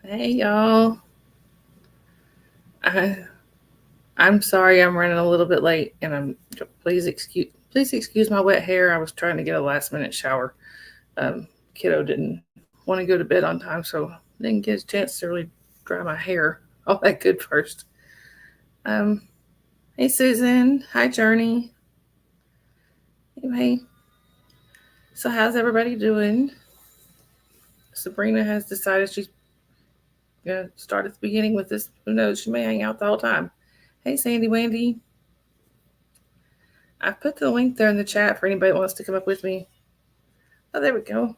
Hey y'all. I, I'm sorry I'm running a little bit late and I'm please excuse my wet hair. I was trying to get a last minute shower. Kiddo didn't want to go to bed on time, so didn't get a chance to really dry my hair all that good first. Um, hey Susan. Hi Journey. Anyway, so how's everybody doing? Sabrina has decided she's gonna start at the beginning with this. Who knows? She may hang out the whole time. Hey Sandy Wendy. I've put the link there in the chat for anybody that wants to come up with me. Oh, there we go.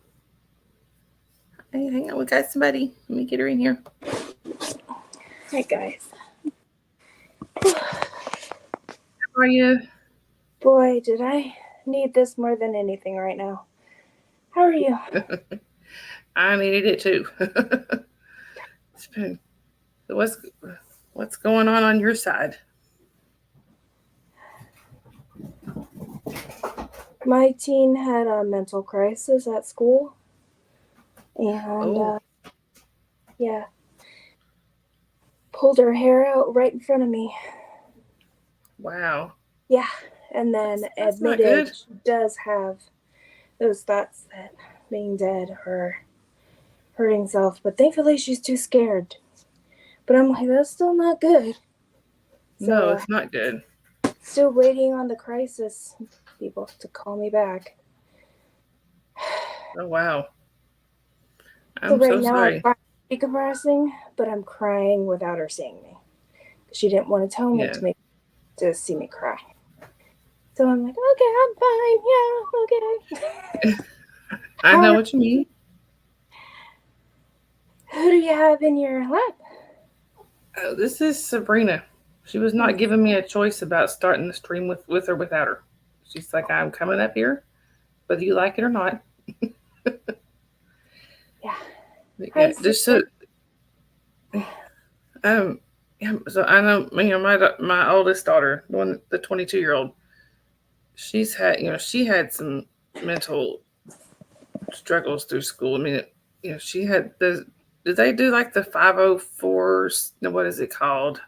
Hey, hang on, we got somebody. Let me get her in here. Hey guys. How are you? Boy, did I need this more than anything right now. How are you? I needed it too. It's been, so what's going on your side? My teen had a mental crisis at school, and Oh, yeah, pulled her hair out right in front of me. wow. Yeah, and then That's not admitted good. she does have those thoughts that being dead or hurting self, but thankfully she's too scared. But I'm like, that's still not good. No, So, it's not good. still waiting on the crisis people to call me back. Oh, wow. So I'm right so now I'm sorry. decompressing, but I'm crying without her seeing me. She didn't want to tell me Yeah. to see me cry. So I'm like, okay, I'm fine. Yeah, okay. I How know are, what you mean. who do you have in your lap? Oh, this is Sabrina. She was not giving me a choice about starting the stream with or without her. She's like, I'm coming up here, whether you like it or not. Yeah. Hi, Yeah, just so Susan. Um, yeah, so I know, my oldest daughter, the 22-year-old, she had some mental struggles through school. I mean, she had did they do like the 504s? No, what is it called?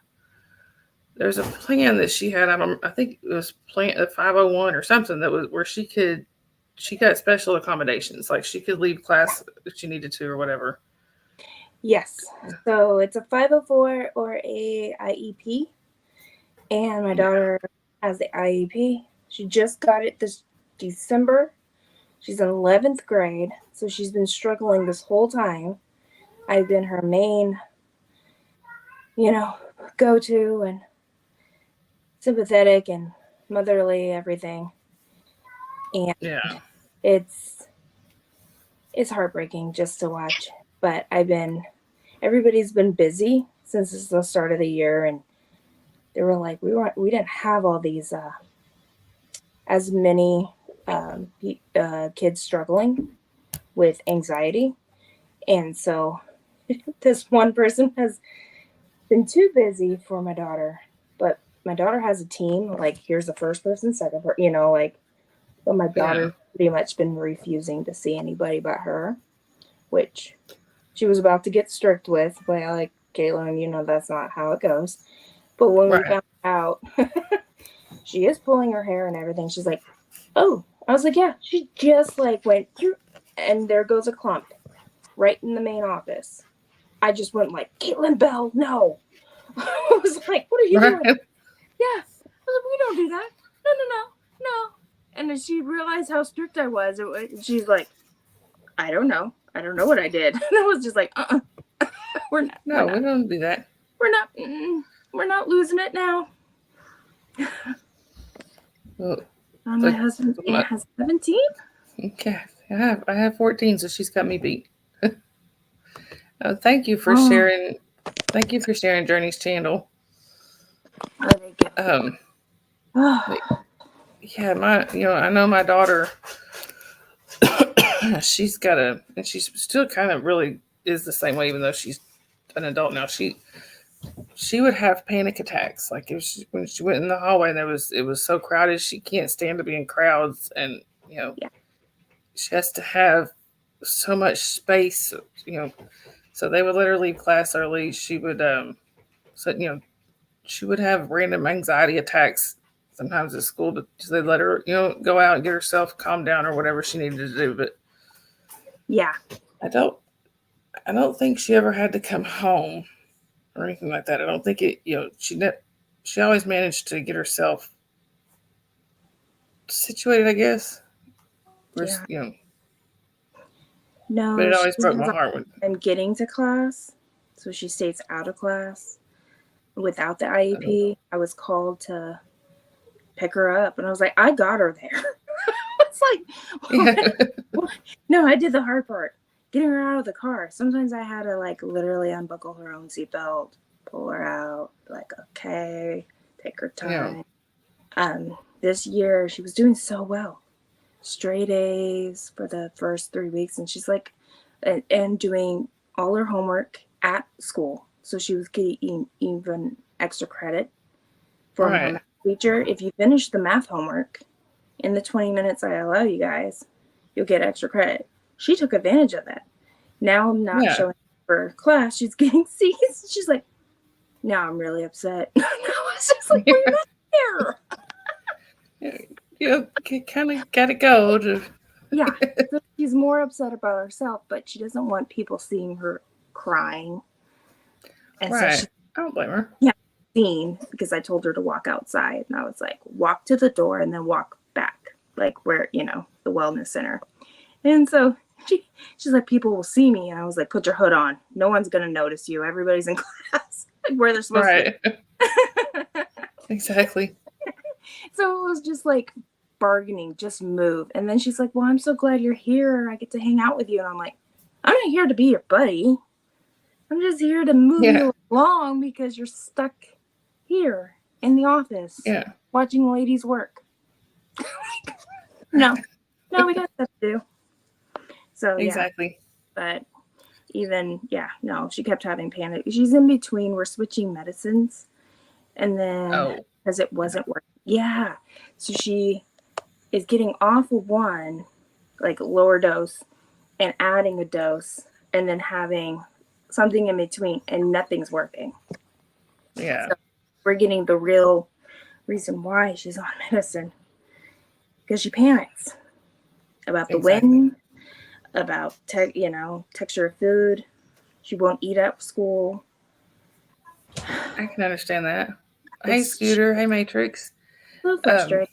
There's a plan that she had. I think it was plan 501 or something that was where she got special accommodations, like she could leave class if she needed to or whatever. Yes. So it's a 504 or a IEP, and my Yeah, daughter has the IEP. She just got it this December. She's in 11th grade, so she's been struggling this whole time. I've been her main, you know, go to and sympathetic and motherly everything. And yeah, it's it's heartbreaking just to watch. But everybody's been busy since it's the start of the year, and they were like we didn't have all these as many kids struggling with anxiety, and so this one person has been too busy for my daughter. But my daughter has a team. Like, here's the first person, second person, like. But my yeah. daughter's pretty much been refusing to see anybody but her, which she was about to get strict with. But like, Caitlin, that's not how it goes. But when we Right. found out she is pulling her hair and everything, she's like, "Oh," I was like, "Yeah." She just like went, and there goes a clump right in the main office. I just went like, "Caitlin Bell, no." I was like, "What are you Right. doing?" Yeah. I was like, "We don't do that. No, no, no, no." And then she realized how strict I was. She's like, "I don't know. I don't know what I did." And I was just like, we're not, we're No, we not, don't do that. we're not, we're not losing it now." Well, My like husband my, has 17. okay, I have 14, so she's got me beat. Thank you for Oh, sharing. Thank you for sharing Journey's channel. thank you. Um, Oh, but yeah, I know my daughter. She's got and she's still kind of really is the same way, even though she's an adult now. She would have panic attacks, like when she went in the hallway and it was so crowded, she can't stand to be in crowds, and you know yeah. she has to have so much space, you know, So they would let her leave class early. She would, so she would have random anxiety attacks sometimes at school. But they let her, go out and get herself calmed down or whatever she needed to do. But Yeah. I don't think she ever had to come home or anything like that. I don't think it. She always managed to get herself situated, I guess. Yeah. But No, it she always broke has my a heart hard when. time getting to class, so she stays out of class without the IEP. I was called to pick her up, and I was like, I got her there. It's like, Yeah. no, I did the hard part, getting her out of the car. Sometimes I had to like literally unbuckle her own seatbelt, pull her out, like, okay, take her time. This year she was doing so well, straight A's for the first 3 weeks, and she's like, and doing all her homework at school. So she was getting even extra credit from her Right. math teacher. If you finish the math homework in the 20 minutes I allow you guys, you'll get extra credit. She took advantage of that. Now I'm not Yeah. showing up for class. She's getting C's. She's like, now I'm really upset. I was just like, we're not there. Kind of got to go to. Yeah. So she's more upset about herself, but she doesn't want people seeing her crying. And Right. so she's I don't blame her. seen because I told her to walk outside. And I was like, walk to the door and then walk back, like where, the wellness center. And so she's like, people will see me. And I was like, put your hood on. No one's going to notice you. Everybody's in class, like where they're supposed to be. Exactly. So it was just like bargaining, just move. And then she's like, well, I'm so glad you're here. I get to hang out with you. And I'm like, I'm not here to be your buddy. I'm just here to move you along because you're stuck here in the office watching ladies work. No, we got stuff to do. So exactly. But even she kept having panic. She's in between. We're switching medicines, and then because it wasn't working, so she is getting off of one, like lower dose, and adding a dose, and then having something in between, and nothing's working. Yeah. So we're getting the real reason why she's on medicine, because she panics about the wind, about texture of food. She won't eat at school. I can understand that. Hey, Scooter. Hey, Matrix. So frustrating.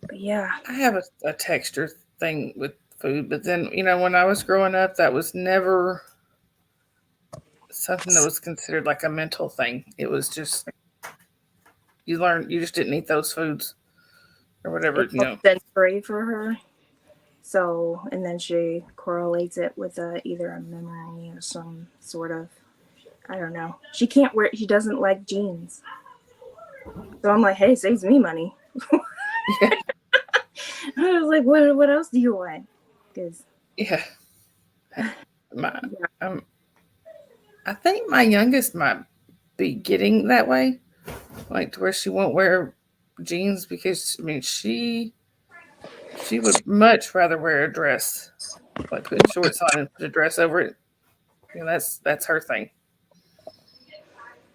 But yeah. I have a texture thing with food, but then, when I was growing up, that was never something that was considered like a mental thing. It was just, you just didn't eat those foods or whatever, It's sensory for her. So, and then she correlates it with either a memory or some sort of, I don't know. She doesn't like jeans. So I'm like, hey, saves me money. I was like, what else do you want? Because I think my youngest might be getting that way, like to where she won't wear jeans because she would much rather wear a dress, like put shorts on and put a dress over it. That's her thing.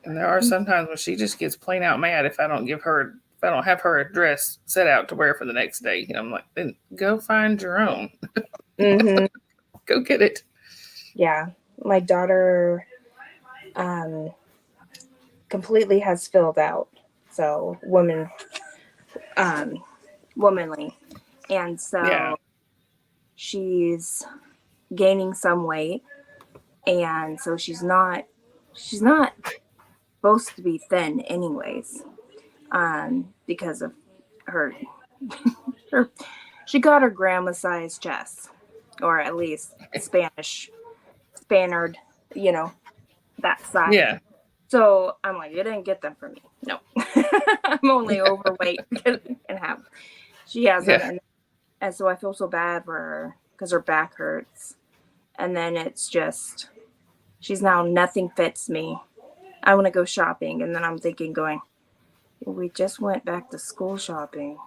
And there are some times when she just gets plain out mad if I don't have her a dress set out to wear for the next day. I'm like, then go find your own. Mm-hmm. Go get it. Yeah. My daughter completely has filled out. So womanly. And so she's gaining some weight. And so she's not supposed to be thin anyways. Because of her she got her grandma size chest, or at least Spaniard, that size. Yeah. So I'm like, you didn't get them from me. No. I'm only overweight and have. She has them. And so I feel so bad for her because her back hurts. And then it's just, she's now nothing fits me. I want to go shopping. And then I'm thinking we just went back to school shopping.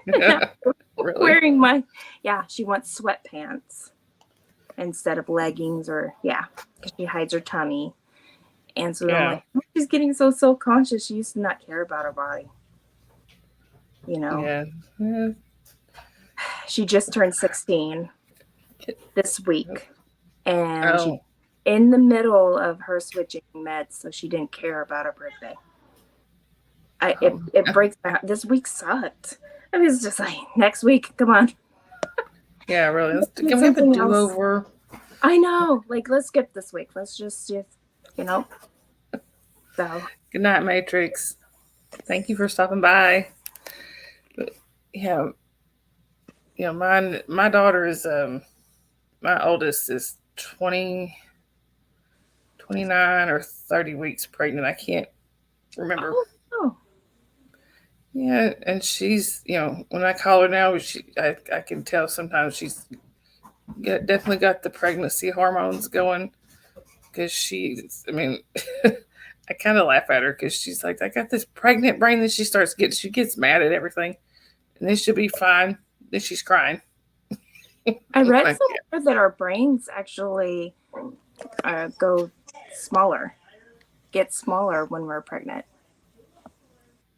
Really? Wearing she wants sweatpants. instead of leggings, or because she hides her tummy. And so I'm Yeah. like, oh, she's getting so self-conscious. She used to not care about her body. Yeah. She just turned 16 this week, and she's Oh, in the middle of her switching meds, so she didn't care about her birthday. It breaks my heart. This week sucked. I was just like, next week, come on. yeah, really. Do Can we have a something else. do-over? I know. Like, let's skip this week. Let's just So, Good night, Matrix. Thank you for stopping by. But yeah, my daughter is my oldest is 29 or 30 weeks pregnant. I can't remember. oh, Yeah, and she's, when I call her now, I can tell sometimes she's definitely got the pregnancy hormones going, because I kind of laugh at her because she's like, I got this pregnant brain. Then she gets mad at everything, and then she'll be fine. Then she's crying. I read somewhere that our brains actually get smaller when we're pregnant.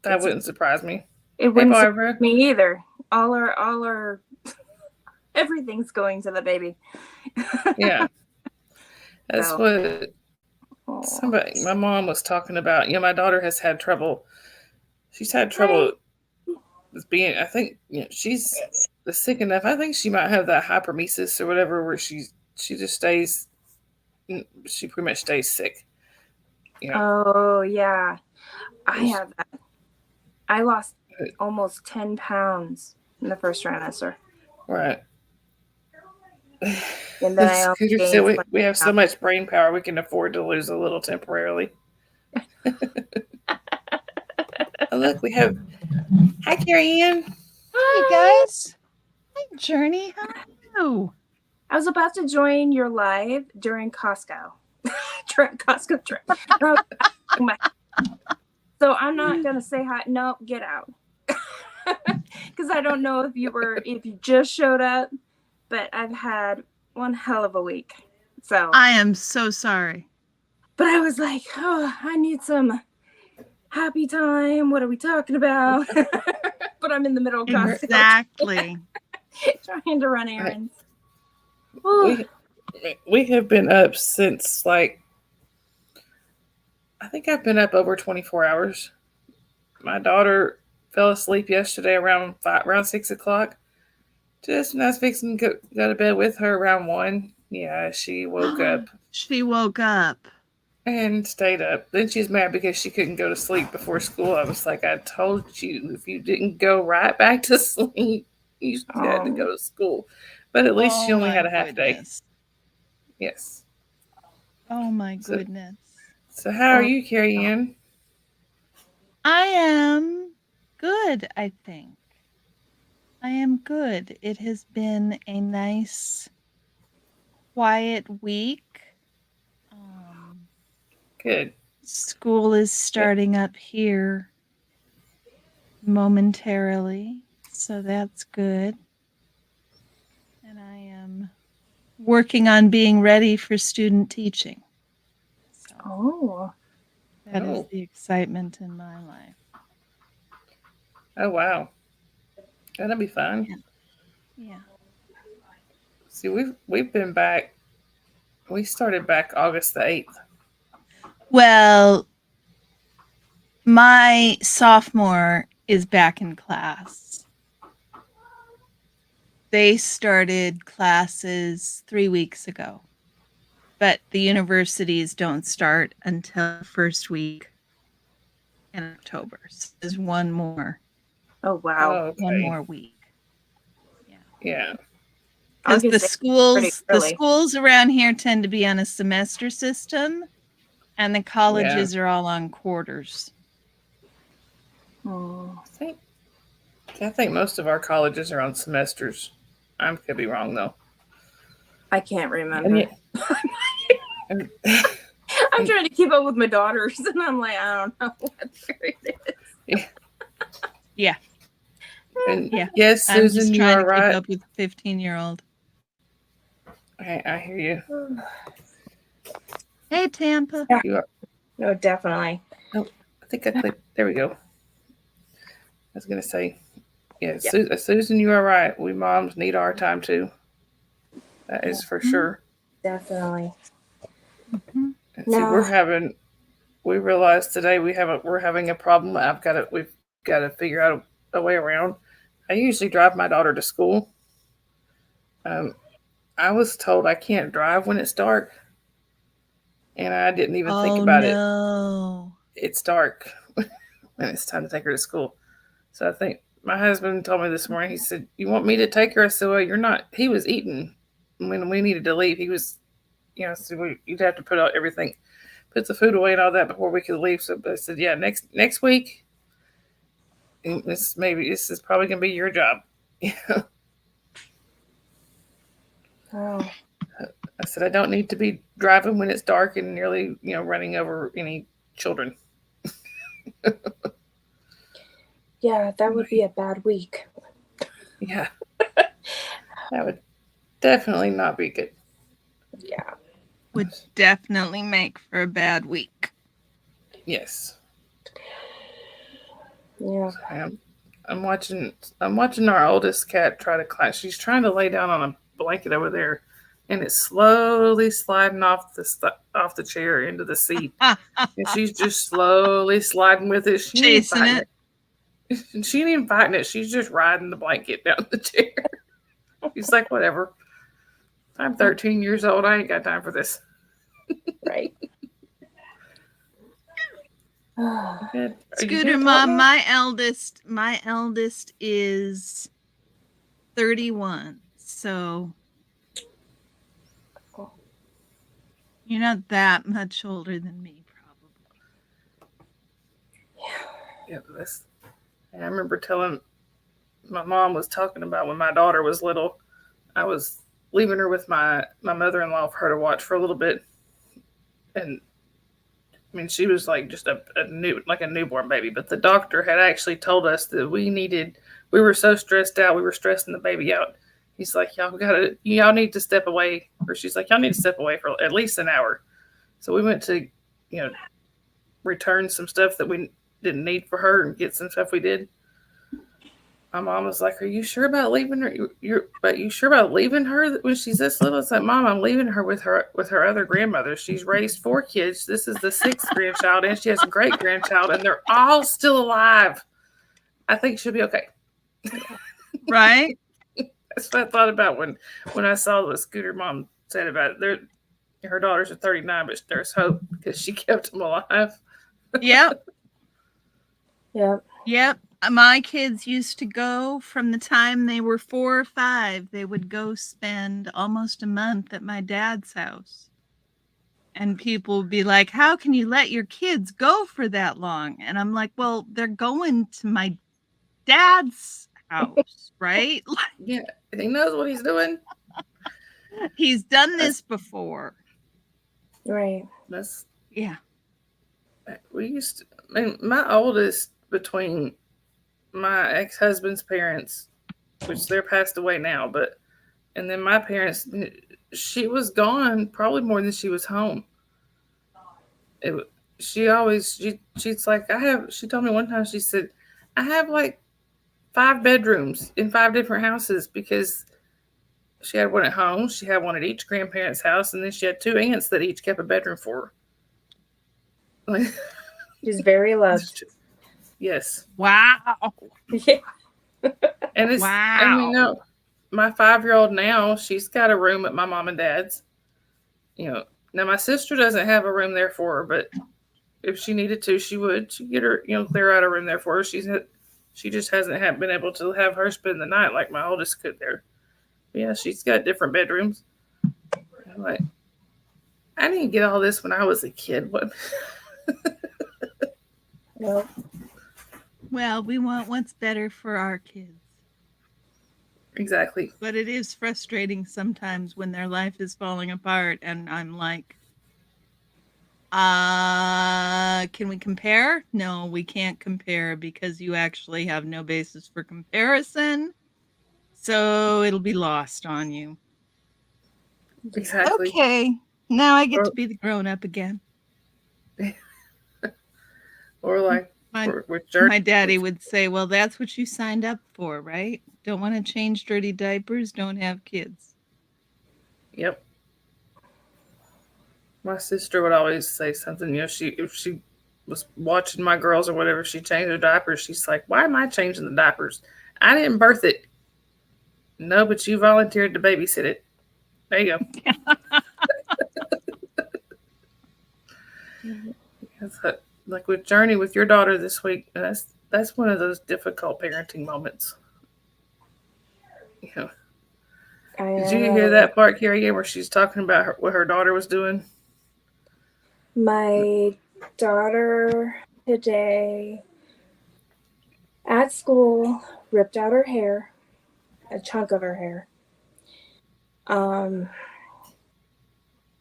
That wouldn't surprise me. It wouldn't surprise me either. All our everything's going to the baby. Yeah. That's what my mom was talking about. My daughter has had trouble. She's had trouble with being, I think, she's sick enough. I think she might have that hypermesis or whatever, where she just stays, she pretty much stays sick. Oh, yeah. I have that. I lost almost 10 pounds in the first trimester. Right. And then we have so much brain power, we can afford to lose a little temporarily. Oh, look, we have. Hi, Carrie Ann. Hi, guys. Hi, Journey. How are you? I was about to join your live during Costco. Costco trip. So I'm not gonna say hi. No, get out. Because I don't know if you just showed up, but I've had one hell of a week. So I am so sorry. But I was like, oh, I need some happy time. What are we talking about? But I'm in the middle of Costco. Exactly. Trying to run errands. We have been up since, like, I think I've been up over 24 hours. My daughter fell asleep yesterday around 6 o'clock. Just when I was fixing to go to bed with her around 1. Yeah, she woke up. She woke up. And stayed up. Then she's mad because she couldn't go to sleep before school. I was like, I told you, if you didn't go right back to sleep, you had to go to school. But at least she only had a half day. Yes. Oh my goodness. So how are you, Carrie Ann? I am good, I think. I am good. It has been a nice, quiet week. Good. School is starting up here momentarily, so that's good. And I am working on being ready for student teaching. So that is the excitement in my life. Oh, wow. That'll be fun. Yeah. See, we've been back. We started back August the 8th. Well, my sophomore is back in class. They started classes 3 weeks ago, but the universities don't start until the first week in October. So there's one more. Oh, wow. Okay. One more week. Yeah. Because the schools around here tend to be on a semester system, and the colleges are all on quarters. Oh. I think most of our colleges are on semesters. I could be wrong, though. I can't remember. I'm trying to keep up with my daughters, and I'm like, I don't know what period it is. Yeah. And yes, Susan, I'm just you trying are to right. keep up with a 15-year-old. I hear you. Hey, Tampa. Yeah. You are, No, definitely. I think I clicked. There we go. I was gonna say, yeah, Yeah. Susan, you are right. We moms need our time too. That is for sure. Definitely. Mhm. And see, No. we realized today we're having a problem. We've got to figure out a way around. I usually drive my daughter to school. Um, I was told I can't drive when it's dark, and I didn't even think Oh, about it. no. It's dark when it's time to take her to school. So I think my husband told me this morning. He said, "You want me to take her?" I said, "Well, you're not." He was eating when we needed to leave. He was, so you'd have to put out everything, put the food away and all that before we could leave. So I said, "Yeah, next week, and this is probably gonna be your job." Oh. I said, "I don't need to be driving when it's dark and nearly, running over any children." Yeah, that would be a bad week. Yeah, that would definitely not be good. Yeah. Would definitely make for a bad week. Yes. Yeah. I'm watching our oldest cat try to climb. She's trying to lay down on a blanket over there, and it's slowly sliding off the chair into the seat. And she's just slowly sliding with it. She ain't even Chasing fighting it. it. She ain't even fighting it. She's just riding the blanket down the chair. She's like, whatever. I'm 13 years old. I ain't got time for this. Right. Good. Scooter Mom, my eldest is 31. So you're not that much older than me, probably. Yeah, I remember telling my mom was talking about when my daughter was little. I was leaving her with my mother-in-law for her to watch for a little bit, and I mean she was like just a newborn baby. But the doctor had actually told us that we were so stressed out, we were stressing the baby out. He's like, y'all need to step away, or she's like, y'all need to step away for at least an hour. So we went to, return some stuff that we didn't need for her and get some stuff we did. My mom was like, "Are you sure about leaving her? You sure about leaving her when she's this little?" It's like, "Mom, I'm leaving her with her other grandmother. She's raised 4 kids. This is the 6th grandchild, and she has a great grandchild, and they're all still alive. I think she'll be okay." Right? That's what I thought about when I saw what Scooter Mom said about it. Her daughters are 39, but there's hope because she kept them alive. Yep. Yep. Yep. My kids used to go from the time they were 4 or 5. They would go spend almost a month at my dad's house. And people would be like, "How can you let your kids go for that long?" And I'm like, "Well, they're going to my dad's house, right?" Yeah, he knows what he's doing. He's done this before. Right. Yeah. My oldest, between my ex-husband's parents, which they're passed away now, and then my parents, she was gone probably more than she was home. She's like, she told me one time, she said, "I have like 5 bedrooms in 5 different houses," because she had one at home, she had one at each grandparent's house, and then she had 2 aunts that each kept a bedroom for her. She's very loved. Yes. Wow. Yeah. And it's, wow. no, my 5-year-old now, she's got a room at my mom and dad's. Now my sister doesn't have a room there for her, but if she needed to, she'd get her, clear out a room there for her. She just hasn't been able to have her spend the night like my oldest could there. But yeah, she's got different bedrooms. I'm like, I didn't get all this when I was a kid. What? Nope. Well, we want what's better for our kids. Exactly. But it is frustrating sometimes when their life is falling apart and I'm like, can we compare? No, we can't compare because you actually have no basis for comparison. So it'll be lost on you. Exactly. Okay. Now I get Or, to be the grown up again. or like My with Journey. my daddy would say, "Well, that's what you signed up for, right? Don't want to change dirty diapers, don't have kids." Yep. My sister would always say something. If she was watching my girls or whatever, she changed their diapers. She's like, "Why am I changing the diapers? I didn't birth it." No, but you volunteered to babysit it. There you go. Like with Journey with your daughter this week, that's one of those difficult parenting moments. You know, did you hear that part, Carrie, where she's talking about what her daughter was doing? My daughter today at school ripped out her hair, a chunk of her hair.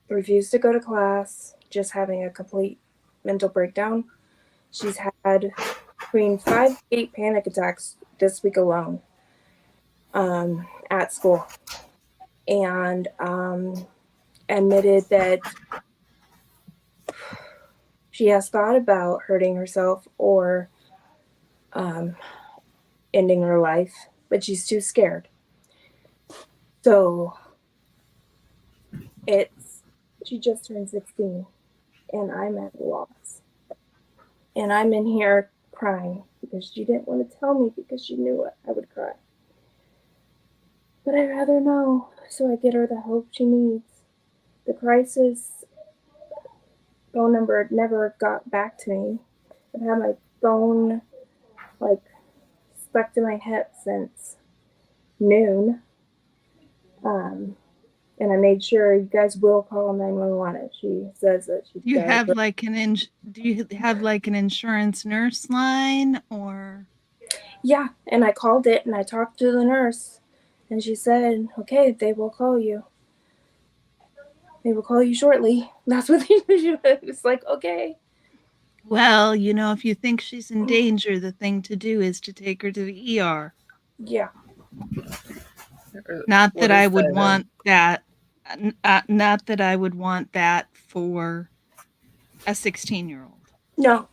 Refused to go to class, just having a complete mental breakdown. She's had between 5 to 8 panic attacks this week alone at school, and admitted that she has thought about hurting herself or ending her life, but she's too scared. So she just turned 16, and I'm at a loss. And I'm in here crying because she didn't want to tell me because she knew I would cry. But I'd rather know so I get her the help she needs. The crisis phone number never got back to me. I've had my phone stuck to my hip since noon. And I made sure you guys will call 911. She says that she. Do you have like an insurance nurse line or? Yeah, and I called it and I talked to the nurse, and she said, "Okay, they will call you. They will call you shortly." That's what they do. It's like, okay. Well, if you think she's in danger, the thing to do is to take her to the ER. Yeah. Not that I would want that. Not that I would want that for a 16-year-old. No.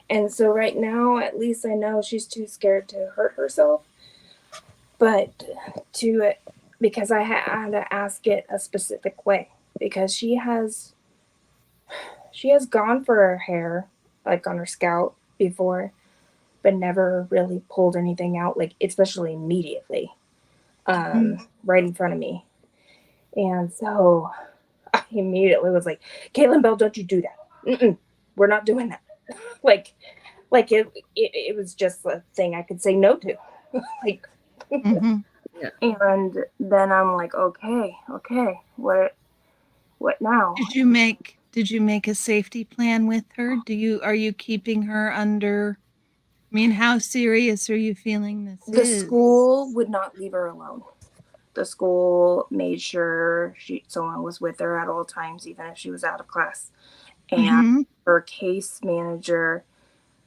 And so right now, at least I know she's too scared to hurt herself. But because I had to ask it a specific way, because she has gone for her hair, like on her scalp before, but never really pulled anything out, like especially immediately, right in front of me. And so I immediately was like, "Caitlin Bell, don't you do that. Mm-mm, we're not doing that." like it was just a thing I could say no to. Like, yeah. And then I'm like, okay, what now? Did you make a safety plan with her? Are you keeping her under? I mean, how serious are you feeling this The is? school would not leave her alone. The school made sure someone was with her at all times, even if she was out of class. And her case manager,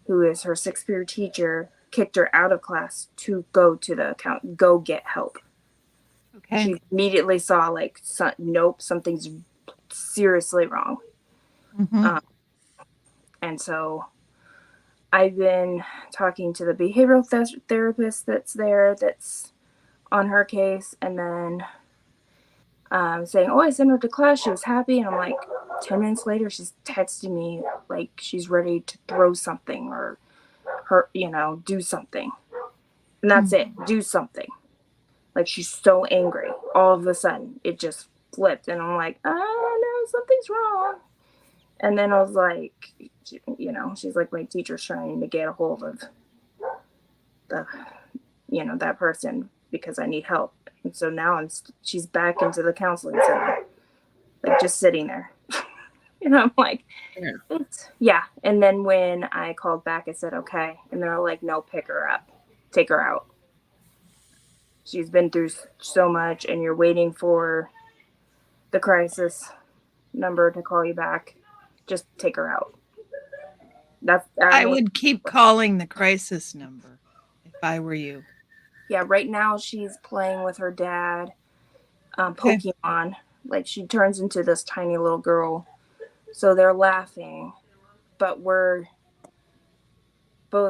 who is her 6th period teacher, kicked her out of class to go to the account, go get help. Okay. She immediately saw nope, something's seriously wrong. And so I've been talking to the behavioral therapist that's on her case, and then saying, "Oh, I sent her to class. She was happy." And I'm like, 10 minutes later, she's texting me like she's ready to throw something or do something. And that's it. Do something. Like, she's so angry. All of a sudden, it just flipped. And I'm like, "Oh, no, something's wrong." And then I was like, she's like, "My teacher's trying to get a hold of that person because I need help." And so now she's back into the counseling center, like just sitting there. And I'm like, yeah. And then when I called back, I said, "Okay." And they're like, "No, pick her up. Take her out. She's been through so much, and you're waiting for the crisis number to call you back. Just take her out." I would keep calling the crisis number if I were you. Yeah, right now she's playing with her dad, Pokemon, Like she turns into this tiny little girl. So they're laughing, but both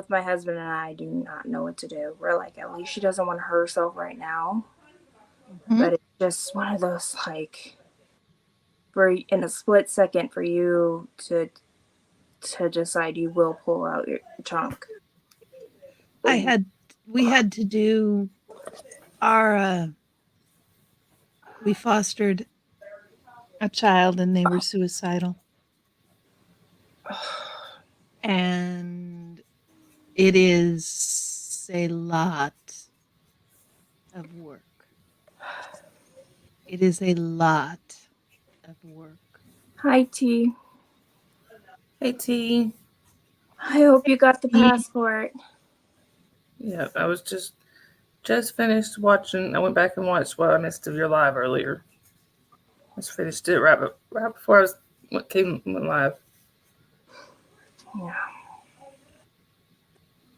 my husband and I do not know what to do. We're like, at least she doesn't want to hurt herself right now. Mhm. But it's just one of those, like, for in a split second for you to decide you will pull out your chunk. We had to do our we fostered a child and they were suicidal. And it is a lot of work. It is a lot of work. Hi, T. Hey T. I hope you got the passport. Yeah, I was just finished watching. I went back and watched what I missed of your live earlier. Just finished it right before I went live. Yeah.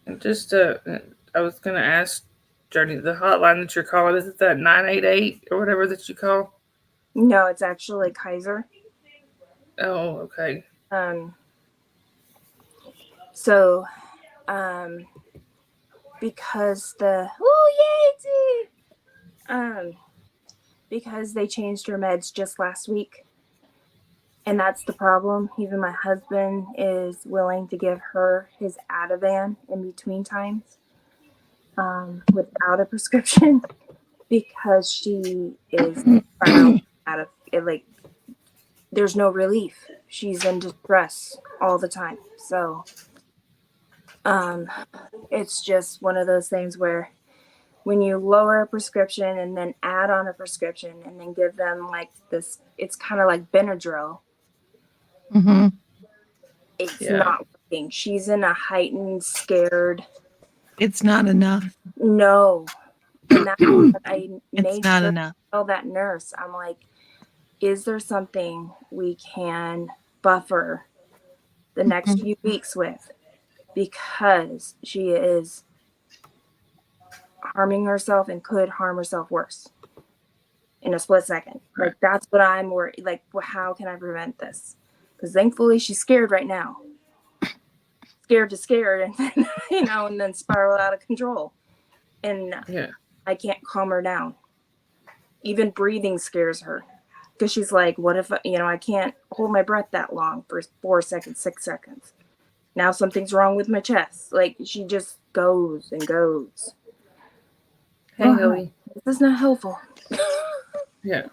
And just I was gonna ask Journey, the hotline that you're calling, is it that 988 or whatever that you call? No, it's actually Kaiser. Oh, okay. So, because because they changed her meds just last week, and that's the problem. Even my husband is willing to give her his Ativan in between times, without a prescription, because she is out of it. Like, there's no relief. She's in distress all the time. So, it's just one of those things where when you lower a prescription and then add on a prescription and then give them like this, it's kind of like Benadryl. Mm-hmm. It's not working. She's in a heightened, scared. It's not enough. No. And that's what I It's not sure enough. to tell that nurse. I'm like, is there something we can buffer the next few weeks with? Because she is harming herself and could harm herself worse in a split second. Right. Like, that's what I'm worried. Like, how can I prevent this? Because thankfully she's scared right now. Scared to scared, and then, and then spiral out of control. And I can't calm her down. Even breathing scares her. Because she's like, what if, I can't hold my breath that long for 4 seconds, 6 seconds. Now something's wrong with my chest. Like, she just goes and goes. Hey, Lily. This is not helpful. Yeah.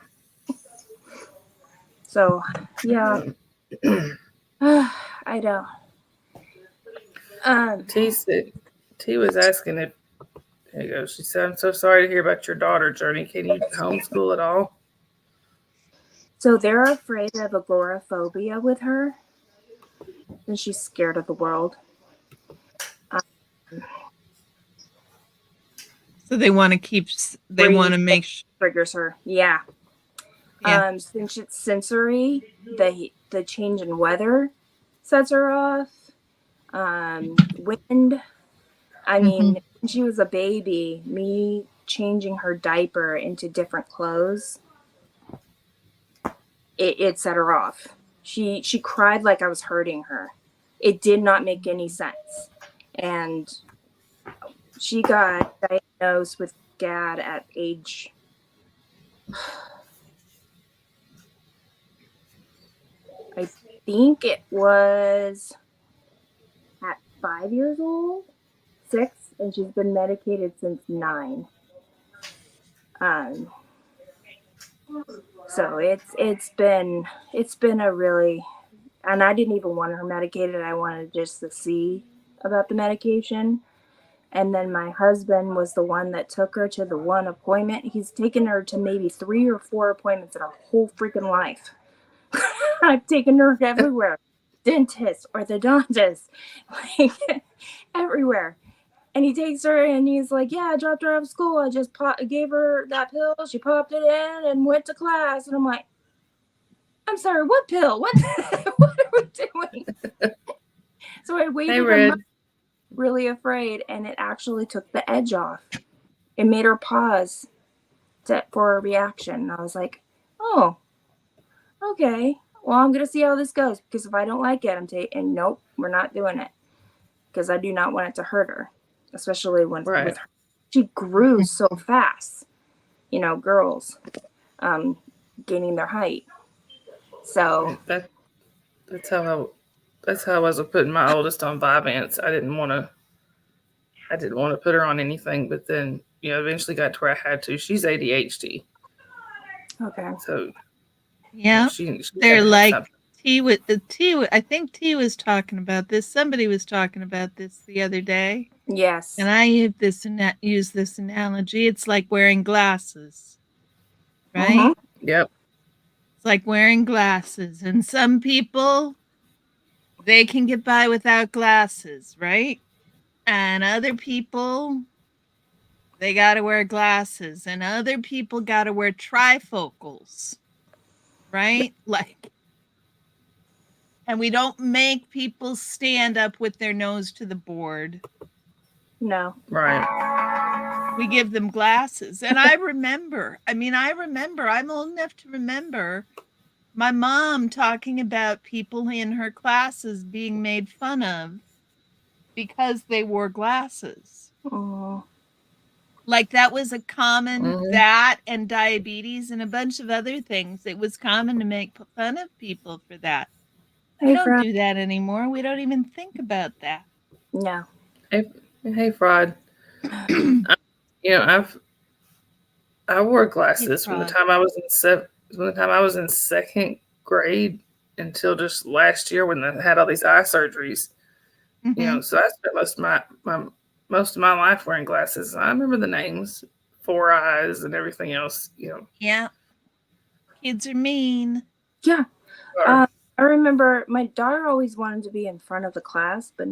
So, yeah. I know. T was asking if, there you go. She said, I'm so sorry to hear about your daughter, Journey. Can you homeschool at all? So they're afraid of agoraphobia with her. And she's scared of the world. So they want to make sure. Triggers her. Yeah. Since it's sensory, the change in weather sets her off. Wind. I mean, when she was a baby, me changing her diaper into different clothes, it set her off. She cried like I was hurting her. It did not make any sense. And she got diagnosed with GAD at age I think it was at 5 years old, 6, and she's been medicated since 9. So it's been a really, and I didn't even want her medicated. I wanted just to see about the medication. And then my husband was the one that took her to the one appointment. He's taken her to maybe 3 or 4 appointments in her whole freaking life. I've taken her everywhere. Dentist, orthodontist, like everywhere. And he takes her and he's like, yeah, I dropped her out of school. I just gave her that pill. She popped it in and went to class. And I'm like, I'm sorry, what pill? What are we doing? So I waited really afraid, and it actually took the edge off. It made her pause for a reaction. And I was like, oh, okay, well, I'm going to see how this goes, because if I don't like it, I'm taking, nope, we're not doing it, because I do not want it to hurt her, especially when Right. with her. She grew so fast, you know, girls gaining their height. So that's how I was with putting my oldest on Vyvanse. I didn't want to put her on anything, but then eventually got to where I had to. She's ADHD, okay. so Yeah, she they're like I think T was talking about this. Somebody was talking about this the other day. Yes. And I use this analogy. It's like wearing glasses, right? Yep. It's like wearing glasses. And some people, they can get by without glasses, right? And other people, they got to wear glasses. And other people got to wear trifocals, right? Like, and we don't make people stand up with their nose to the board. No. Right. We give them glasses. And I remember, I'm old enough to remember my mom talking about people in her classes being made fun of because they wore glasses. Oh. Like that was a common, that and diabetes and a bunch of other things. It was common to make fun of people for that. We don't do that anymore. We don't even think about that. No. Hey, Fraud. I wore glasses from the time I was in second grade until just last year when I had all these eye surgeries. So I spent most of my life wearing glasses. I remember the names, 4 Eyes, and everything else. Yeah. Kids are mean. Yeah. I remember my daughter always wanted to be in front of the class, but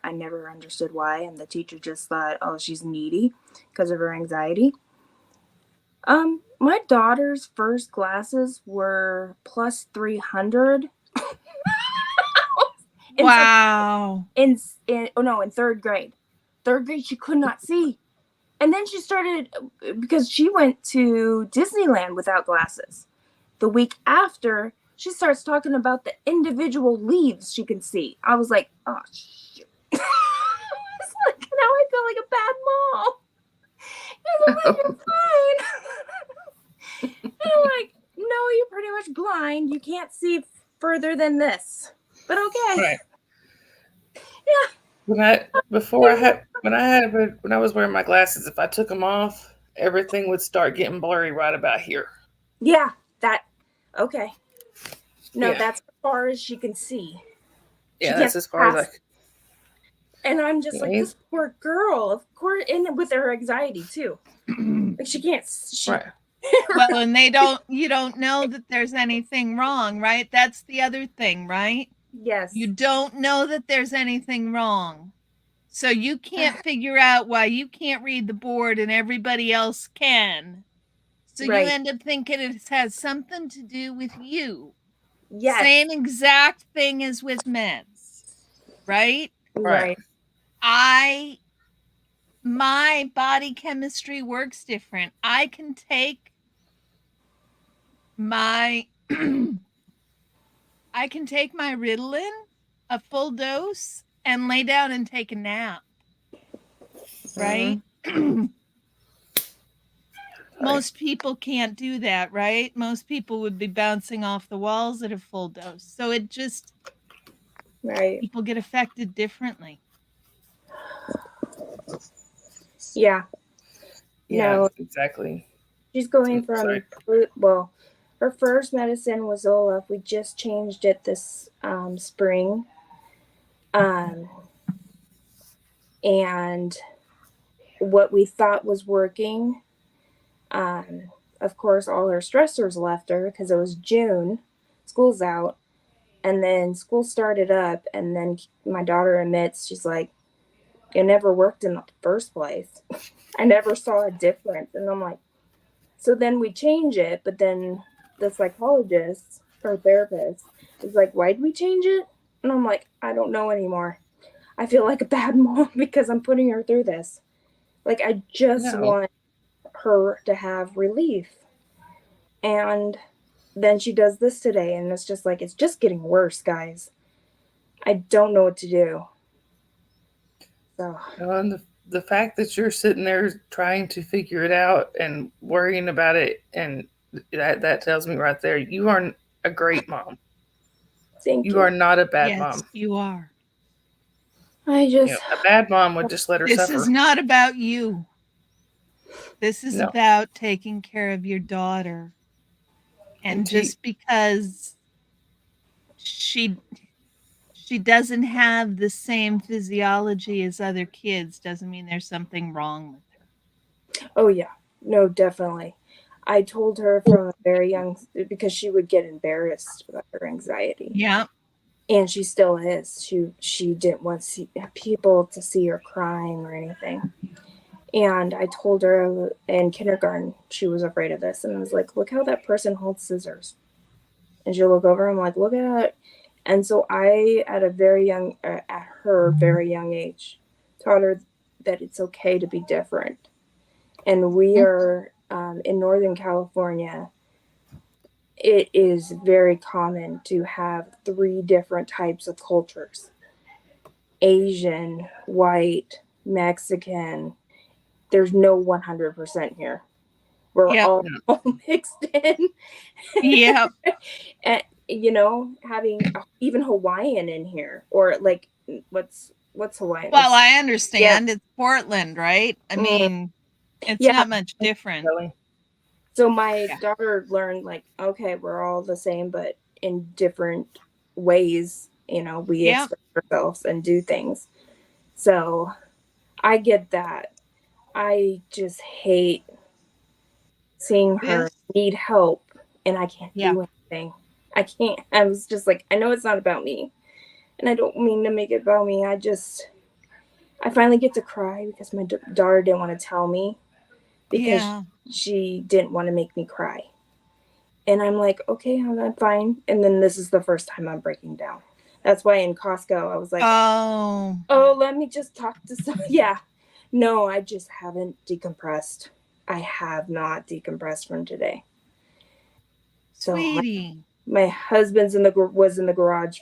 I never understood why. And the teacher just thought, oh, she's needy because of her anxiety. My daughter's first glasses were plus 300. Wow. In third grade. Third grade, she could not see. And then she started, because she went to Disneyland without glasses. The week after, she starts talking about the individual leaves she can see. I was like, oh, shoot. Now I feel like a bad mom. And I'm like, you're fine. And I'm like, no, you're pretty much blind. You can't see further than this. But okay. Right. Yeah. When I was wearing my glasses, if I took them off, everything would start getting blurry right about here. Yeah, okay. No, that's as far as she can see. Yeah, that's as far as I can. And I'm just like, this poor girl, of course, and with her anxiety too. Like she can't. Right. Well, and you don't know that there's anything wrong, right? That's the other thing, right? Yes. You don't know that there's anything wrong. So you can't figure out why you can't read the board and everybody else can. So you end up thinking it has something to do with you. Yes. Same exact thing as with meds, right? Right. My body chemistry works different. I can take my Ritalin, a full dose, and lay down and take a nap. Right? Most people can't do that, right? Most people would be bouncing off the walls at a full dose. So it just, people get affected differently. Yeah. No, exactly. She's going from, her first medicine was Zoloft. We just changed it this spring. And what we thought was working, of course, all her stressors left her because it was June, school's out, and then school started up, and then my daughter admits, she's like, it never worked in the first place. I never saw a difference. And I'm like, so then we change it, but then the psychologist or therapist is like, why'd we change it? And I'm like, I don't know anymore. I feel like a bad mom because I'm putting her through this. Like, I just want her to have relief. And then she does this today, and it's just like, it's just getting worse, guys. I don't know what to do. So, And the fact that you're sitting there trying to figure it out and worrying about it, and that tells me right there, you are a great mom. thank You you. are not a bad Yes, mom. you are. I just, A bad mom would just let her This suffer. is not about you. This is No. about taking care of your daughter. And And just because she doesn't have the same physiology as other kids doesn't mean there's something wrong with her. oh yeah, no, definitely. I told her from a very young, because she would get embarrassed about her anxiety. Yeah. And she still is. She didn't want people to see her crying or anything. And I told her in kindergarten she was afraid of this, and I was like, "Look how that person holds scissors." And she'll look over. I'm like, "Look at it." And so I, at her very young age, taught her that it's okay to be different. And we are in Northern California. It is very common to have 3 different types of cultures: Asian, white, Mexican. There's no 100% here. We're Yep. all mixed in. Yeah. And, having even Hawaiian in here, or like, what's Hawaiian? Well, I understand. It's Portland, right? I mean, it's Yeah. not much different. Really? So my daughter learned, like, okay, we're all the same, but in different ways, we express ourselves and do things. So I get that. I just hate seeing her need help and I can't do anything. I can't. I was just like, I know it's not about me, and I don't mean to make it about me. I finally get to cry because my daughter didn't want to tell me, because she didn't want to make me cry. And I'm like, okay, I'm fine. And then this is the first time I'm breaking down. That's why in Costco, I was like, oh, let me just talk to someone. Yeah. No, I just haven't decompressed. I have not decompressed from today. So Sweetie. My husband's was in the garage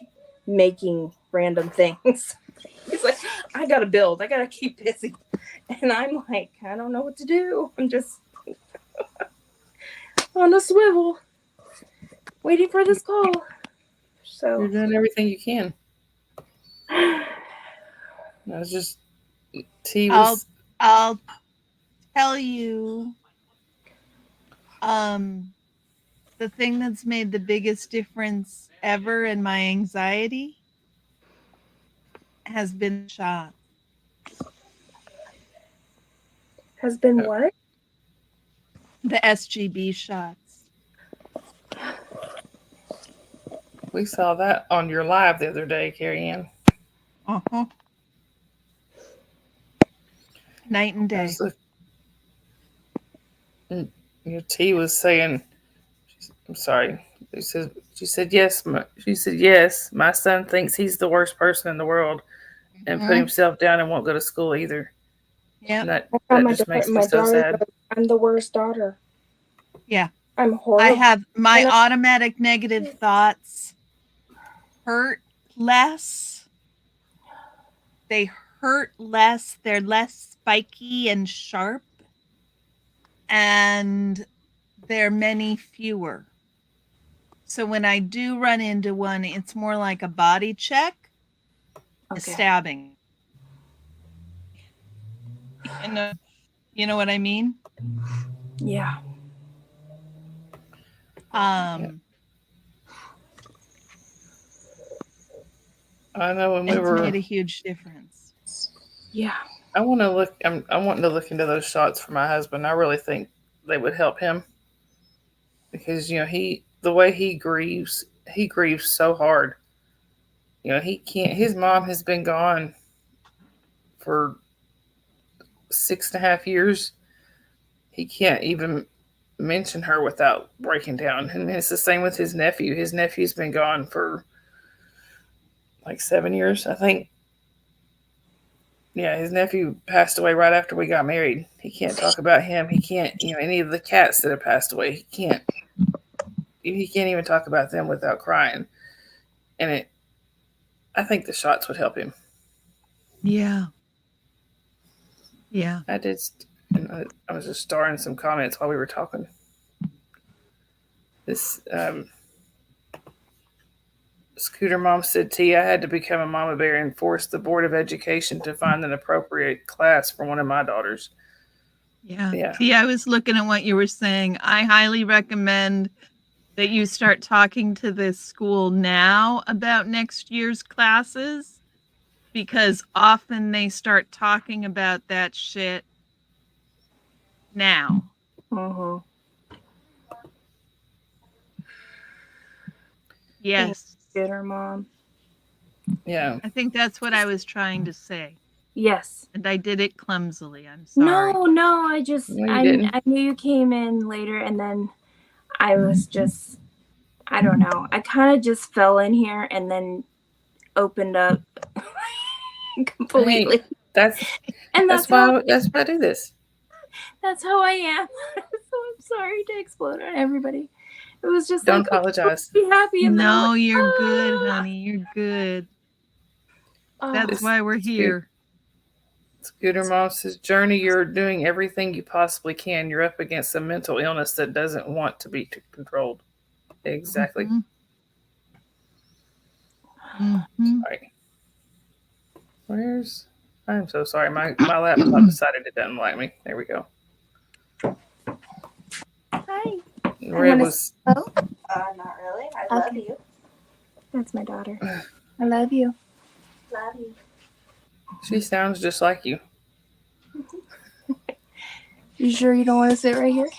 making random things. He's like, I gotta build. I gotta keep busy. And I'm like, I don't know what to do. I'm just on a swivel, waiting for this call. So you're doing everything you can. No, it's just T was. I'll tell you, the thing that's made the biggest difference ever in my anxiety has been shot. Has been what? The SGB shots. We saw that on your live the other day, Carrie Ann. Uh-huh. Night and day. T was saying, I'm sorry. She said yes. She said yes. My son thinks he's the worst person in the world, and put himself down and won't go to school either. Yeah, that just makes me so sad. Goes, I'm the worst daughter. Yeah, I'm horrible. I have my automatic negative thoughts hurt less. They hurt less. They're less spiky and sharp, and they're many fewer. So when I do run into one, it's more like a body check, a stabbing. And you know what I mean? Yeah. I know when we it's were made a huge difference. Yeah. I want to look. I'm wanting to look into those shots for my husband. I really think they would help him, because the way he grieves so hard. He can't. His mom has been gone for 6.5 years. He can't even mention her without breaking down. And it's the same with his nephew. His nephew's been gone for like 7 years, I think. Yeah, his nephew passed away right after we got married. He can't talk about him. He can't, any of the cats that have passed away. He can't. he can't even talk about them without crying. And I think the shots would help him. Yeah. Yeah. I was just starring some comments while we were talking. This Scooter Mom said, T, I had to become a mama bear and force the Board of Education to find an appropriate class for one of my daughters. Yeah. See, I was looking at what you were saying. I highly recommend that you start talking to this school now about next year's classes, because often they start talking about that shit now. Mm-hmm. Yes. Scooter Mom. Yeah. I think that's what I was trying to say. Yes. And I did it clumsily. I'm sorry. No, didn't. I knew you came in later, and then I was just, I don't know. I kind of just fell in here and then opened up completely. Hey, that's why I do this. That's how I am. So I'm sorry to explode on everybody. It was just Don't apologize. Be happy. And no, you're good, honey. You're good. That's why we're here. Scooter Mom says, Journey, you're doing everything you possibly can. You're up against a mental illness that doesn't want to be controlled. Exactly. Mm-hmm. Sorry. I'm so sorry. My laptop decided it doesn't like me. There we go. Hi. Red was. Oh? Not really. I love you. That's my daughter. I love you. Love you. She sounds just like you. You sure you don't want to sit right here?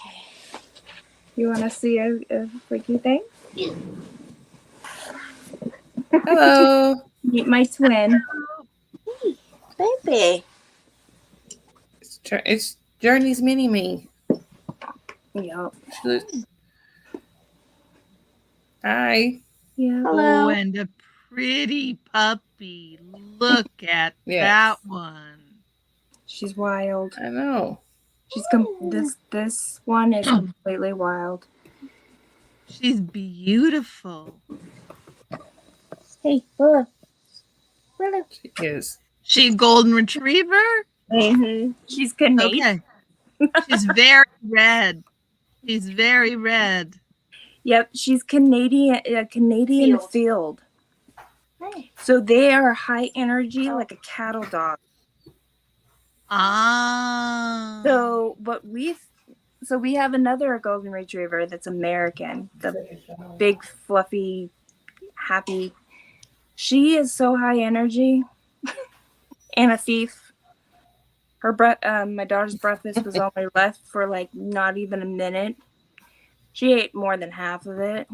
You want to see a freaky thing? Hello. Meet my twin. Hey, baby. It's Journey's mini-me. Yep. Hi. Yeah. Hello. Oh, and a pretty puppy. Look at that one. She's wild. I know. She's this one is completely wild. She's beautiful. Hey, Willow. She is. She a golden retriever? Mm-hmm. She's Canadian. Okay. She's very red. She's very red. Yep, she's Canadian. Canadian field. Hey. So they are high energy, like a cattle dog. Ah. So we have another golden retriever that's American, the big, fluffy, happy. She is so high energy and a thief. Her my daughter's breakfast was only left for like not even a minute. She ate more than half of it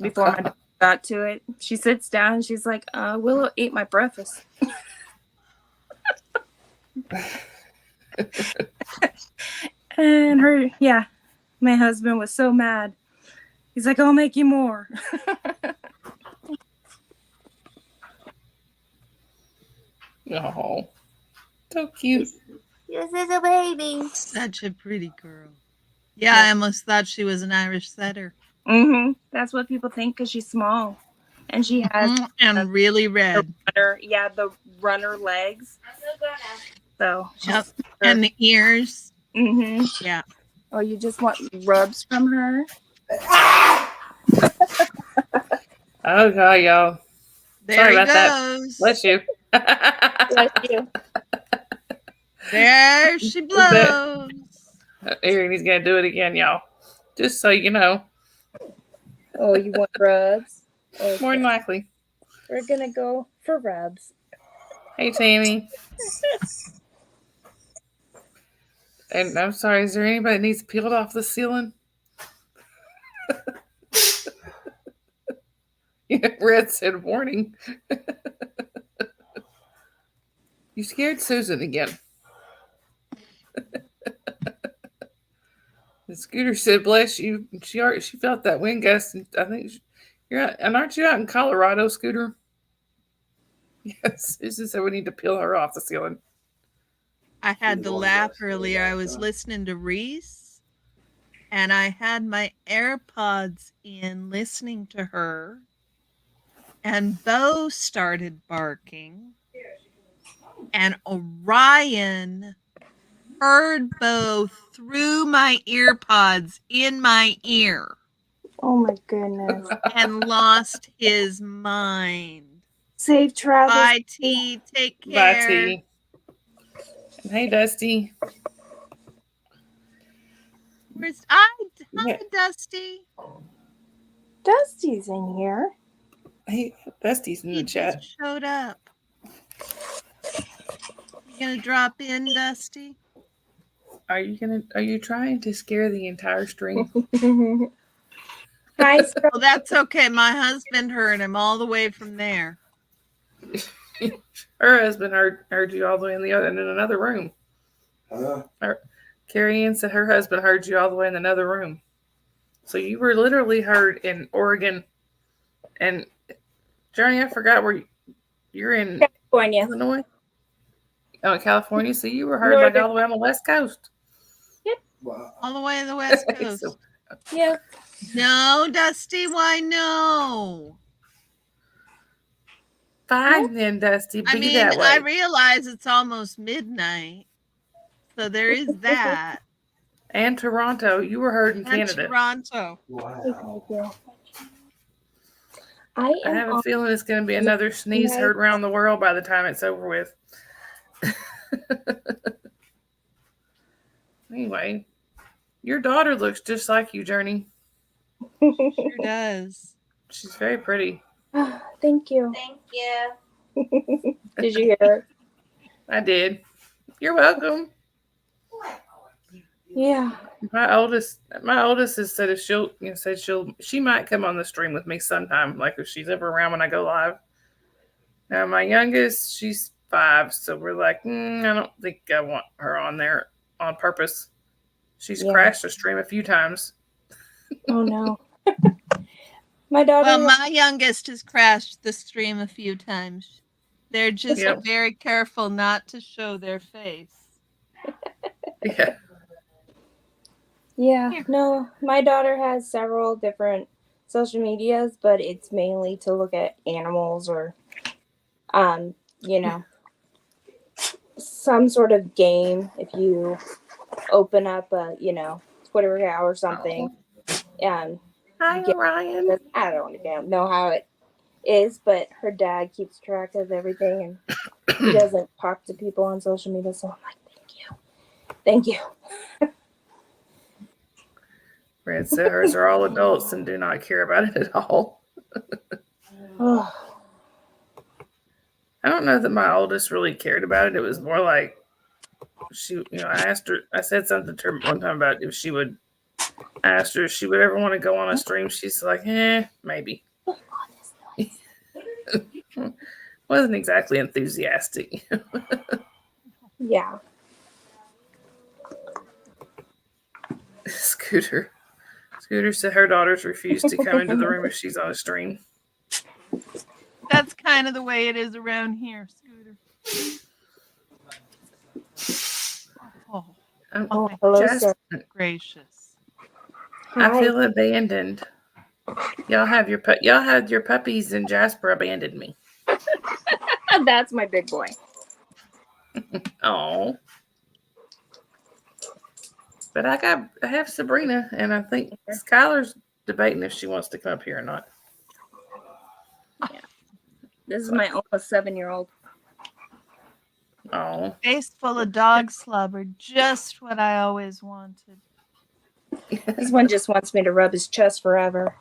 before my daughter got to it. She sits down and she's like, Willow ate my breakfast. And my husband was so mad. He's like, I'll make you more. Oh, so cute. This is a baby. Such a pretty girl. Yeah, I almost thought she was an Irish setter. Mm-hmm. That's what people think because she's small. And she has and really red. The runner legs. So yep. And the ears. Mm-hmm. Yeah. Oh, you just want rubs from her? Okay, y'all. There Sorry he about goes. That. Bless you. Bless you. There she blows. He's gonna do it again, y'all. Just so you know. Oh, you want rubs? Okay. More than likely. We're gonna go for rubs. Hey, Tammy. And I'm sorry, is there anybody that needs peeled off the ceiling? Red said warning. You scared Susan again. The Scooter said, bless you. She felt that wind gust. And I think aren't you out in Colorado, Scooter? Yes. Susan said we need to peel her off the ceiling. I had to laugh earlier. I was listening to Reese, and I had my AirPods in listening to her, and Bo started barking, and Orion heard Bo through my earpods in my ear Oh my goodness. and lost his mind. Safe travels. Bye, T. Take Bye, care. T. And hey, Dusty. Hi, Yeah. Dusty. Dusty's in here. Hey, Dusty's in He the chat. just showed up. You gonna drop in, Dusty? Are you trying to scare the entire stream? Hi, sir. Well, that's okay. My husband heard him all the way from there. Her husband heard you all the way in another room. Carrie Ann said her husband heard you all the way in another room. So you were literally heard in Oregon and Journey. I forgot where you're in California. Illinois. Oh, in California. So you were heard like all the way on the West Coast. All the way to the West Coast. So, Yep. No, Dusty, why no? fine then, Dusty. Be I mean, that way. I realize it's almost midnight. So there is that. And Toronto. You were heard in And Canada. Toronto. I I have a am feeling it's going to be another sneeze Right. heard around the world by the time it's over with. Anyway, your daughter looks just like you, Journey. Sure does. She's very pretty. Thank you. Thank you. Did you hear her? I did. You're welcome. Yeah. My oldest has said if she might come on the stream with me sometime, like if she's ever around when I go live. Now my youngest, she's 5, so we're like, I don't think I want her on there on purpose. She's Yeah. crashed a stream a few times. Oh no. My daughter. Well, my youngest has crashed the stream a few times. They're just Yep. very careful not to show their face. Yeah. Yeah, no, my daughter has several different social medias, but it's mainly to look at animals or, you know, some sort of game. If you open up a, Twitter account or something, Hi, Yeah. Ryan. I don't even know how it is, but her dad keeps track of everything and he doesn't talk to people on social media. So I'm like, thank you. Red said hers are all adults and do not care about it at all. Oh, I don't know that my oldest really cared about it. It was more like I said something to her one time about if she would ask her if she would ever want to go on a stream. She's like, maybe. Wasn't exactly enthusiastic. yeah. Scooter said her daughters refuse to come into the room if she's on a stream. That's kind of the way it is around here, Scooter. Oh, Oh, hello, Just- sir. gracious. I Hi. feel abandoned. Y'all had your puppies and Jasper abandoned me. That's my big boy. Oh. But I have Sabrina, and I think Skylar's debating if she wants to come up here or not. This is my almost 7-year-old. Oh. Face full of dog slobber, just what I always wanted. This one just wants me to rub his chest forever.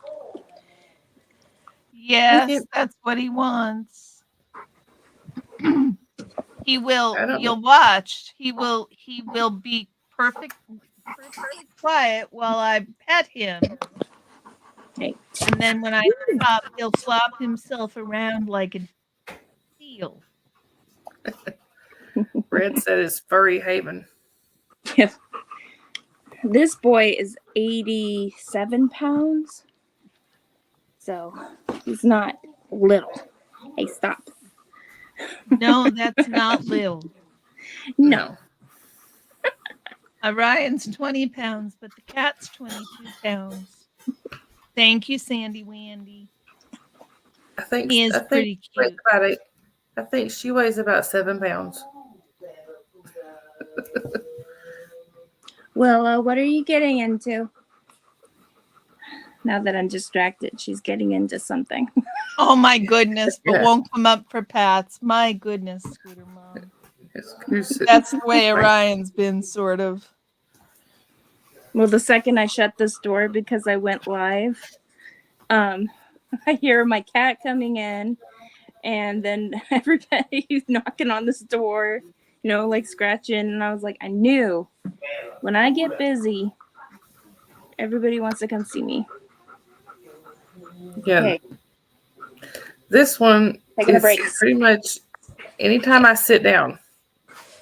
Yes, that's what he wants. He will. I don't You'll watch. He will be perfectly quiet while I pet him. Hey. And then when I stop, he'll flop himself around like a seal. Red said it's furry haven. This boy is 87 pounds. So he's not little. Hey, stop. No, that's not Lil. No. Orion's 20 pounds, but the cat's 22 pounds. Thank you, Sandy Wandy. I think He is pretty she weighs cute. about I think she weighs about 7 pounds. Willow, what are you getting into? Now that I'm distracted, she's getting into something. Oh my goodness, but Yeah. won't come up for pats. My goodness, Scooter Mom. That's That's the way Orion's been, sort of. Well, the second I shut this door because I went live, I hear my cat coming in, and then everybody's knocking on this door, like scratching. And I was like, I knew when I get busy, everybody wants to come see me. Yeah. Okay. This one Taking a is break. pretty much anytime I sit down,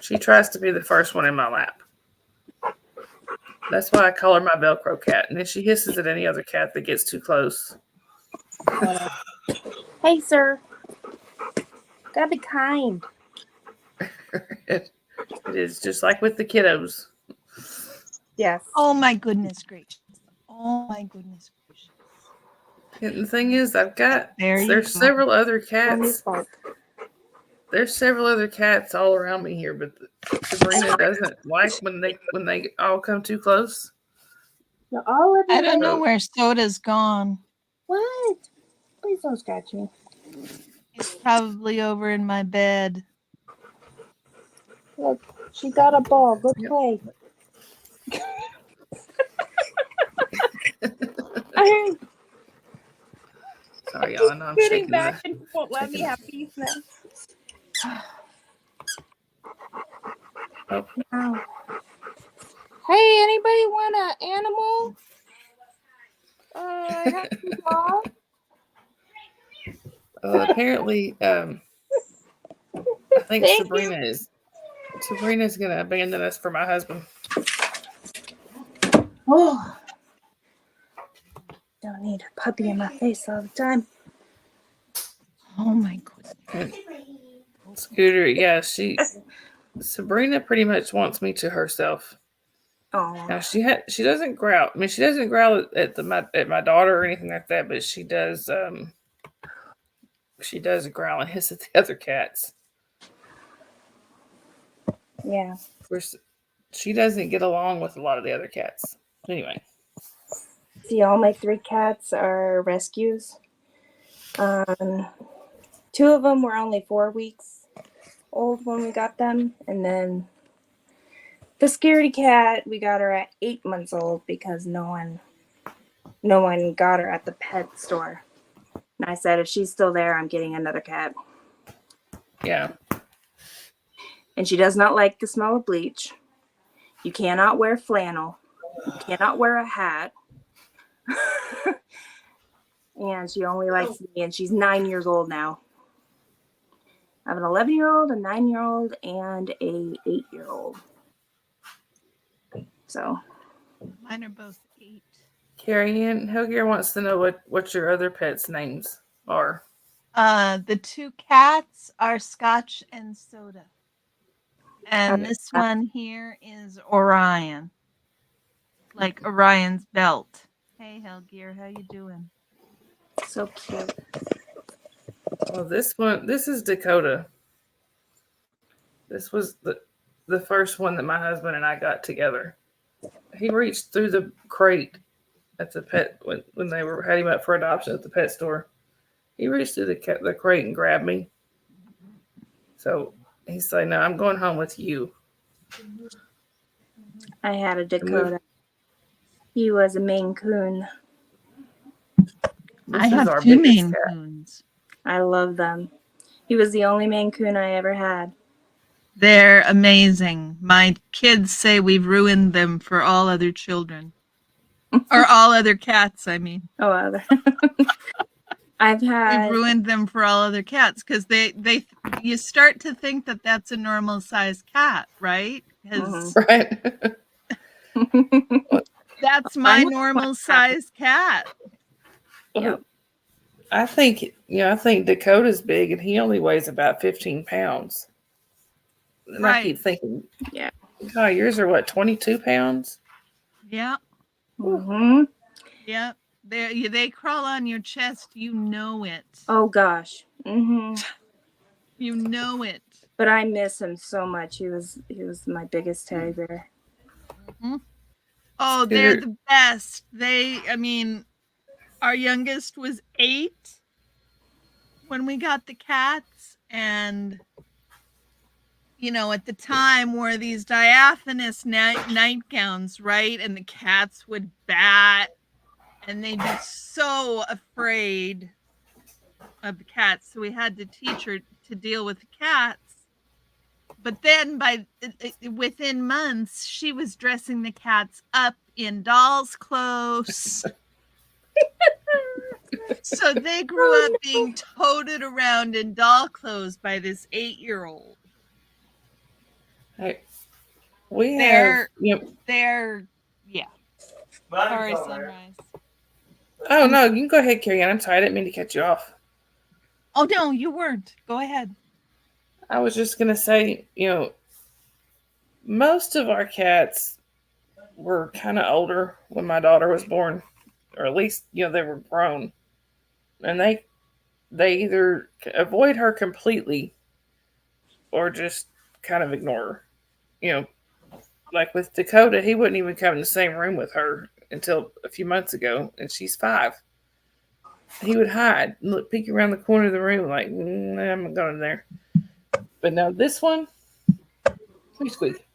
she tries to be the first one in my lap. That's why I call her my Velcro cat. And then she hisses at any other cat that gets too close. Hey, sir. Gotta be kind. It is just like with the kiddos. Yes. Oh my goodness gracious. Oh my goodness gracious. And the thing is, there's go. several other On your cats. fault. There's several other cats all around me here, but Sabrina doesn't like when they all come too close. You're all of I don't Oh. know where Soda's gone. What? Please don't scratch me. He's probably over in my bed. Look, she got a ball. Go Yep. play. I'm Sorry, y'all. I know I'm sitting shaking back the, and won't let me shaking- have peace now. Oh. Wow. Hey, anybody want an animal? I have two dogs. Apparently, I think Thank Sabrina's gonna abandon us for my husband. Oh. Don't need a puppy in my face all the time. Oh my goodness. Scooter, yeah, Sabrina pretty much wants me to herself. Oh. Now she doesn't growl. I mean, she doesn't growl at my daughter or anything like that, but she does growl and hiss at the other cats. Yeah. Of course, she doesn't get along with a lot of the other cats. Anyway. See, all my 3 cats are rescues. 2 of them were only 4 weeks old when we got them, and then the scaredy cat, we got her at 8 months old because no one got her at the pet store. And I said, if she's still there, I'm getting another cat. Yeah. And she does not like the smell of bleach. You cannot wear flannel. You cannot wear a hat. And she only likes me, and she's 9 years old now. I have an 11-year-old, a 9-year-old, and a 8-year-old. So Mine are both 8. Carrie Ann Helgier wants to know what your other pets' names are. The 2 cats are Scotch and Soda. And Okay. this one here is Orion. Like Orion's belt. Hey Helgier, how you doing? so cute. Well, this is Dakota. This was the first one that my husband and I got together. He reached through the crate at the pet when they had him up for adoption at the pet store. He reached through the crate and grabbed me. So he's like, "No, I'm going home with you." I had a Dakota. He was a Maine Coon. I This is have our 2 biggest Maine cat. Coons. I love them. He was the only Maine Coon I ever had. They're amazing. My kids say we've ruined them for all other children. Or all other cats, I mean. Oh, other. I've had. We've ruined them for all other cats because you start to think that that's a normal sized cat, right? Because Right. that's my Mine was normal sized cat. Yeah. I think Dakota's big and he only weighs about 15 pounds. And I Right. keep thinking, Yeah. God, yours are what, 22 pounds? Yeah. Mm-hmm. Yeah. They crawl on your chest. You know it. Oh gosh. Mm-hmm. You know it. But I miss him so much. He was my biggest teddy bear. Mm-hmm. Oh, they're the best. Our youngest was 8 when we got the cats, and at the time wore these diaphanous nightgowns, right? And the cats would bat, and they'd be so afraid of the cats. So we had to teach her to deal with the cats. But then within months, she was dressing the cats up in dolls' clothes. So they grew up being toted around in doll clothes by this 8-year-old. They're yeah. Sorry, Sunrise. Oh no, you can go ahead, Carrie Ann. I'm sorry, I didn't mean to cut you off. Oh no, you weren't. Go ahead. I was just gonna say, most of our cats were kind of older when my daughter was born, or at least they were grown, and they either avoid her completely or just kind of ignore her. Like with Dakota, he wouldn't even come in the same room with her until a few months ago, and she's 5. He would hide, peek around the corner of the room, like, I'm not going in there. But now this one, come here, Squeak.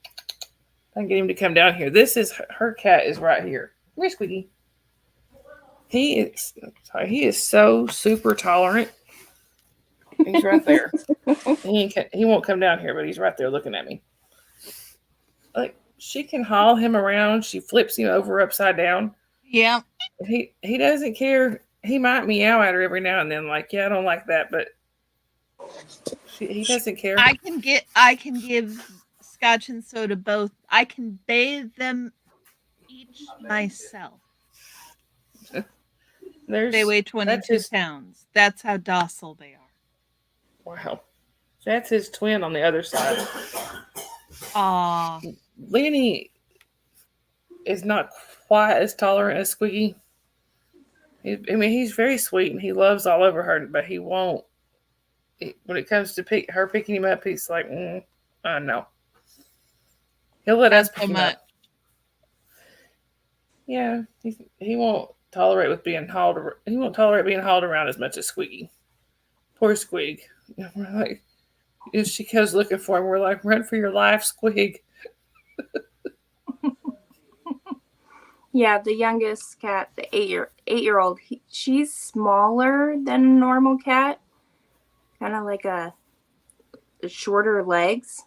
I can get him to come down here. This is her cat is right here. Come here, Squeaky. He is so super tolerant. He's right there. He won't come down here, but he's right there looking at me. Like, she can haul him around. She flips him over upside down. Yeah. He doesn't care. He might meow at her every now and then, like, yeah, I don't like that, but he doesn't care. I can give Scotch and Soda both. I can bathe them each myself. They weigh 22 pounds. That's how docile they are. Wow. That's his twin on the other side. Lenny is not quite as tolerant as Squeaky. He's very sweet and he loves all over her, but he won't. When it comes to her picking him up, he's like, no. He'll let us pick him up. Yeah, he won't tolerate with being hauled. He won't tolerate being hauled around as much as Squeaky. Poor Squeak. We're like, if she goes looking for him, we're like, run for your life, Squeak. Yeah, the youngest cat, the 8-year-old, she's smaller than a normal cat, kind of like a shorter legs.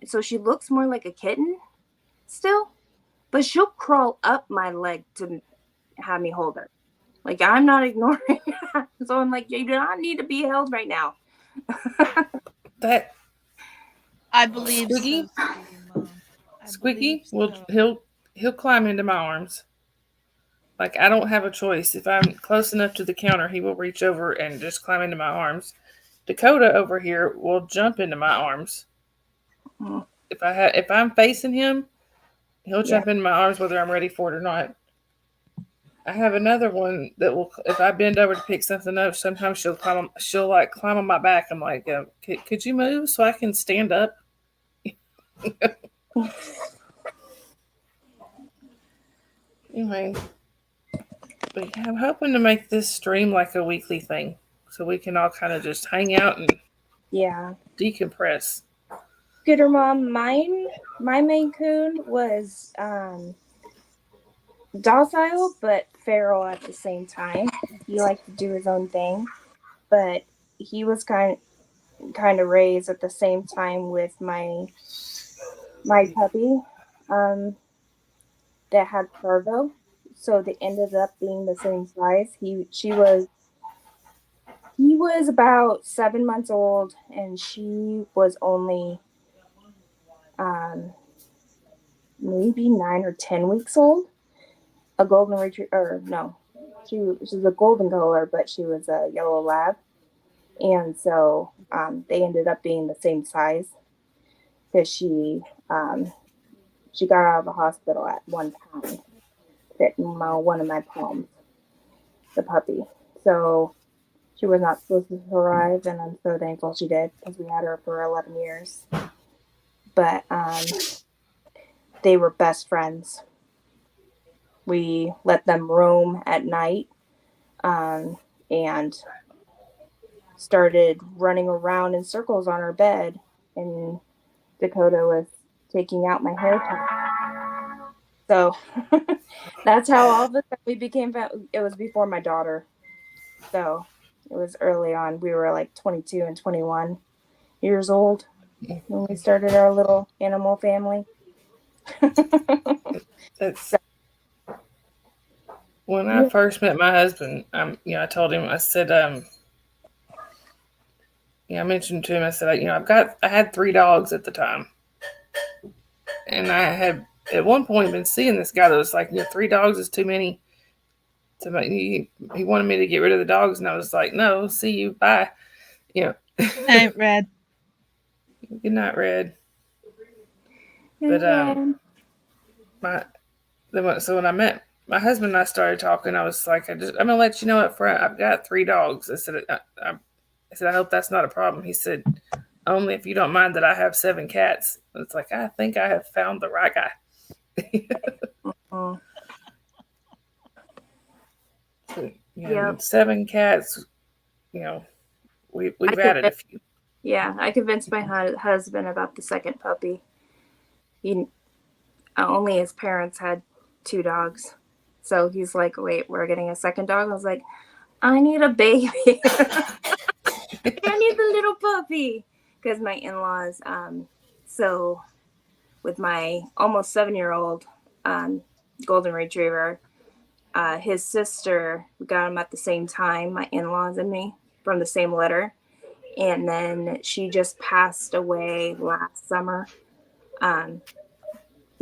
So she looks more like a kitten still, but she'll crawl up my leg to have me hold her. Like, I'm not ignoring her. So I'm like, you do not need to be held right now. That I believe Squeaky, so, Squeaky he'll climb into my arms. Like, I don't have a choice. If I'm close enough to the counter, he will reach over and just climb into my arms. Dakota over here will jump into my arms. Mm. If I'm facing him, he'll jump into my arms whether I'm ready for it or not. I have another one that will, if I bend over to pick something up, sometimes she'll climb on my back. I'm like, could you move so I can stand up? Anyway, but I'm hoping to make this stream like a weekly thing so we can all kind of just hang out and decompress. Gooder Mom, my Maine Coon was docile but feral at the same time. He liked to do his own thing, but he was kind of raised at the same time with my puppy that had parvo, so they ended up being the same size. He was about 7 months old and she was only maybe 9 or 10 weeks old. A golden retriever, no, she was a golden color, but she was a yellow lab, and so they ended up being the same size because she She got out of the hospital at one time, fit in one of my palms, the puppy. So she was not supposed to survive, and I'm so thankful she did because we had her for 11 years. But they were best friends. We let them roam at night and started running around in circles on her bed, and Dakota was taking out my hair tie. So that's how all of a sudden we became it was before my daughter. So it was early on. We were like 22 and 21 years old when we started our little animal family. That's when I first met my husband. I told him, I said, I mentioned to him, I said, I had 3 dogs at the time, and I had at one point been seeing this guy that was like, 3 dogs is too many. He wanted me to get rid of the dogs, and I was like, no, see you, bye. Night, Red. Good night, Red. But so when I met my husband and I started talking, I was like, I'm gonna let you know up front, I've got 3 dogs. I said, I hope that's not a problem. He said, only if you don't mind that I have 7 cats. It's like, I think I have found the right guy. Yep. 7 cats. We've added a few. Yeah, I convinced my husband about the second puppy. Only his parents had 2 dogs. So he's like, wait, we're getting a second dog? I was like, I need a baby. I need the little puppy. Because my in-laws, so with my almost 7-year-old golden retriever, his sister, we got him at the same time, my in-laws and me, from the same litter. And then she just passed away last summer.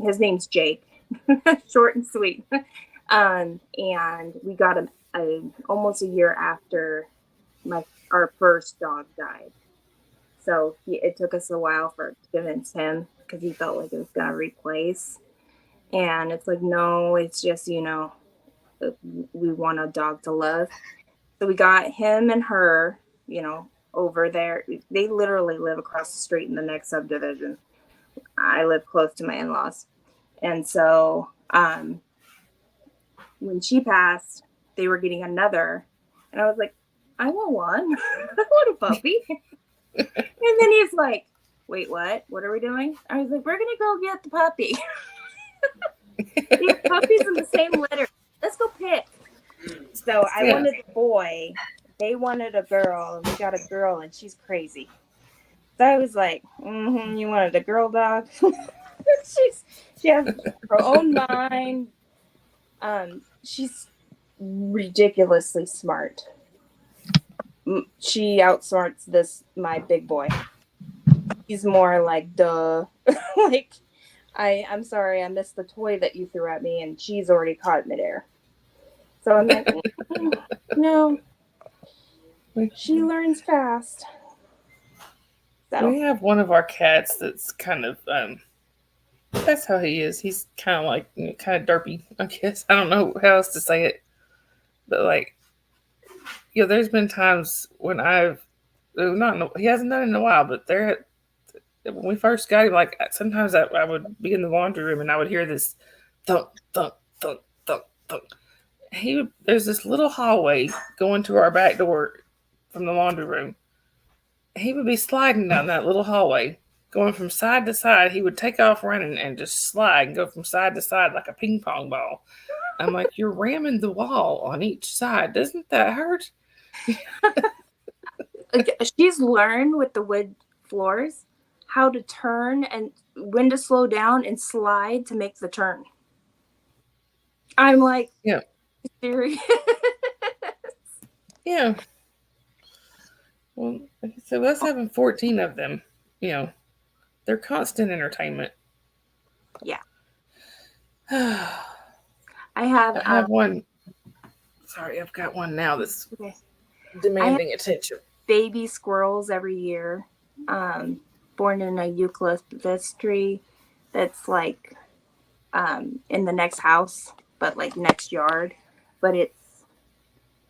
His name's Jake, short and sweet. And we got him almost a year after our first dog died. So it took us a while to convince him because he felt like it was going to replace. And it's like, no, it's just, we want a dog to love. So we got him and her, over there. They literally live across the street in the next subdivision. I live close to my in-laws. And so when she passed, they were getting another. And I was like, I want one. I want a puppy. And then he's like, wait, what? What are we doing? I was like, we're going to go get the puppy. We have puppies in the same litter. Let's go pick. So I wanted a boy. They wanted a girl, and we got a girl, and she's crazy. So I was like, you wanted a girl dog? She has her own mind. She's ridiculously smart. She outsmarts my big boy. He's more like, duh. Like, I'm sorry, I missed the toy that you threw at me, and she's already caught it midair. So I'm like, no. She learns fast. So. We have one of our cats that's kind of, that's how he is. He's kind of like, kind of derpy, I guess. I don't know how else to say it. But like, there's been times when he hasn't done it in a while, but when we first got him, like sometimes I would be in the laundry room and I would hear this thunk, thunk, thunk, thunk, thunk. There's this little hallway going to our back door from the laundry room. He would be sliding down that little hallway, going from side to side. He would take off running and just slide and go from side to side like a ping pong ball. I'm like, you're ramming the wall on each side. Doesn't that hurt? She's learned with the wood floors how to turn and when to slow down and slide to make the turn. I'm like, yeah, serious? Yeah. Well, so us having 14 of them, they're constant entertainment. Yeah. I have one. Sorry, I've got one now that's demanding attention. Baby squirrels every year, born in a eucalyptus tree. that's like in the next house, but like next yard. But it's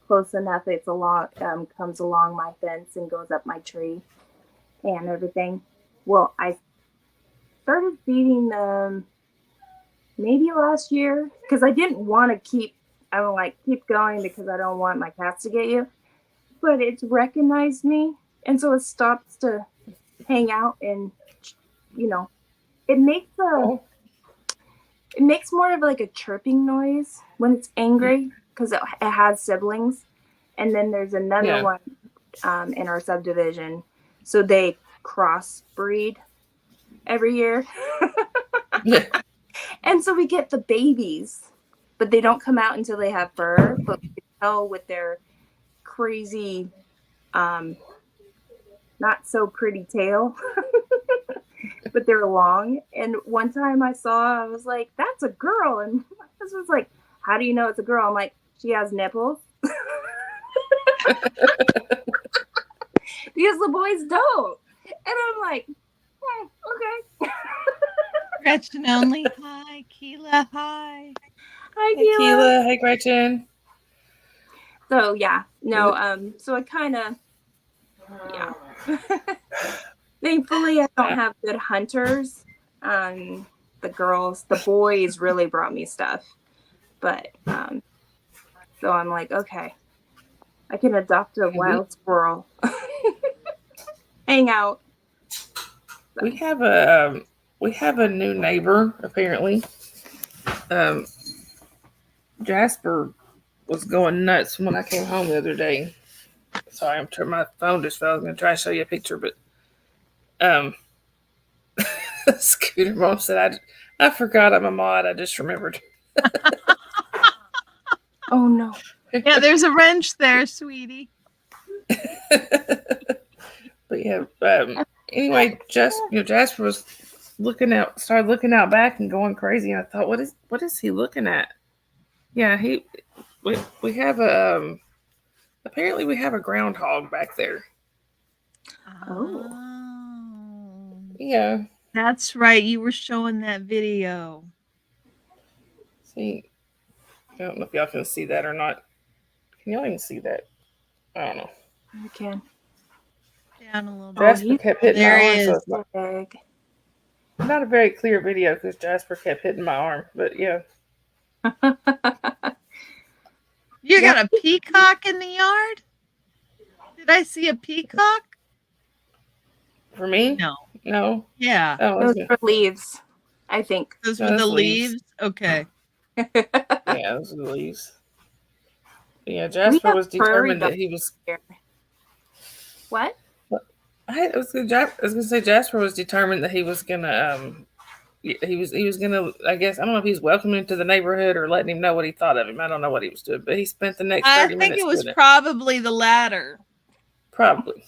close enough. It's along comes along my fence and goes up my tree and everything. Well, I started feeding them maybe last year because I didn't want to keep. I don't like keep going because I don't want my cats to get you. But it's recognized me, and so it stops to hang out, and you know, it makes it makes more of like a chirping noise when it's angry because it has siblings, and then there's another one in our subdivision, so they crossbreed every year. And so we get the babies, but they don't come out until they have fur. But we can tell with their crazy, not so pretty tail, but they're long. And one time I was like, that's a girl. And my husband was like, how do you know it's a girl? I'm like, she has nipples. Because the boys don't. And I'm like, okay. Gretchen only. Hi, Keela. Hi. Hi, Hey, Keela. Keela. Hey, Gretchen. So yeah, no, so I kind of, yeah. Thankfully, I don't have good hunters. The boys really brought me stuff, but so I'm like, okay, I can adopt a wild squirrel, hang out. We have a new neighbor apparently. Jasper was going nuts when I came home the other day. Sorry, my phone just fell. I was going to try to show you a picture, but Scooter Mom said, I forgot I'm a mod. I just remembered. Oh, no. Yeah, there's a wrench there, sweetie. But yeah, anyway, Jasper was started looking out back and going crazy. And I thought, what is he looking at? Yeah, we have a apparently we have a groundhog back there. Oh. Yeah. That's right. You were showing that video. See, I don't know if y'all can see that or not. Can y'all even see that? I don't know. You can. Down a little bit. Jasper kept hitting there my arm. is. So it's not a very clear video because Jasper kept hitting my arm. But yeah. You got a peacock in the yard? Did I see a peacock? For me? No. Yeah. Oh, those are leaves, I think. Those were the leaves? Okay. Yeah, those are the leaves. Yeah, Jasper was determined that he was. What? I was gonna say Jasper was determined that he was gonna. He was gonna. I guess I don't know if he's welcoming him to the neighborhood or letting him know what he thought of him. I don't know what he was doing, but he spent the next 30 minutes. I think it was probably the latter. Probably.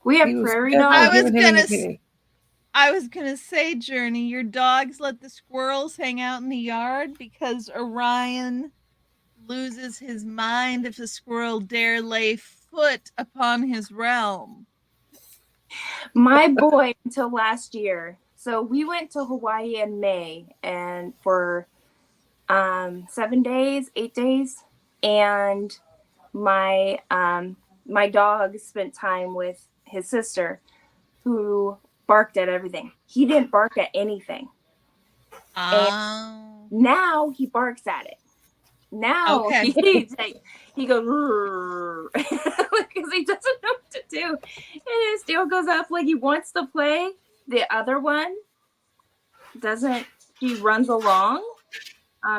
We have prairie dogs. I was gonna say, Journey, your dogs let the squirrels hang out in the yard because Orion loses his mind if a squirrel dare lay foot upon his realm. My boy, until last year. So we went to Hawaii in May and for 8 days, and my dog spent time with his sister, who barked at everything. He didn't bark at anything. And now he barks at it. Now he goes because he doesn't know what to do, and his tail goes up like he wants to play. The other one doesn't. She runs along.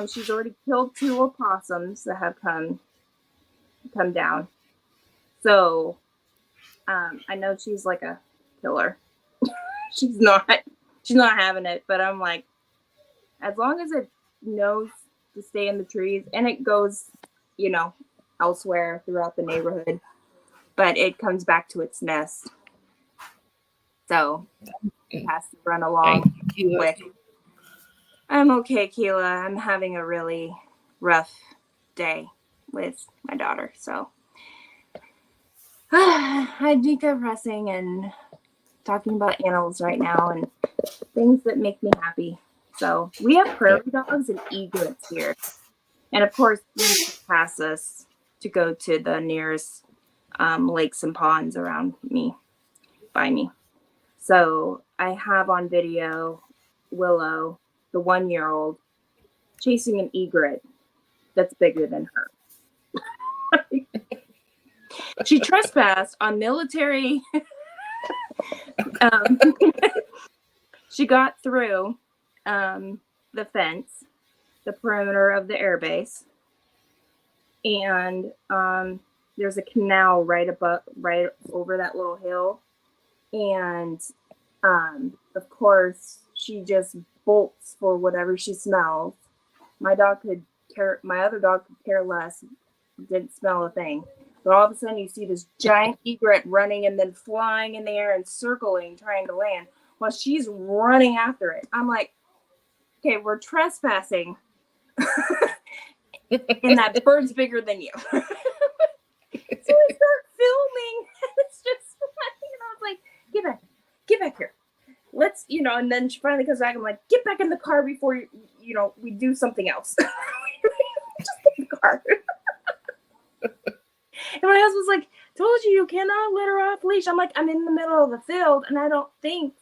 She's already killed 2 opossums that have come down. So I know she's like a killer. she's not having it, but I'm like, as long as it knows to stay in the trees, and it goes, elsewhere throughout the neighborhood, but it comes back to its nest. So it has to run along quick. I'm okay, Keela. I'm having a really rough day with my daughter, so I decompressing and talking about animals right now and things that make me happy. So we have prairie dogs and egrets here. And of course, we used to pass us to go to the nearest lakes and ponds around me, by me. So I have on video Willow, the 1-year-old, chasing an egret that's bigger than her. She trespassed on military. She got through the fence, the perimeter of the airbase, and there's a canal right over that little hill, and of course she just bolts for whatever she smells. My other dog could care less, didn't smell a thing. But all of a sudden you see this giant egret running and then flying in the air and circling, trying to land while she's running after it. I'm like, okay, we're trespassing. And that bird's bigger than you. So we start filming. And it's just funny. And I was like, get back here. Let's, and then she finally comes back. I'm like, get back in the car before we do something else. Just get in the car. And my husband's like, told you cannot let her off leash. I'm like, I'm in the middle of the field and I don't think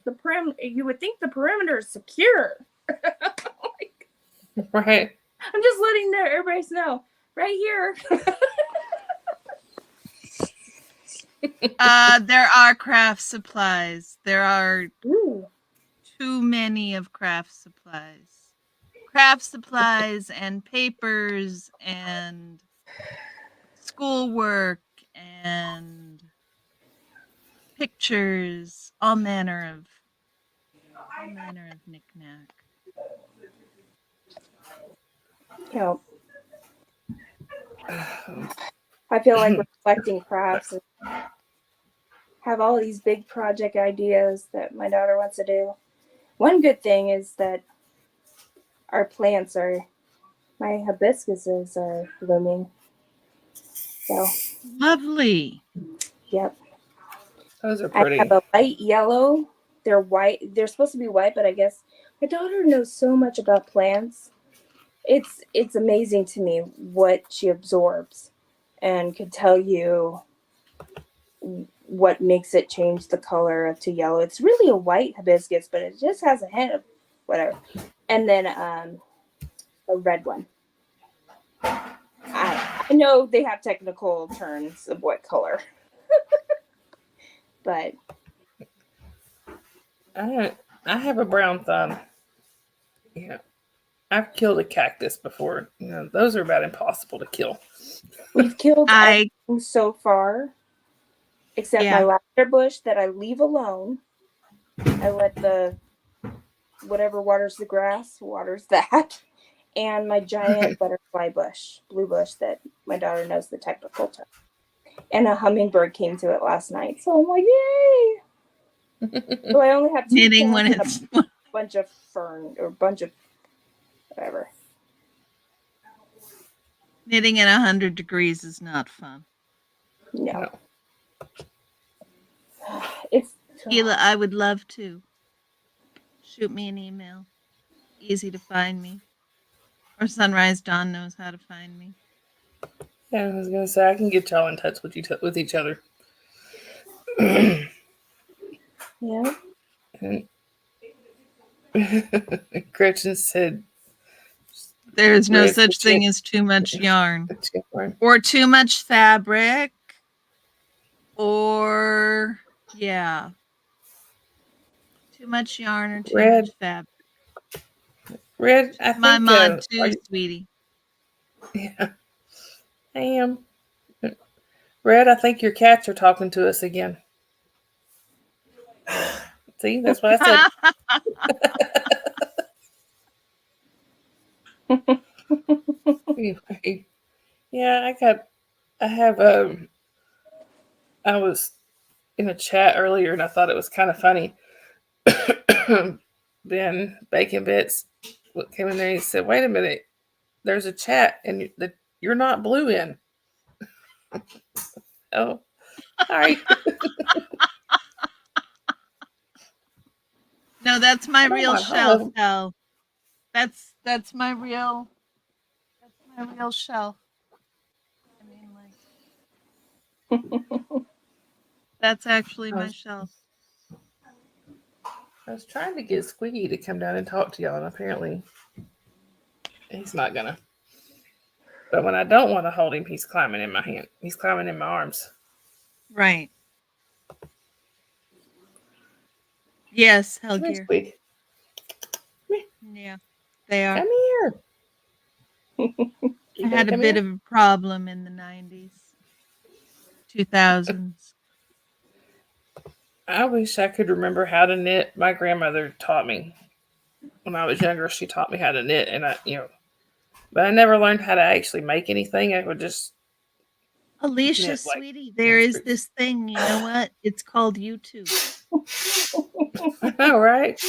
you would think the perimeter is secure. Like, Right. I'm just letting the airbase know right here. There are craft supplies. There are Ooh. too many of craft supplies. Craft supplies and papers and schoolwork and pictures, all manner of knickknack. I feel like we're collecting crafts and have all these big project ideas that my daughter wants to do. One good thing is that our plants my hibiscuses are blooming. So Lovely. yep. Those are pretty. I have a light yellow. They're white. They're supposed to be white, but I guess my daughter knows so much about plants. It's amazing to me what she absorbs and could tell you what makes it change the color to yellow. It's really a white hibiscus, but it just has a hint of whatever. And then a red one. I know they have technical terms of what color. But I have a brown thumb. Yeah. I've killed a cactus before. Those are about impossible to kill. we've killed everything so far, except my lavender bush that I leave alone. I let the whatever waters the grass waters that, and my giant butterfly bush, blue bush that my daughter knows the technical term. And a hummingbird came to it last night, so I'm like, yay! So I only have 2 Knitting when plants it's and a bunch of fern or a bunch of whatever. knitting at 100 degrees is not fun. No. It's Sheila, I would love to. Shoot me an email. Easy to find me. Or Sunrise Dawn knows how to find me. Yeah, I was gonna say I can get y'all in touch with each other. yeah. And Gretchen said, There is no Red such for thing chick- as too much yarn. Right. Or too much fabric. Or, yeah. Too much yarn or too Red. much fabric. Red, I My think mod too, sweetie. Yeah, I am. Red, I think your cats are talking to us again. See, that's what I said. Anyway, yeah, I was in a chat earlier and I thought it was kind of funny. Ben Bacon Bits came in there and he said, "Wait a minute, there's a chat and you're not blue in." Oh, sorry. No, that's my I don't real mind shell, home. Shell. That's my real shell. I mean, like, that's actually I my was, shell. I was trying to get Squiggy to come down and talk to y'all, and apparently he's not gonna. But when I don't want to hold him, he's climbing in my hand. He's climbing in my arms. Right. Yes, Come here, Helgier. Squig. Yeah, they are. Come here. I You gonna had a come bit here? of a problem in the 90s, 2000s. I wish I could remember how to knit. My grandmother taught me when I was younger. She taught me how to knit, and but I never learned how to actually make anything. I would just Alicia, knit like sweetie, there is strips. this thing. You know what? It's called YouTube. I know, right?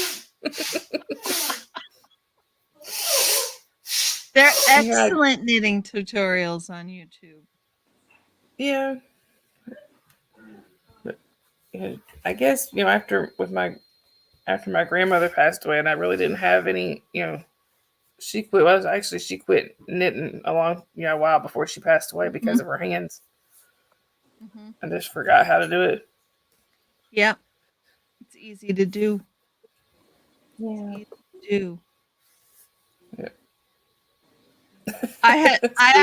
They're Yeah, excellent knitting tutorials on YouTube. yeah. But, I guess after my grandmother passed away, and I really didn't have any. She quit. Well, actually, she quit knitting a while before she passed away because of her hands. Mm-hmm. I just forgot how to do it. Yep, it's easy to do. Yeah. Easy to do. Yeah. I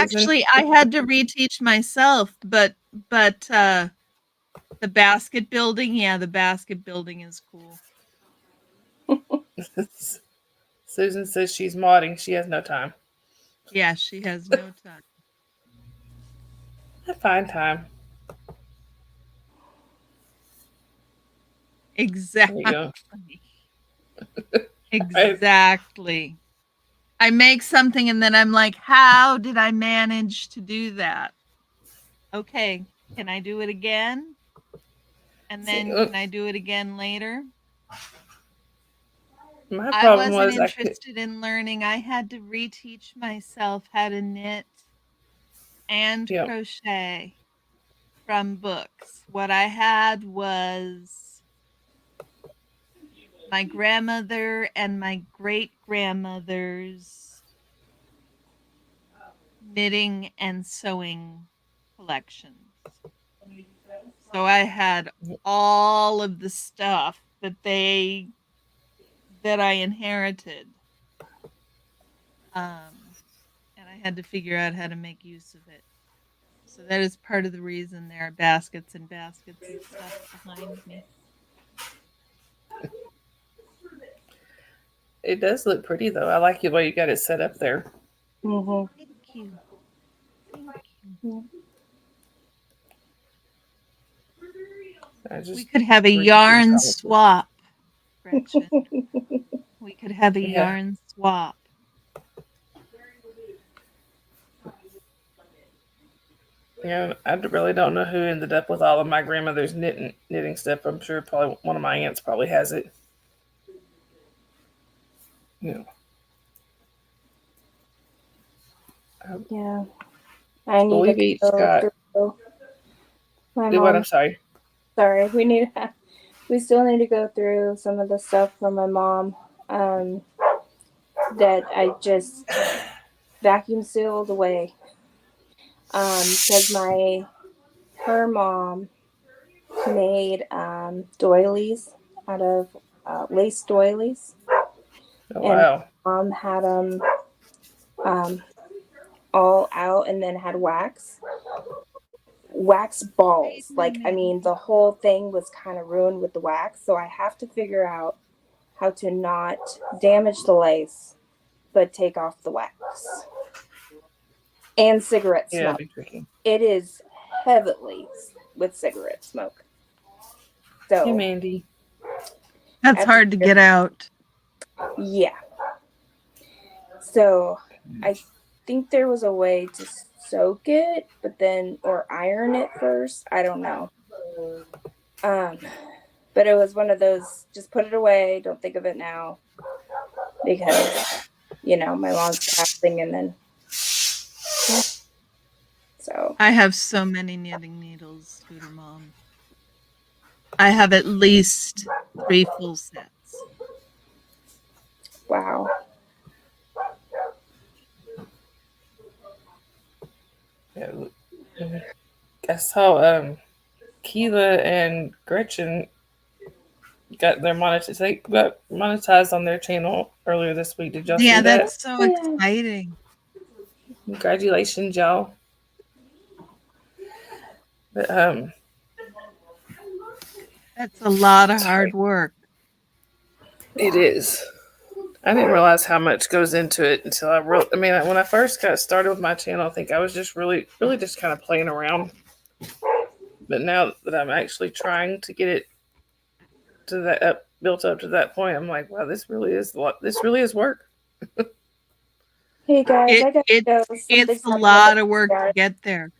Susan. had to reteach myself, but the basket building, yeah, the basket building is cool. Susan says she's modding. She has no time. Yeah, she has no time. I find time. There you Exactly. go. Exactly. I make something and then I'm like, how did I manage to do that? Okay, can I do it again? And then can I do it again later? My I problem wasn't was I could. interested in learning. I had to reteach myself how to knit and Yep. crochet from books. What I had was my grandmother and my great grandmother's knitting and sewing collections. So I had all of the stuff that I inherited. And I had to figure out how to make use of it. So that is part of the reason there are baskets and baskets and stuff behind me. It does look pretty though. I like the way you got it set up there. Mm-hmm. Thank you. Thank Yeah. you. We could have a yarn swap, Gretchen. We could have a yarn swap. Yeah, I really don't know who ended up with all of my grandmother's knitting stuff. I'm sure probably one of my aunts probably has it. Yeah. Yeah. I need We've to each go got. through my Do what? I'm mom. sorry. Sorry, we still need to go through some of the stuff from my mom that I just vacuum sealed away. Because her mom made doilies out of lace doilies. Oh, And wow. mom had them all out and then had wax balls. Like, I mean, the whole thing was kind of ruined with the wax. So I have to figure out how to not damage the lace, but take off the wax. And cigarette Yeah, smoke. it'd be tricky. It is heavily with cigarette smoke. So, Hey, Mandy. That's hard to get out. Yeah. So I think there was a way to soak it, or iron it first. I don't know. But it was one of those, just put it away, don't think of it now. Because, my mom's passing and then. Yeah. So. I have so many knitting needles, Scooter Mom. I have at least 3 full sets. Wow. Yeah, I saw Keela and Gretchen got their they got monetized on their channel earlier this week. Did y'all see Yeah, that? that's so Yeah. exciting. Congratulations, y'all. But That's a lot of hard work. it is. I didn't realize how much goes into it until I wrote. I mean, when I first got started with my channel, I think I was just really just kind of playing around. But now that I'm actually trying to get it to that built up to that point, I'm like, wow, this really is a lot. This really is work. Hey guys, I gotta go. It's a lot of work to get there.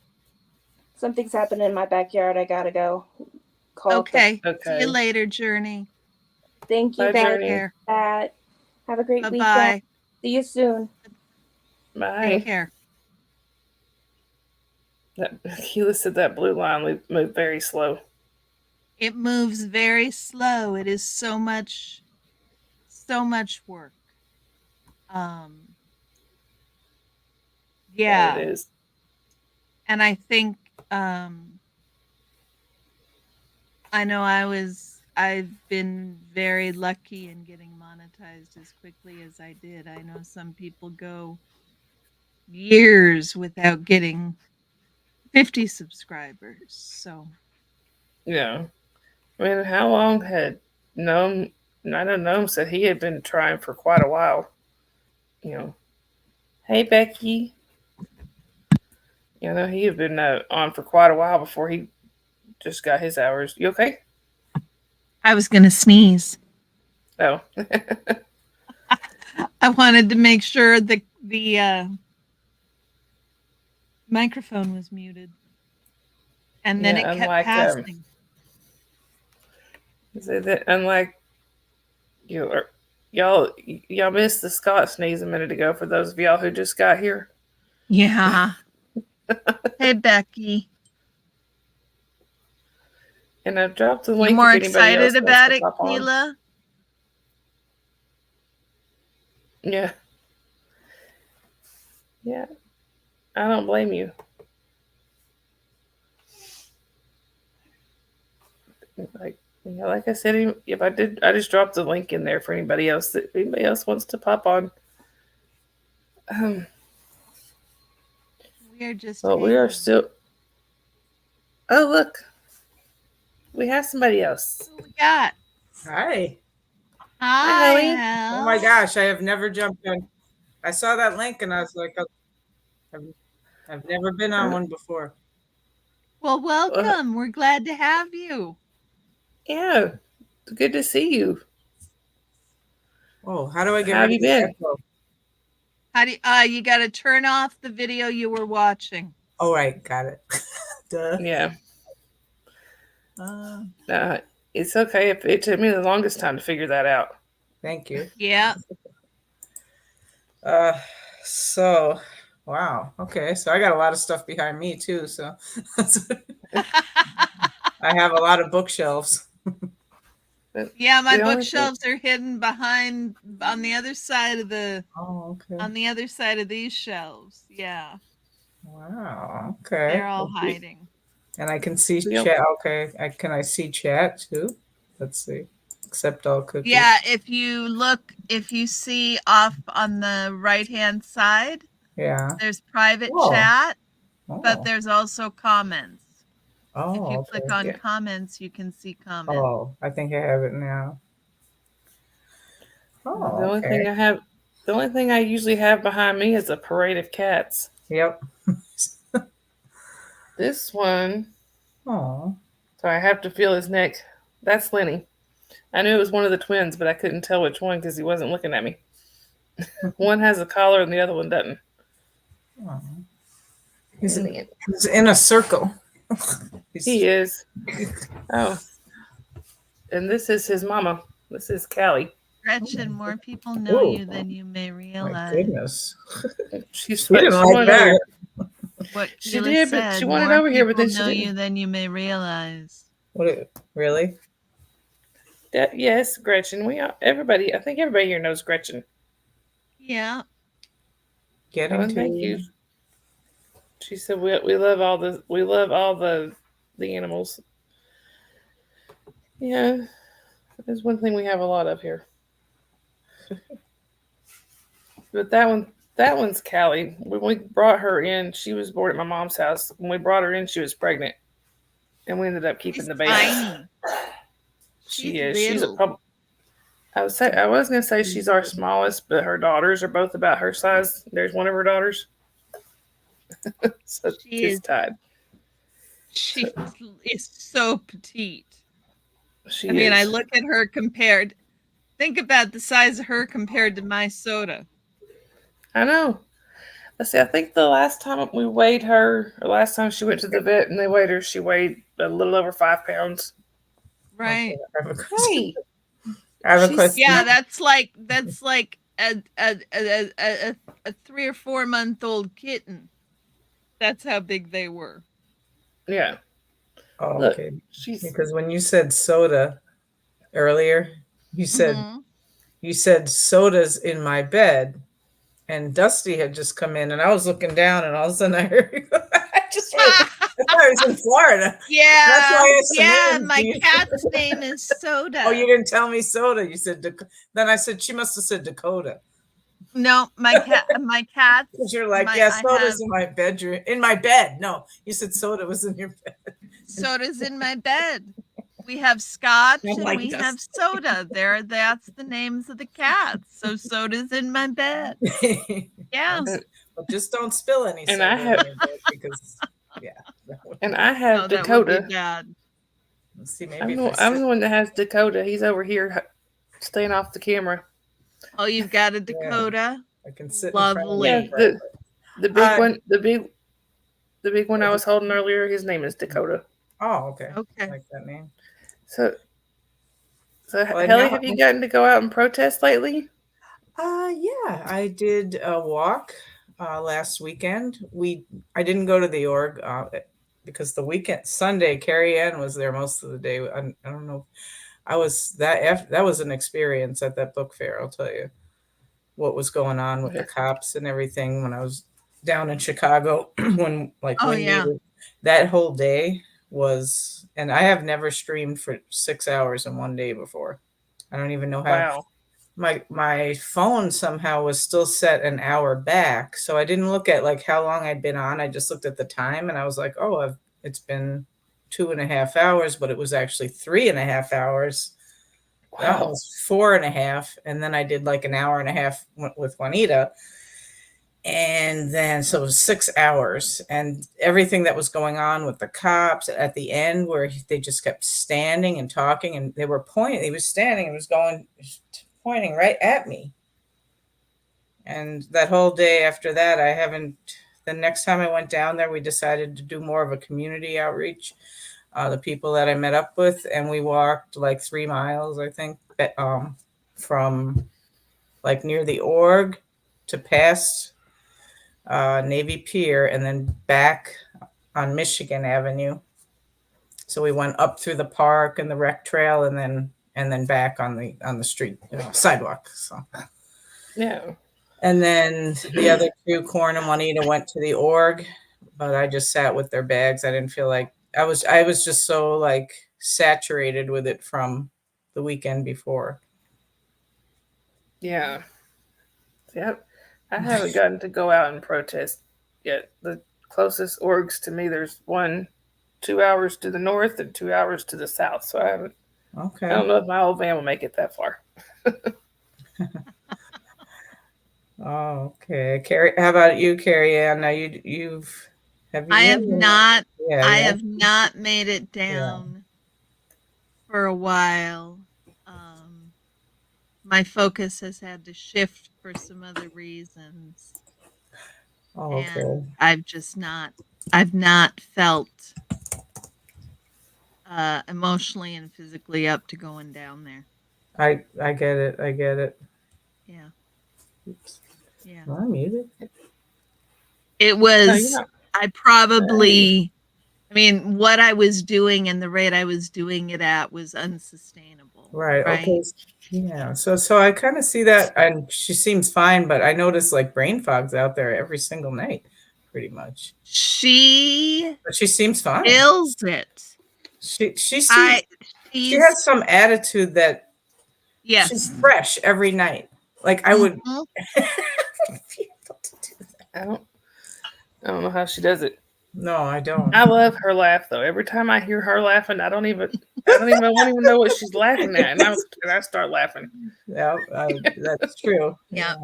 Something's happened in my backyard. I gotta go. Okay. See Okay. you later, Journey. Thank you Bye, guys Journey. for that. Have a great Bye-bye. weekend. See you soon. Bye. Take care. Keela said that blue line moved very slow. It moves very slow. It is so much work. Yeah. It is. And I think I know I've been very lucky in getting monetized as quickly as I did. I know some people go years without getting 50 subscribers. So Yeah. I mean, how long had Gnome? I know Gnome said he had been trying for quite a while. You know, hey Becky. You know, he had been on for quite a while before he just got his hours. You okay? I was going to sneeze. Oh. I wanted to make sure the microphone was muted. And then it kept passing. Unlike y'all missed the Scott sneeze a minute ago for those of y'all who just got here. Yeah. Hey, Becky. And I've dropped the link. You more if anybody excited else about wants it, to pop on. Keela? Yeah. Yeah. I don't blame you. Like I said, if I just dropped the link in there for anybody else if anybody else wants to pop on. We are just. Well, we are still. Oh, look. We have somebody else. Who we got? Hi. Hi, Hal. Oh my gosh, I have never jumped on. I saw that link and I was like, I've never been on one before. Well, welcome. We're glad to have you. Yeah. Good to see you. Oh, how do I get How have rid you of the been? echo? How do you got to turn off the video you were watching? Oh, right. Got it. Duh. Yeah. It's okay. It took me the longest time to figure that out. Thank you. Yeah. So, wow. Okay. So I got a lot of stuff behind me too. So I have a lot of bookshelves. Yeah, my bookshelves are hidden behind on the other side of the on the other side of these shelves. Yeah. Wow. Okay. They're all hiding. And I can see chat. Okay. Can I see chat too? Let's see. Accept all cookies. Yeah, if you see off on the right-hand side, there's private chat, but there's also comments. Oh, if you click on comments, you can see comments. Oh, I think I have it now. Oh, the only thing I usually have behind me is a parade of cats. Yep. This one. Oh. So I have to feel his neck. That's Lenny. I knew it was one of the twins, but I couldn't tell which one because he wasn't looking at me. One has a collar and the other one doesn't. Oh. He's in a circle. He is. Oh. And this is his mama. This is Callie. Gretchen, more people know you than you may realize. My goodness. She didn't like that. What she did, said, but she wanted over here, but then she know didn't. you than you may realize. Really? Yes, Gretchen. I think everybody here knows Gretchen. Yeah. Getting Oh, to thank you. She said we love all the animals. Yeah, there's one thing we have a lot of here. But that one's Callie. When we brought her in, she was born at my mom's house. When we brought her in, she was pregnant, and we ended up keeping She's the baby. tiny. She She's is. She's a little. prob- I was gonna say she's our smallest, but her daughters are both about her size. There's one of her daughters. So She she's is. tied. She is so petite. She I mean, is. I look at her compared. Think about the size of her compared to my soda. I know. Let's see. I think the last time we weighed her, or last time she went to the vet and they weighed her, she weighed a little over 5 pounds. Right. Okay, I have a question. Hey, I have a she's- question. Yeah, that's like a 3 or 4 month old kitten. That's how big they were. yeah. Oh, Look, okay. she's Because when you said soda earlier, you said Mhm. you said soda's in my bed, and Dusty had just come in, and I was looking down, and all of a sudden I heard. I just heard. I thought I was in Florida. Yeah, That's why I asked the yeah. names. My Do you- cat's name is Soda. Oh, you didn't tell me soda. You said then I said she must have said Dakota. No, my cat's. Because you're like, I yeah, soda's have- in my bedroom, in my bed. No, you said soda was in your bed. Soda's in my bed. We have Scotch I'm and like, we "That's- have Soda. That's the names of the cats. So Soda's in my bed. Yeah. But just don't spill any And soda I have- in your bed because yeah. and I have No, that would be Dakota. bad. Let's see, maybe I'm if the, I I'm sit- the one that has Dakota. He's over here staying off the camera. Oh, you've got a Dakota. I can sit Lovely. Yeah, in front of the big Uh, one, the big one I was holding earlier. His name is Dakota. Oh, okay. I Okay. like that name. So Well, Helly, now- have you gotten to go out and protest lately? Yeah, I did a walk last weekend. I didn't go to the org because the weekend Sunday Carrie Ann was there most of the day. I don't know. That was an experience at that book fair. I'll tell you what was going on with the cops and everything when I was down in Chicago when Oh, Wendy yeah. that whole day was, and I have never streamed for 6 hours in one day before. I don't even know how. Wow. My phone somehow was still set an hour back, so I didn't look at like how long I'd been on. I just looked at the time and I was like, oh, it's been 2.5 hours, but it was actually 3.5 hours. That Wow. was 4.5, and then I did like an hour and a half with Juanita, and then so it was 6 hours, and everything that was going on with the cops at the end where they just kept standing and talking, and they were pointing. He was standing and was pointing right at me. And that whole day after that, the next time I went down there, we decided to do more of a community outreach. The people that I met up with, and we walked like 3 miles, I think, from like near the org to past Navy Pier and then back on Michigan Avenue. So we went up through the park and the rec trail and then back on the street, sidewalk. So Yeah. and then the other two, Corn and Juanita, went to the org, but I just sat with their bags. I didn't feel like I was just so like saturated with it from the weekend before. Yeah. Yep. I haven't gotten to go out and protest yet. The closest orgs to me, there's one 2 hours to the north and 2 hours to the south. So I Okay. don't know if my old van will make it that far. Oh, okay. Carrie, how about you, Carrie Ann? Now you've have you I have not. Yeah, I yeah. have not made it down for a while. My focus has had to shift for some other reasons. Oh, okay. And I've not felt emotionally and physically up to going down there. I get it. I get it. Yeah. Oops. Yeah. Am I muted? It No, you're was, not. I probably I mean, what I was doing and the rate I was doing it at was unsustainable. Right. Okay. Yeah. So I kind of see that, and she seems fine, but I notice like brain fog's out there every single night, pretty much. She But she seems fine. feels it. She seems, she She's has some attitude that yes. she's fresh every night. Like I would. Mhm. I don't know how she does it. No, I don't. I love her laugh though. Every time I hear her laughing, I don't even won't even know what she's laughing at, and I start laughing. Yeah, that's true. Yeah.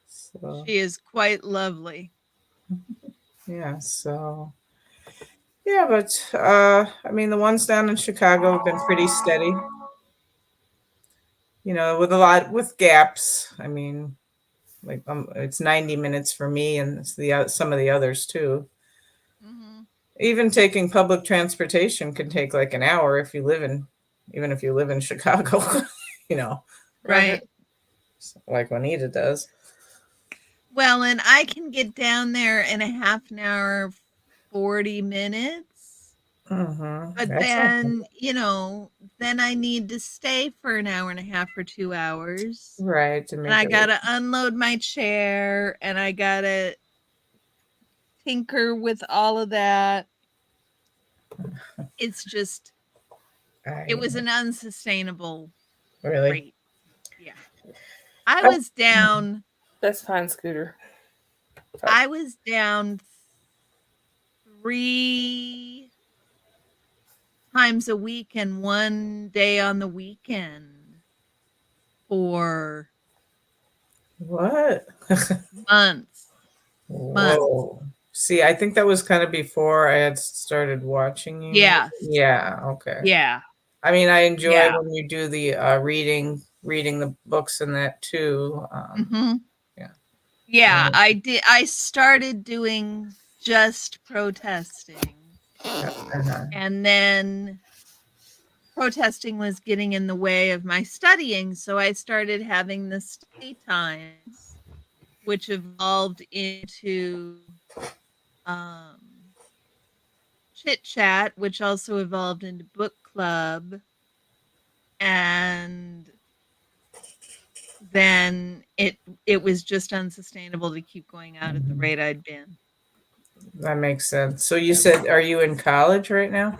So, She is quite lovely. yeah. So. Yeah, but I mean, the ones down in Chicago have been pretty steady. You know, with gaps. I mean, like it's 90 minutes for me, and it's some of the others too. Mhm. Even taking public transportation can take like an hour if you live in Chicago. You know, Right. like Juanita does. Well, and I can get down there in a half an hour, 40 minutes. Mm-hmm. But then, you know, then I need to stay for an hour and a half or 2 hours. Right. And I got to unload my chair and I got to tinker with all of that. It's just, it was an unsustainable rate. Yeah. I was down. That's fine, Scooter. I was down 3 times a week and 1 day on the weekend for what? months. Whoa. See, I think that was kind of before I had started watching you. Yeah. Yeah. Okay. Yeah. I mean, I enjoy when you do the reading the books and that too. Yeah. Yeah, I did. I started doing just protesting. And then protesting was getting in the way of my studying, so I started having the study times, which evolved into chit chat, which also evolved into book club, and then it was just unsustainable to keep going out at the rate I'd been. That makes sense. So you said, are you in college right now?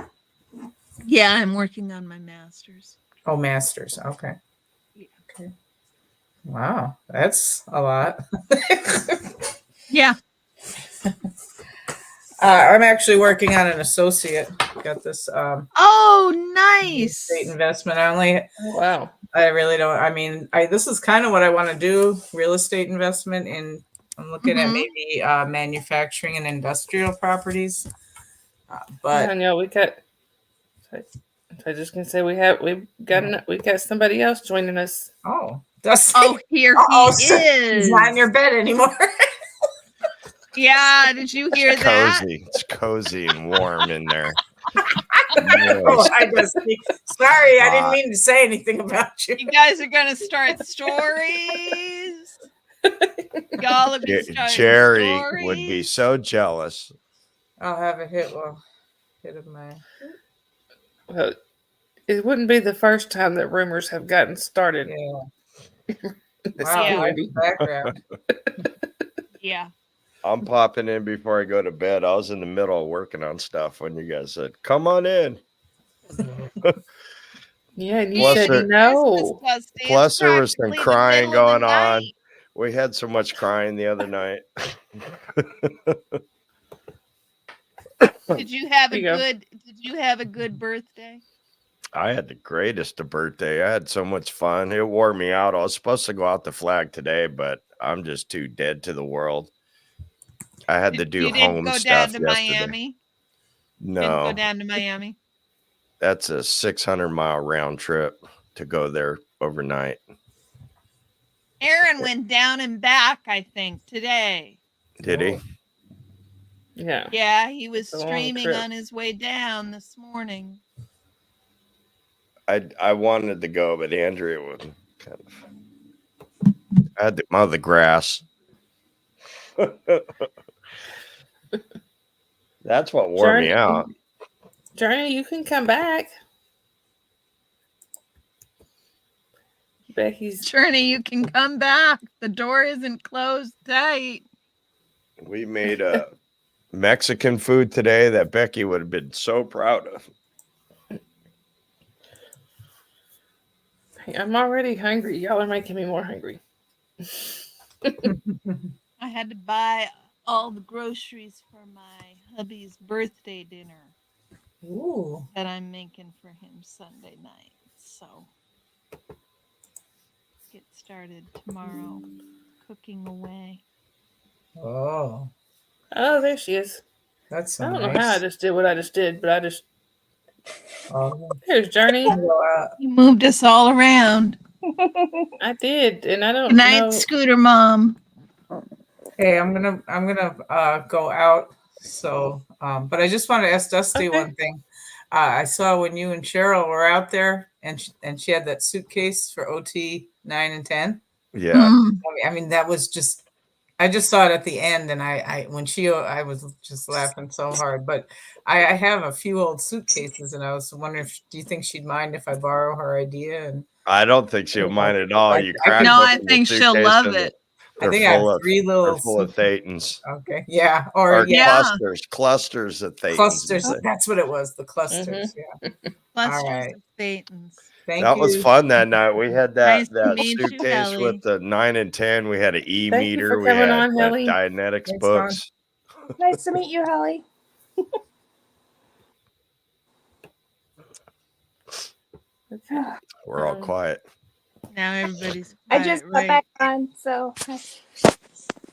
Yeah, I'm working on my master's. Oh, master's. Okay. Yeah. Okay. Wow, that's a lot. Yeah. I'm actually working on an associate. Got this. Oh, nice. State investment. Wow. I really don't. I mean, this is kind of what I want to do. Real estate investment, and I'm looking at maybe manufacturing and industrial properties. But I know we got. I just can say we got somebody else joining us. Oh, Dusty. Oh, here he is. He's not in your bed anymore. Yeah, did you hear that? Cozy. It's cozy and warm in there. Oh, sorry, I didn't mean to say anything about you. You guys are gonna start stories. Y'all have been starting Jerry stories. would be so jealous. I'll have a hit of my. Well, it wouldn't be the first time that rumors have gotten started. Yeah. This Wow, community. background. Yeah. I'm popping in before I go to bed. I was in the middle of working on stuff when you guys said, "Come on in." Yeah, and you Plus said there- no. Plus, there was some crying going on. We had so much crying the other night. Did you have There you go. Did you have a good birthday? I had the greatest of birthday. I had so much fun. It wore me out. I was supposed to go out the flag today, but I'm just too dead to the world. I had to do you didn't home go stuff down to yesterday. Miami? Didn't No, go down to Miami? that's a 600-mile round trip to go there overnight. Aaron went down and back, I think, today. Did he? Yeah. Yeah, he was It's a long streaming trip. on his way down this morning. I wanted to go, but Andrea wouldn't. I had to mow the grass. That That's what wore me out. Journey, you can come back. Becky's Journey, you can come back. The door isn't closed tight. We made a Mexican food today that Becky would have been so proud of. I'm already hungry. Y'all are making me more hungry. I had to buy all the groceries for my hubby's birthday dinner Ooh. that I'm making for him Sunday night. So get started tomorrow cooking away. Oh, Oh, there she is. that's so I don't nice. know how I just did what I just did, but I just Oh, here's Journey. You moved us all around. I did, and I don't Good night, know. Scooter Mom. hey, I'm gonna go out. So, but I just want to ask Dusty Okay. one thing. I saw when you and Cheryl were out there, and she had that suitcase for OT 9 and 10. Yeah. Mm. I mean, that was just. I just saw it at the end, and I was just laughing so hard. But I have a few old suitcases, and I was wondering, do you think she'd mind if I borrow her idea? And I don't think she'll mind at all. You I crack can- No, I open the think she'll suitcase love and it. I they're think I have full of, three little. they're full of thetans. Okay, yeah, Or or yeah, Yeah. clusters of thetans. clusters. That's what it was. The clusters. Yeah. Clusters right. of Thetans. Thank That you. was fun that night. We had Nice that to meet you, suitcase Ellie. with the 9 and 10. We had an Thank you e-meter. for We coming had on, Helly. Dianetics Thanks, books. Nice to meet you, Holly. We're all quiet. Now everybody's I quiet, just got right? back on, so I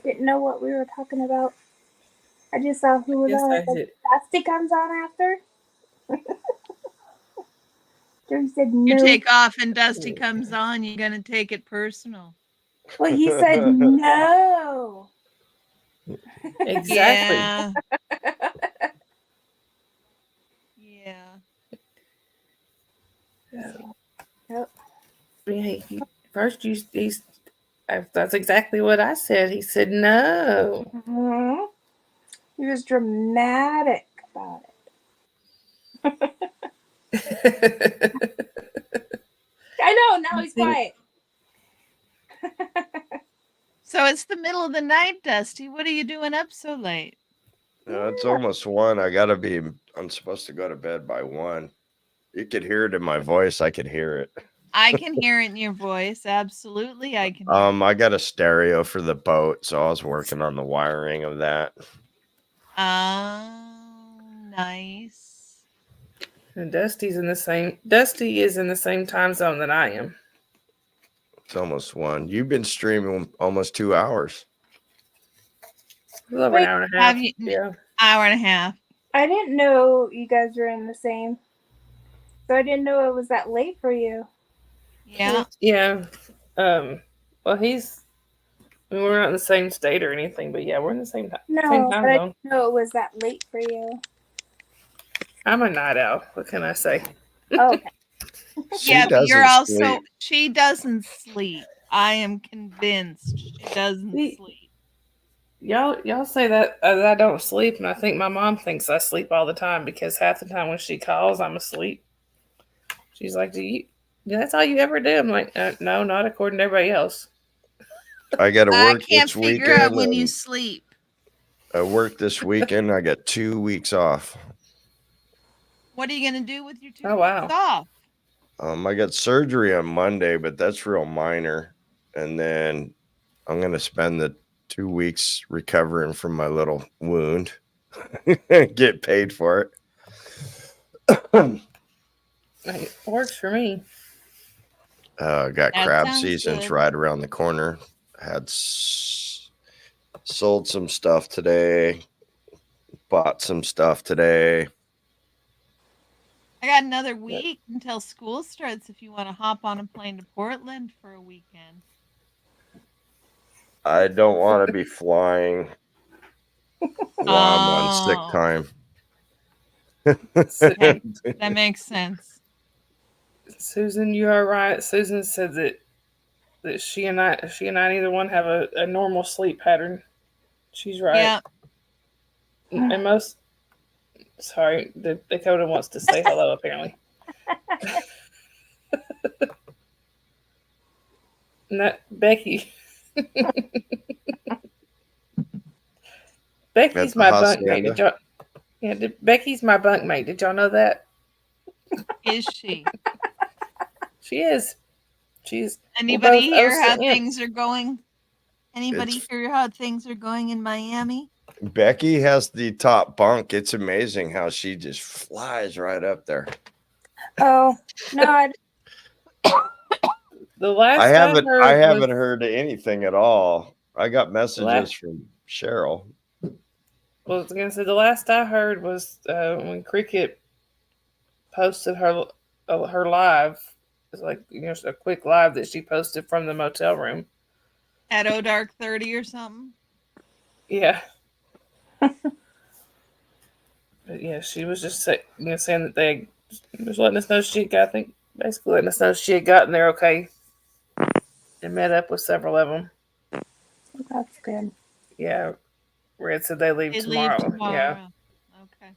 didn't know what we were talking about. I just saw who was Yes, on. I I said, did. Dusty comes on after. Jerry said You no. take off and Dusty comes on, you're gonna take it personal. Well, he said no. Exactly. Yeah. Yeah. Yep. First, that's exactly what I said. He said no. Mhm. He was dramatic about it. I know. Now he's quiet. So it's the middle of the night, Dusty. What are you doing up so late? It's almost 1. I'm supposed to go to bed by 1. You could hear it in my voice. I could hear it. I can hear it in your voice. Absolutely, I can. Hear it. I got a stereo for the boat, so I was working on the wiring of that. Nice. And Dusty is in the same time zone that I am. It's almost 1. You've been streaming almost 2 hours. A little over an hour and a half. Have you- Yeah. Hour and a half. I didn't know you guys were in the same. So I didn't know it was that late for you. Yeah. Yeah. Well, we're not in the same state or anything, but yeah, we're in the same time. No, same but time I zone. didn't know it was that late for you. I'm a night owl. What can I say? Oh, okay. Yeah, but you're doesn't also sleep. she doesn't sleep. I am convinced she doesn't See- sleep. Y'all say that I don't sleep, and I think my mom thinks I sleep all the time because half the time when she calls, I'm asleep. She's like, that's all you ever do?" I'm like, "No, not according to everybody else." I got to I work can't this figure out weekend. when you and sleep. I work this weekend. I got 2 weeks off. What are you gonna do with your 2 Oh, wow. weeks off? I got surgery on Monday, but that's real minor. And then I'm going to spend the 2 weeks recovering from my little wound. Get paid for it. It works for me. Got That crab sounds seasons good. right around the corner. Had sold some stuff today. Bought some stuff today. I got another week until school starts if you want to hop on a plane to Portland for a weekend. I don't want to be flying while I'm on sick Oh. time. Okay, that makes sense. Susan, you are right. Susan said that she and I neither one have a normal sleep pattern. She's right. Yeah. And Sorry, Dakota wants to say hello, apparently. Not Becky. Becky's That's the my bunkmate. hacienda. Did y'all? Yeah, Becky's my bunkmate. Did y'all know that? Is she? She is. She's. Anybody both hear how OSA imps. things are going? Anybody It's- hear how things are going in Miami? Becky has the top bunk. It's amazing how she just flies right up there. Oh no, The last I haven't heard haven't heard anything at all. I got messages Last- from Cheryl. Well, I was gonna say the last I heard was when Cricket posted her live. It's like a quick live that she posted from the motel room. At O'Dark 30 or something? Yeah. But yeah, she was just saying that they was letting us know she had got, I think, basically letting us know she had gotten there okay and met up with several of them. that's good. Yeah, Red said they leave They tomorrow. leave tomorrow. Yeah, Okay.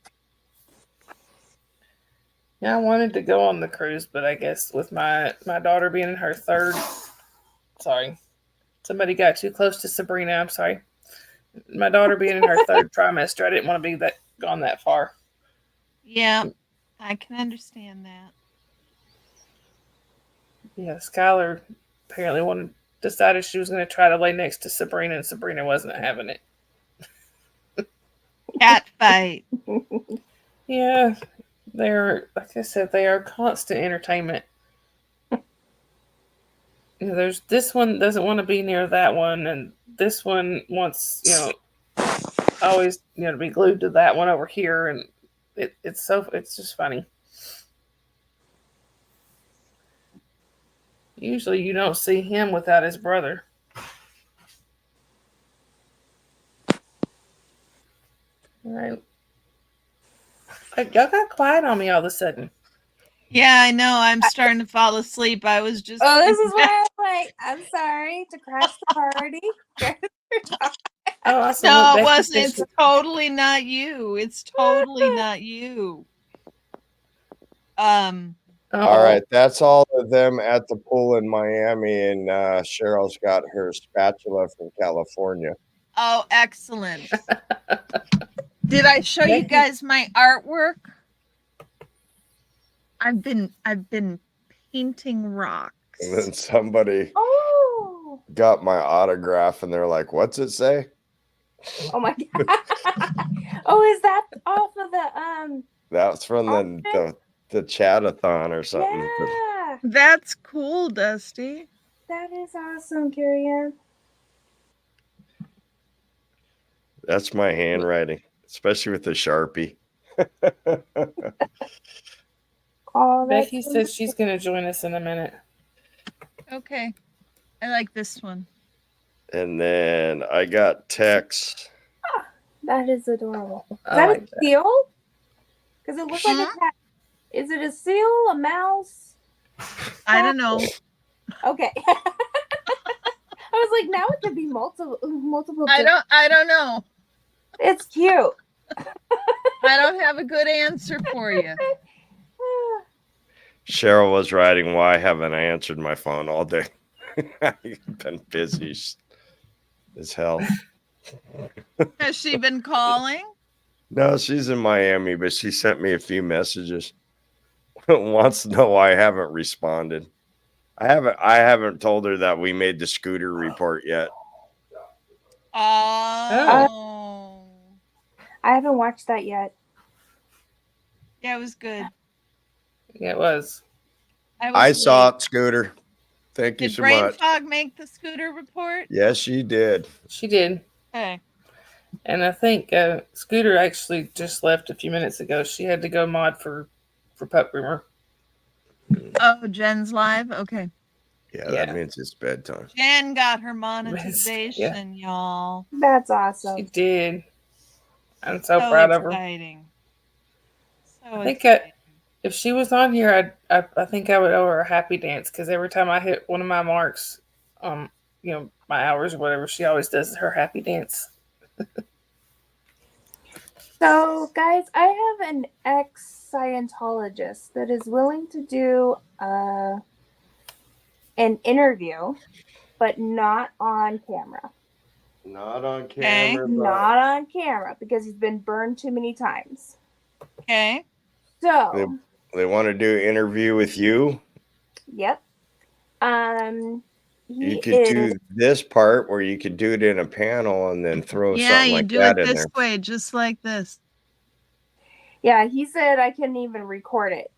yeah. I wanted to go on the cruise, but I guess with my daughter being in her third, sorry, somebody got too close to Sabrina. I'm sorry. My daughter being in her third trimester, I didn't want to be gone that far. Yeah, I can understand that. Yeah, Skylar apparently decided she was going to try to lay next to Sabrina, and Sabrina wasn't having it. Cat fight. Yeah, they're, like I said, they are constant entertainment. There's this one doesn't want to be near that one, and this one wants, always, to be glued to that one over here, and it's just funny. Usually you don't see him without his brother. All right. Like, y'all got quiet on me all of a sudden. Yeah, I know. I'm starting to fall asleep. I was just. Oh, this is why I'm like, I'm sorry to crash the party. Oh, awesome. No, Look, it Becky wasn't. said It's totally not you. It's totally not you. All right, that's all of them at the pool in Miami, and Cheryl's got her spatula from California. Oh, excellent. Did I show you guys my artwork? I've been painting rocks. And then somebody Oh, got my autograph, and they're like, "What's it say?" oh my god. Oh, is that off of the That's from the chatathon or something. Yeah, That's cool, Dusty. that is awesome, Carrie Ann. That's my handwriting, especially with the Sharpie. Oh, that's Becky says she's going to join us in a minute. Okay. I like this one. And then I got Tex. that is adorable. Is I that like a that. seal? Because it looks like a cat. Is it a seal? A mouse? I don't know. Okay. I was like, now it could be multiple. I don't know. It's cute. I don't have a good answer for you. Cheryl was writing, "Why haven't I answered my phone all day?" I've been busy as hell. Has she been calling? No, she's in Miami, but she sent me a few messages. Wants to know why I haven't responded. I haven't told her that we made the scooter report yet. Oh. I haven't watched that yet. Yeah, it was good. Yeah, it was. I saw it, Scooter. Thank you Did so Brain much. Fog make the scooter report? Yes, she did. She did. Okay. And I think Scooter actually just left a few minutes ago. She had to go mod for Pup Groomer. Oh, Jen's live? Okay. Yeah, Yeah. that means it's bedtime. Jen got her monetization, y'all. That's She awesome. did. I'm so proud of her. Exciting. So I think exciting. if she was on here, I think I would owe her a happy dance because every time I hit one of my marks, my hours or whatever, she always does her happy dance. So, guys, I have an ex Scientologist that is willing to do an interview, but not on camera. Not on Okay. camera, but Not on camera because he's been burned too many times. Okay. So, they want to do an interview with you. yep. He You could is. do this part where you could do it in a panel and then throw Yeah, something you like do that it in this there. way, just like this. Yeah, he said I couldn't even record it.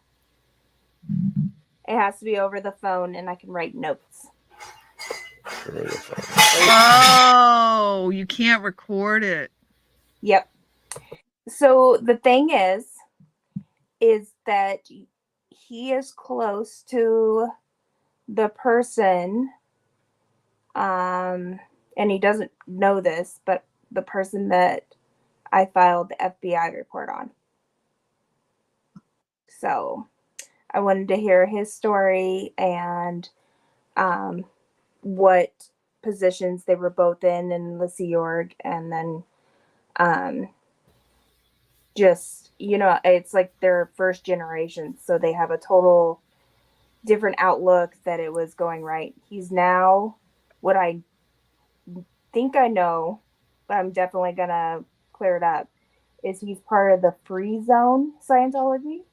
It has to be over the phone, and I can write notes. Oh, you can't record it. Yep. So the thing is that he is close to the person, and he doesn't know this, but the person that I filed the FBI report on. So I wanted to hear his story and what positions they were both in the Sea Org, and then just, it's like their first generation, so they have a total different outlook that it was going right. He's now, what I think I know, but I'm definitely gonna clear it up, is he's part of the Free Zone Scientology.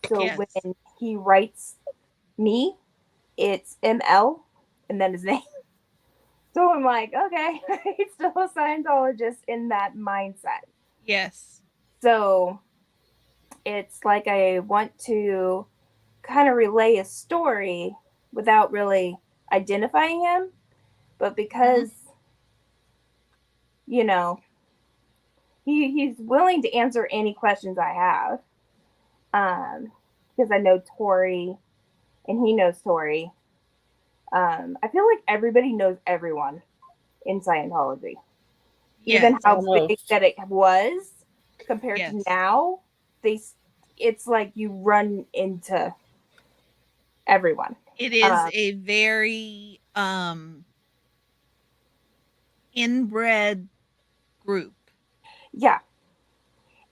So Yes. when he writes me, it's ML and then his name. So I'm like, okay, he's still a Scientologist in that mindset. Yes. So it's like I want to kind of relay a story without really identifying him, but because he's willing to answer any questions I have, because I know Tori and he knows Tori. I feel like everybody knows everyone in Scientology. Yes. Even how big Almost. that it was compared Yes. to now, it's like you run into everyone. It is a very inbred group. Yeah.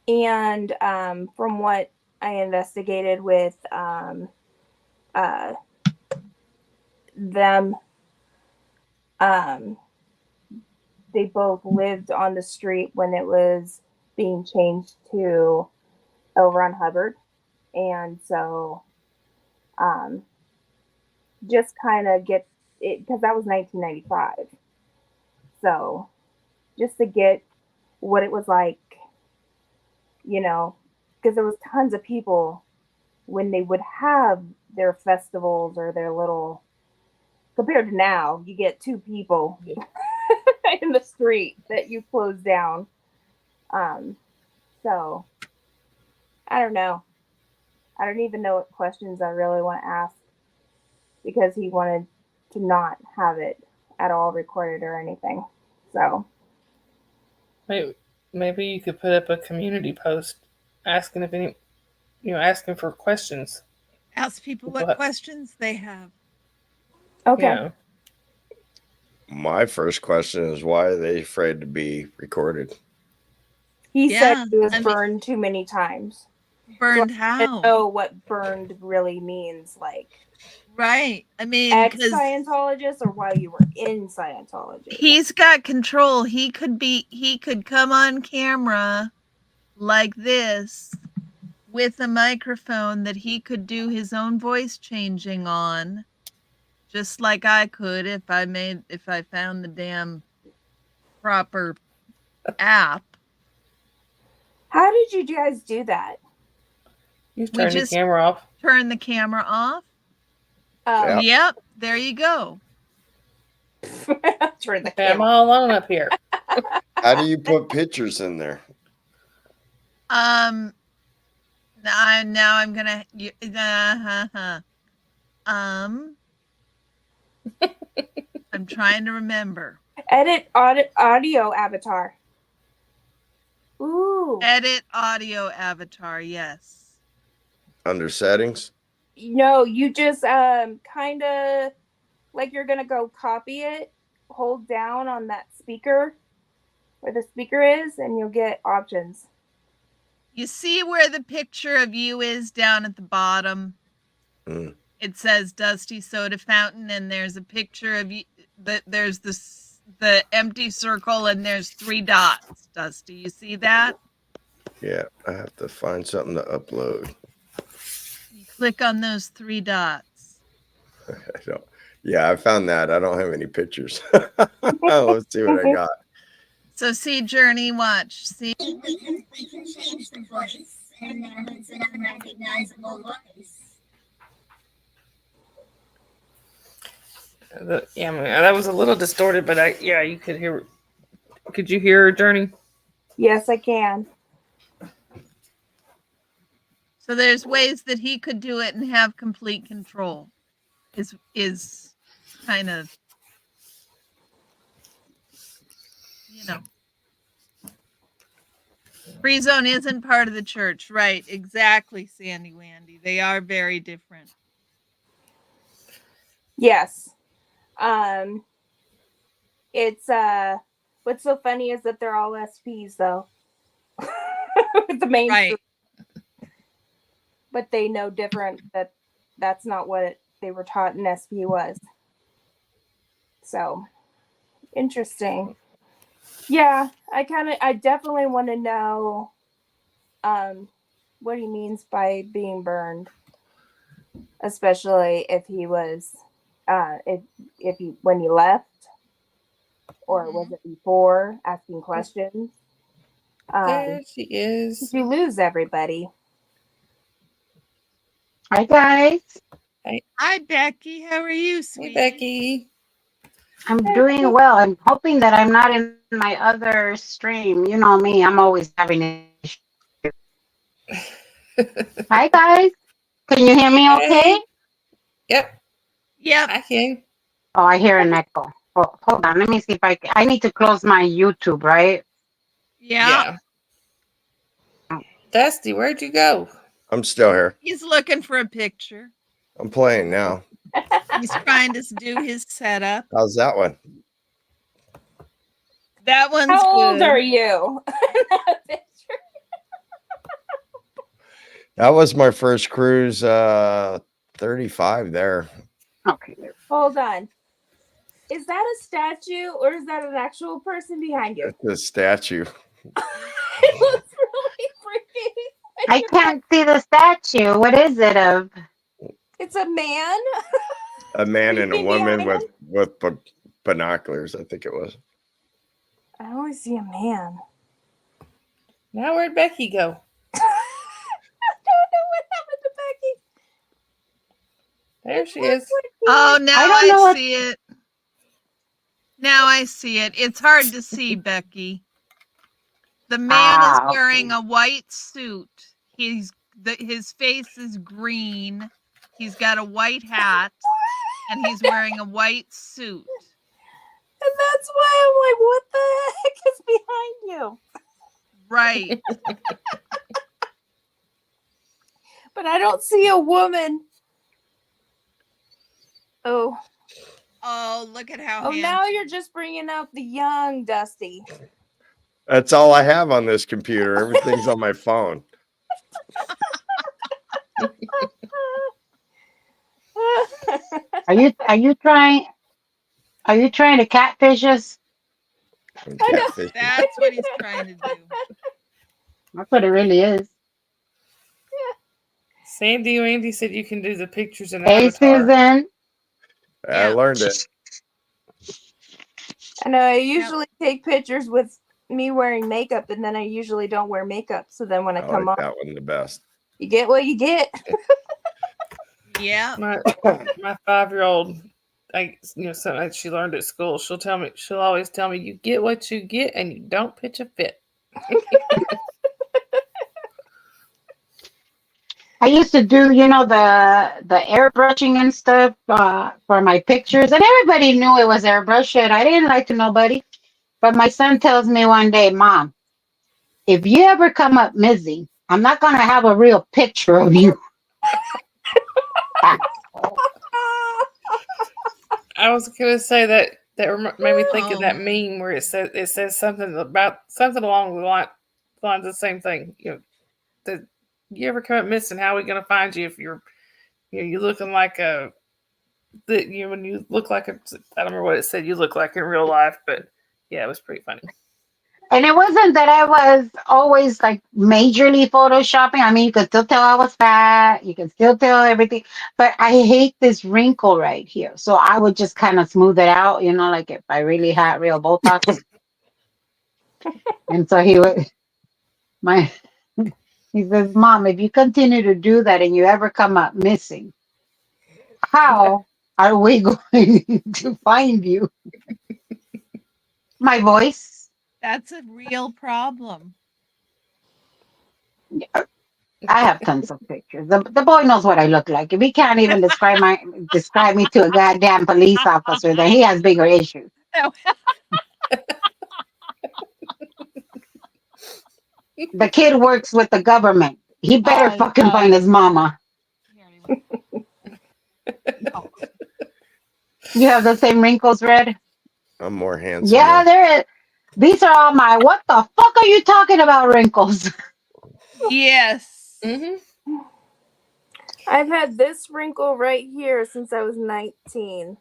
And from what I investigated with them, they both lived on the street when it was being changed to L. Ron Hubbard. And so just kind of get it, because that was 1995. So just to get what it was like, because there was tons of people when they would have their festivals or their little, compared to now, you get two people in the street that you close down. So I don't know. I don't even know what questions I really want to ask, because he wanted to not have it at all recorded or anything. So Maybe you could put up a community post asking if any, asking for questions. Ask people what questions they have. okay. Yeah. My first question is, why are they afraid to be recorded? He said Yeah, he was I mean- burned too many times. Burned I how? don't know what burned really means, like Right. I mean, ex 'cause Scientologist or while you were in Scientology. he's got control. He could come on camera like this with a microphone that he could do his own voice changing on, just like I could if I found the damn proper app. How did you guys do that? You turn the just- camera off. Turn the camera off. Yeah. Yep, there you go. Turn the Okay, I'm camera. all alone up here. How do you put pictures in there? Now I'm gonna. I'm trying to remember. Edit audio avatar. Ooh. Edit audio avatar. Yes. Under settings? No, you just kind of like you're gonna go copy it, hold down on that speaker where the speaker is, and you'll get options. You see where the picture of you is down at the bottom? Mm. It says Dusty Soda Fountain, and there's a picture of you. There's the empty circle, and there's 3 dots. Dusty, you see that? Yeah, I have to find something to upload. You click on those 3 dots. I don't. Yeah, I found that. I don't have any pictures. Let's see what I got. So see Journey, watch. See? We can change the voice, and now it's an unrecognizable voice. Yeah, I mean, that was a little distorted, but you could hear. Could you hear her, Journey? Yes, I can. So there's ways that he could do it and have complete control. Is kind of, you know. Free Zone isn't part of the church, right? Exactly, Sandy Wandy. They are very different. Yes. It's what's so funny is that they're all SPs though. The main Right. but they know different that's not what they were taught in SP was. So interesting. Yeah, I definitely want to know what he means by being burned. Especially if he was if he when he left, or was it before asking questions? There she is. You lose everybody. Hi guys, Hi, Becky. How are you, Hey, sweetie? Becky. I'm doing well. I'm hoping that I'm not in my other stream. You know me, I'm always having issues. Hi guys, can you hear me okay? Hey. Yep, Yep. I can. Oh, I hear an echo. Oh, hold on, let me see if I need to close my YouTube, right? Yeah. Dusty, where'd you go? I'm still here. He's looking for a picture. I'm playing now. He's trying to do his setup. How's that one? That one's How old good. are you? That was my first cruise. 35 there. Okay. Hold on. Is that a statue or is that an actual person behind you? The statue. It looks really freaky. I can't see the statue. What is it of? It's a man. A man and a Creepy woman behind with binoculars, I think it was. I only see a man. Now where'd Becky go? I don't know what happened to Becky. There she is. Oh, now I don't know I what- see it. Now I see it. It's hard to see, Becky. The man is Ah, okay. wearing a white suit. His face is green. He's got a white hat, and he's wearing a white suit. And that's why I'm like, what the heck is behind you? Right. But I don't see a woman. Oh, Oh, look at how oh! handsome. Now you're just bringing out the young Dusty. That's all I have on this computer. Everything's on my phone. Are you trying to catfish us? I'm I know. catfishing. That's what he's trying to do. That's what it really is. Sandy Andy said you can do the pictures in Hey Avatar. Susan. I learned it. I know. I usually take pictures with me wearing makeup, and then I usually don't wear makeup. So then when I I come like on, that one the best. you get what you get. Yeah. My 5-year-old, something that she learned at school. She'll always tell me, you get what you get, and you don't pitch a fit. I used to do, the airbrushing and stuff for my pictures, and everybody knew it was airbrush. And I didn't lie to nobody. But my son tells me one day, Mom, if you ever come up missing, I'm not going to have a real picture of you. I was gonna say that made me think of that Oh. meme where it says something along the lines of the same thing. that you ever come up missing, how are we gonna find you if you're looking like a that you when you look like a I don't remember what it said you look like in real life, but yeah, it was pretty funny. And it wasn't that I was always like majorly photoshopping. I mean, you could still tell I was fat. You can still tell everything. But I hate this wrinkle right here. So I would just kind of smooth it out, like if I really had real Botox. And so he says, Mom, if you continue to do that and you ever come up missing, how are we going to find you? My voice. That's a real problem. I have tons of pictures. The boy knows what I look like. If he can't even describe me to a goddamn police officer, then he has bigger issues. The kid works with the government. He better fucking find his mama. You have the same wrinkles, Red? I'm more handsome. Yeah, there is. These are all my, what the fuck are you talking about, wrinkles? Yes. Mm-hmm. I've had this wrinkle right here since I was 19.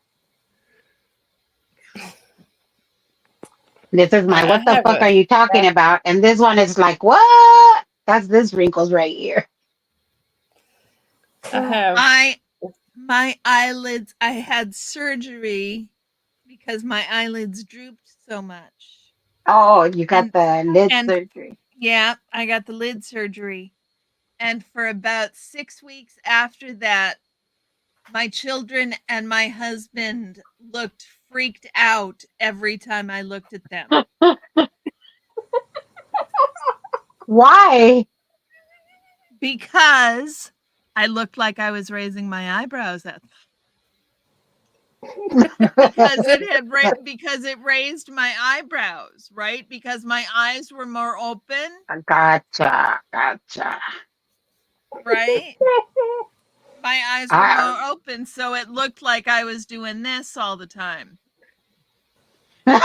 This is my, what the fuck are you talking about? And this one is like, what? That's this wrinkles right here. I have my eyelids. I had surgery because my eyelids drooped so much. Oh, you got the lid surgery. Yeah, I got the lid surgery. And for about 6 weeks after that, my children and my husband looked freaked out every time I looked at them. Why? Because I looked like I was raising my eyebrows at them. because it raised my eyebrows, right? Because my eyes were more open. Gotcha. Right? My eyes were more open, so it looked like I was doing this all the time. I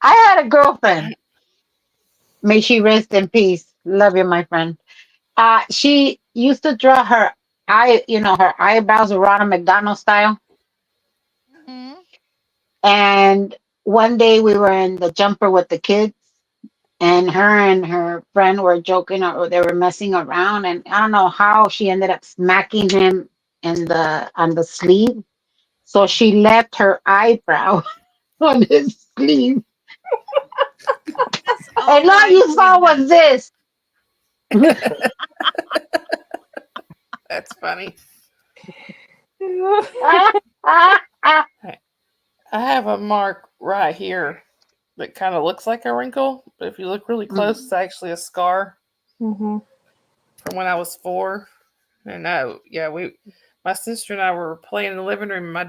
had a girlfriend. May she rest in peace. Love you, my friend. She used to draw her her eyebrows Ronald McDonald style. Mm-hmm. And one day we were in the jumper with the kids, and her friend were joking or they were messing around, and I don't know how she ended up smacking him on the sleeve. So she left her eyebrow on his sleeve. And all you saw was this. That's funny. I I have a mark right here that kind of looks like a wrinkle, but if you look really close, it's actually a scar from when I was 4. And my sister and I were playing in the living room. My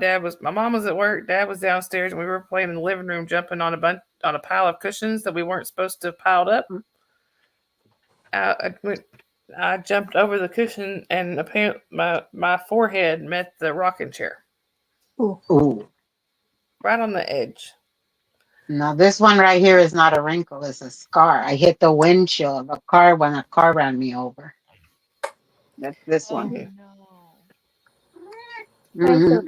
mom was at work, Dad was downstairs, and we were playing in the living room, jumping on a pile of cushions that we weren't supposed to have piled up. I jumped over the cushion, and apparently my forehead met the rocking chair. Ooh. Right on the edge. No, this one right here is not a wrinkle, it's a scar. I hit the windshield of a car when a car ran me over. That's this one. No. Mm-hmm.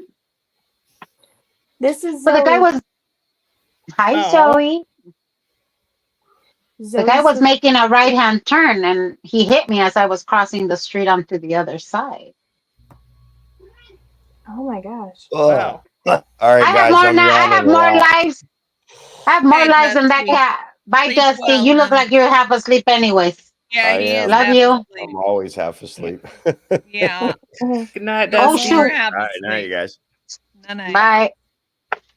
This is But the guy was Zoe. The guy was making a right-hand turn and he hit me as I was crossing the street onto the other side. Oh my gosh. Wow. All right, guys. I have more lives. I have more lives than that cat. Bye, Dusty. Well, you look like you're half asleep anyways. Yeah, he is. Love you. I'm always half asleep. Yeah. Good night, Oh, Dusty. shoot. All right, night, you guys. Bye.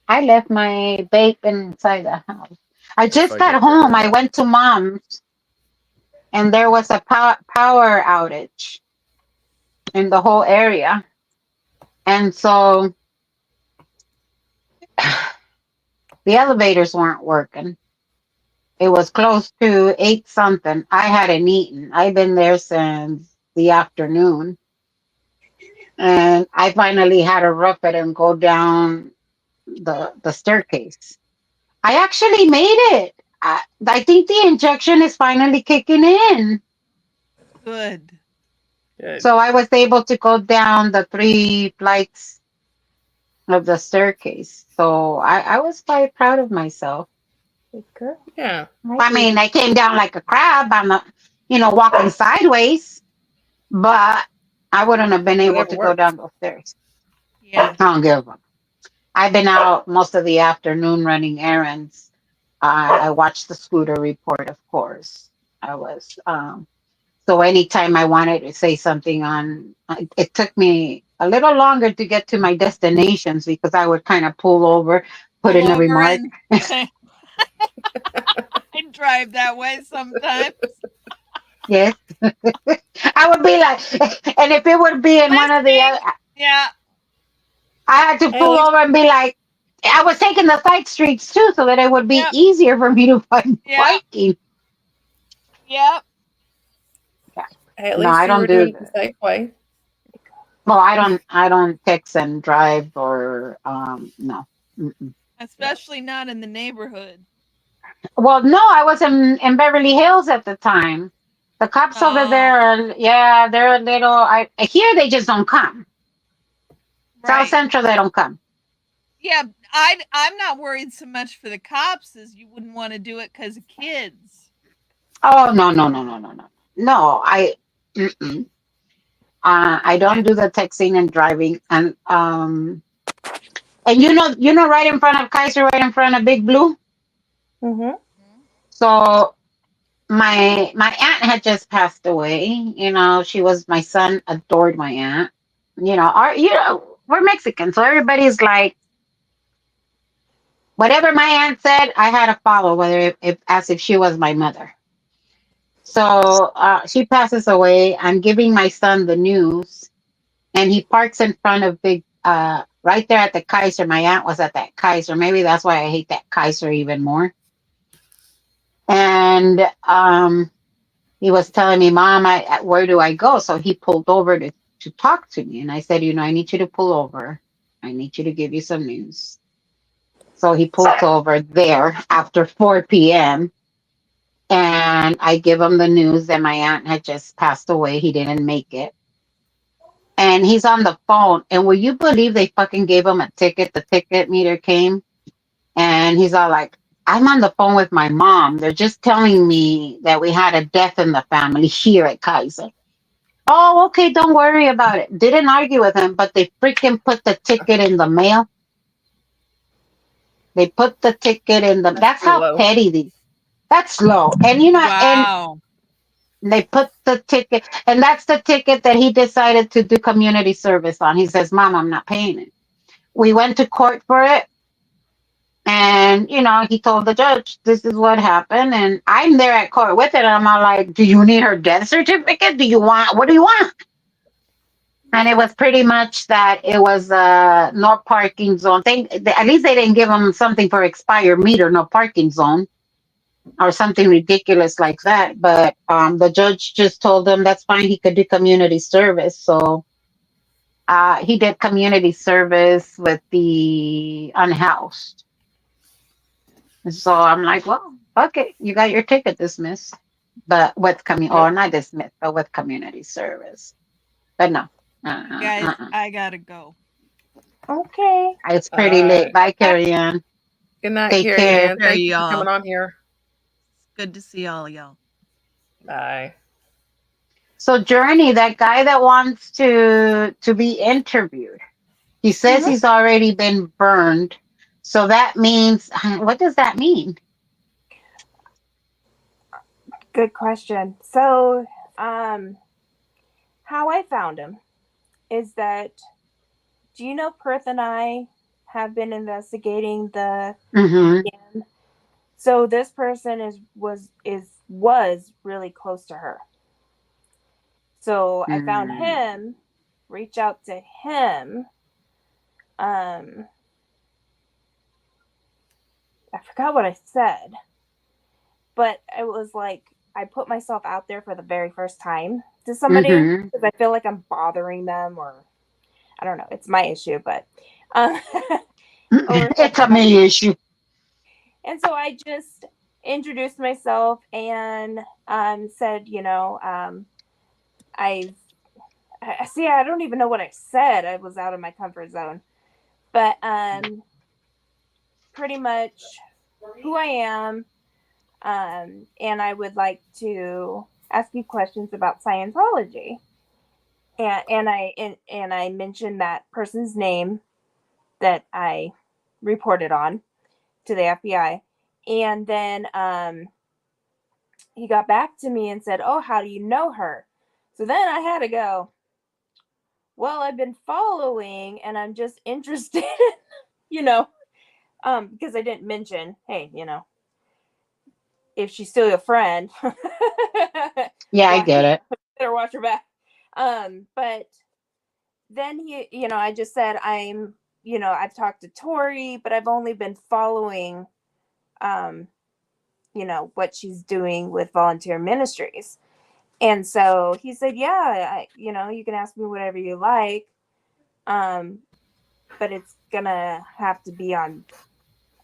I left my vape inside the house. I just got home. I went to Mom's, and there was a power outage in the whole area. And so the elevators weren't working. It was close to 8 something. I hadn't eaten. I've been there since the afternoon. And I finally had to rough it and go down the staircase. I actually made it. I think the injection is finally kicking in. Good. Good. So I was able to go down the 3 flights of the staircase. So I was quite proud of myself. Good girl. Yeah. I mean, I came down like a crab. I'm not, walking sideways, but I wouldn't have been able Whatever to go works. down those stairs. Yeah. I don't give a. I've been out most of the afternoon running errands. I watched the scooter report, of course. I was so anytime I wanted to say something on, it took me a little longer to get to my destinations because I would kind of pull over, put in a Over remark. and- I drive that way sometimes. Yes, I would be like, and if it would be in one of the, Yeah. I had to Hey, pull at least- over and be like, I was taking the side streets too, so that it would be Yep. easier for me to find Yep. parking. Yep. Hey, at No, least I you don't were do doing it that. the safe way. Well, I don't text and drive or no. Mm-mm. Especially not in the neighborhood. Well, no, I was in Beverly Hills at the time. The cops over there, yeah, they're a little. Here they just don't come. South Right. Central, they don't come. Yeah, I'm not worried so much for the cops as you wouldn't want to do it because of kids. Oh no, no, no, no, no, no, no. Mm-mm. I don't do the texting and driving, and right in front of Kaiser, right in front of Big Blue. Mm-hmm. So my aunt had just passed away. She was my son adored my aunt. We're Mexican, so everybody's like whatever my aunt said, I had to follow, whether as if she was my mother. So she passes away. I'm giving my son the news, and he parks in front of Big right there at the Kaiser. My aunt was at that Kaiser. Maybe that's why I hate that Kaiser even more. And he was telling me, Mom, where do I go? So he pulled over to talk to me. And I said, I need you to pull over. I need you to give you some news. So he pulls over there after 4 p.m. And I give him the news that my aunt had just passed away. He didn't make it. And he's on the phone. And will you believe they fucking gave him a ticket? The ticket meter came. And he's all like, I'm on the phone with my mom. They're just telling me that we had a death in the family here at Kaiser. Oh, okay, don't worry about it. Didn't argue with him, but they freaking put the ticket in the mail. They put the ticket in the. That's how low. petty these. That's low, and Wow. and they put the ticket, and that's the ticket that he decided to do community service on. He says, "Mom, I'm not paying it." We went to court for it. And, he told the judge, this is what happened. And I'm there at court with it. And I'm all like, do you need her death certificate? What do you want? And it was pretty much that it was no parking zone. At least they didn't give them something for expired meter, no parking zone or something ridiculous like that. But the judge just told them that's fine. He could do community service. So he did community service with the unhoused. So I'm like, well, okay, you got your ticket dismissed, but with not dismissed, but with community service. But no, Guys, I gotta go. Okay. it's pretty late. Bye, Carrie Ann. Good night, Take Carrie care. Ann. Thank you for y'all. coming on here. Good to see all y'all. Bye. So Journey, that guy that wants to be interviewed, he says he's already been burned. So that means, what does that mean? Good question. So, how I found him is that, do you know Perth and I have been investigating the Mm-hmm. So this person was really close to her. So I found him, reach out to him. I forgot what I said, but it was like I put myself out there for the very first time to somebody because I feel like I'm bothering them, or I don't know. It's my issue, but it's a me issue. And so introduced myself and said, I see. I don't even know what I said. I was out of my comfort zone, but pretty much who I am, and I would like to ask you questions about Scientology. And I mentioned that person's name that I reported on to the FBI, and then he got back to me and said, "Oh, how do you know her?" So then I had to go, well, I've been following and I'm just interested, because I didn't mention, hey, if she's still your friend, Yeah, I get it. better watch her back. But then I just said, I've talked to Tori, but I've only been following, what she's doing with Volunteer Ministries. And so he said, yeah, you can ask me whatever you like. But it's gonna have to be on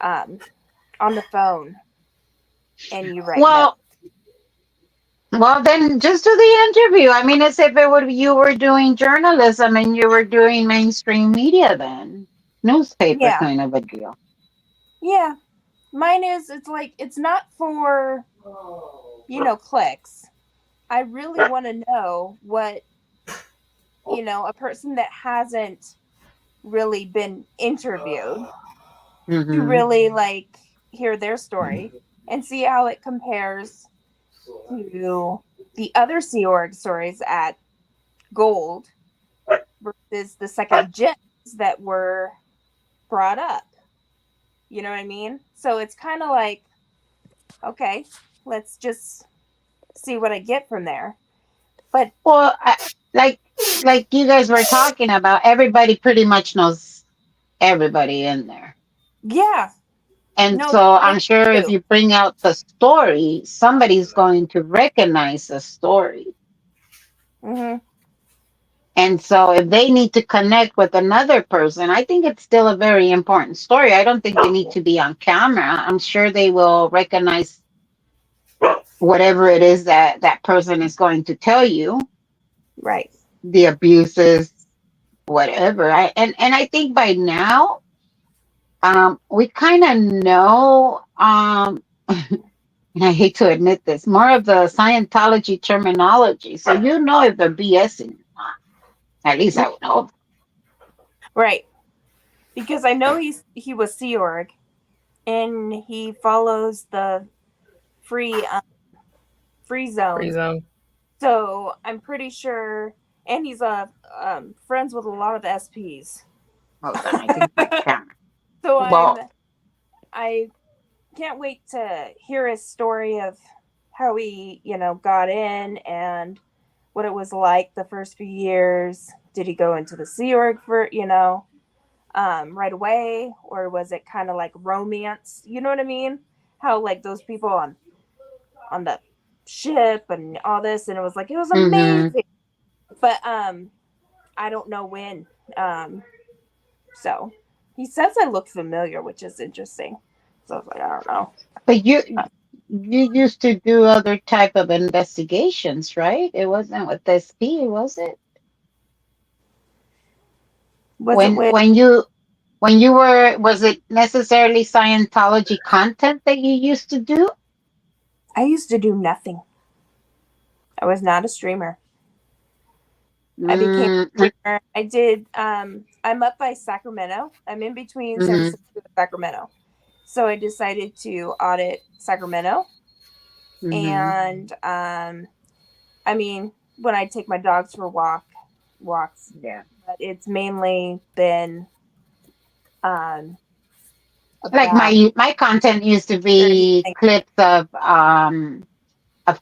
the phone, and you write Well, then just do the interview. I mean, as if you were doing journalism and you were doing mainstream media, then newspaper Yeah. kind of a deal. Yeah, mine is. It's not for clicks. I really want to know what a person that hasn't really been interviewed to really hear their story and see how it compares to the other Sea Org stories at Gold versus the second gens that were brought up. You know what I mean? So it's kind of like, okay, let's just see what I get from there. But well, like you guys were talking about, everybody pretty much knows everybody in there. Yeah. And so I'm sure if you bring out the story, somebody's going to recognize the story. Mm-hmm. And so if they need to connect with another person, I think it's still a very important story. I don't think they need to be on camera. I'm sure they will recognize whatever it is that person is going to tell you. Right. The abuses, whatever. And I think by now, we kind of know, and I hate to admit this, more of the Scientology terminology. So if they're BSing or not. At least I would hope. Right. Because I know he was Sea Org, and he follows the free zone. Free zone. So I'm pretty sure, and he's friends with a lot of SPs. Oh, then I think I can. So Well, I can't wait to hear his story of how he, got in and what it was like the first few years. Did he go into the Sea Org for, right away, or was it kind of like romance? You know what I mean? How those people on the ship and all this, and it was amazing. But I don't know when. So he says I look familiar, which is interesting. So I was like, I don't know. But you used to do other type of investigations, right? It wasn't with SP, was it? When you were, was it necessarily Scientology content that you used to do? I used to do nothing. I was not a streamer. I became a streamer. I did. I'm up by Sacramento. I'm in between San Francisco and Sacramento. So I decided to audit Sacramento. And I mean, when I take my dogs for walks, Yeah. but it's mainly been like my content used to be clips of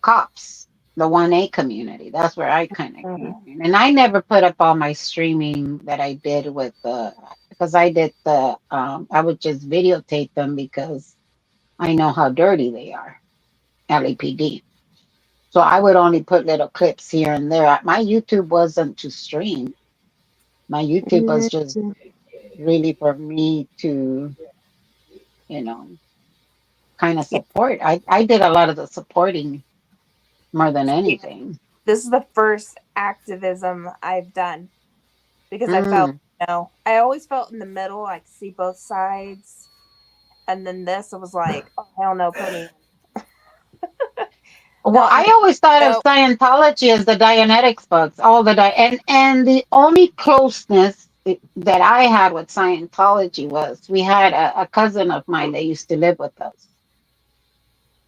cops, the 1A community. That's where I kind of came in. And I never put up all my streaming that I did with because I did I would just videotape them because I know how dirty they are, LAPD. So I would only put little clips here and there. My YouTube wasn't to stream. My YouTube was just really for me to, kind of support. I did a lot of the supporting more than anything. This is the first activism I've done because I felt, Mm. I always felt in the middle, I could see both sides. And then this, it was like, oh, hell no, put me in. Well, I always thought of no. Scientology as the Dianetics books, all the and the only closeness that I had with Scientology was we had a cousin of mine that used to live with us,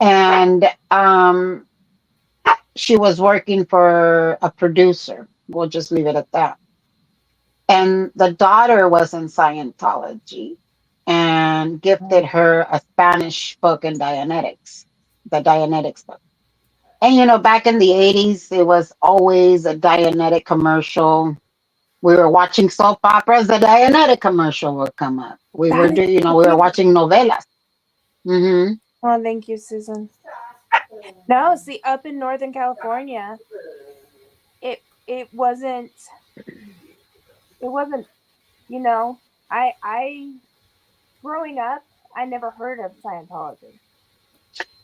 and she was working for a producer. We'll just leave it at that. And the daughter was in Scientology and gifted her a Spanish book in Dianetics, the Dianetics book. And back in the 80s, it was always a Dianetic commercial. We were watching soap operas, the Dianetic commercial would come up. We were watching novelas. Mm-hmm. Oh, thank you, Susan. No, see, up in Northern California, it wasn't, I growing up, I never heard of Scientology.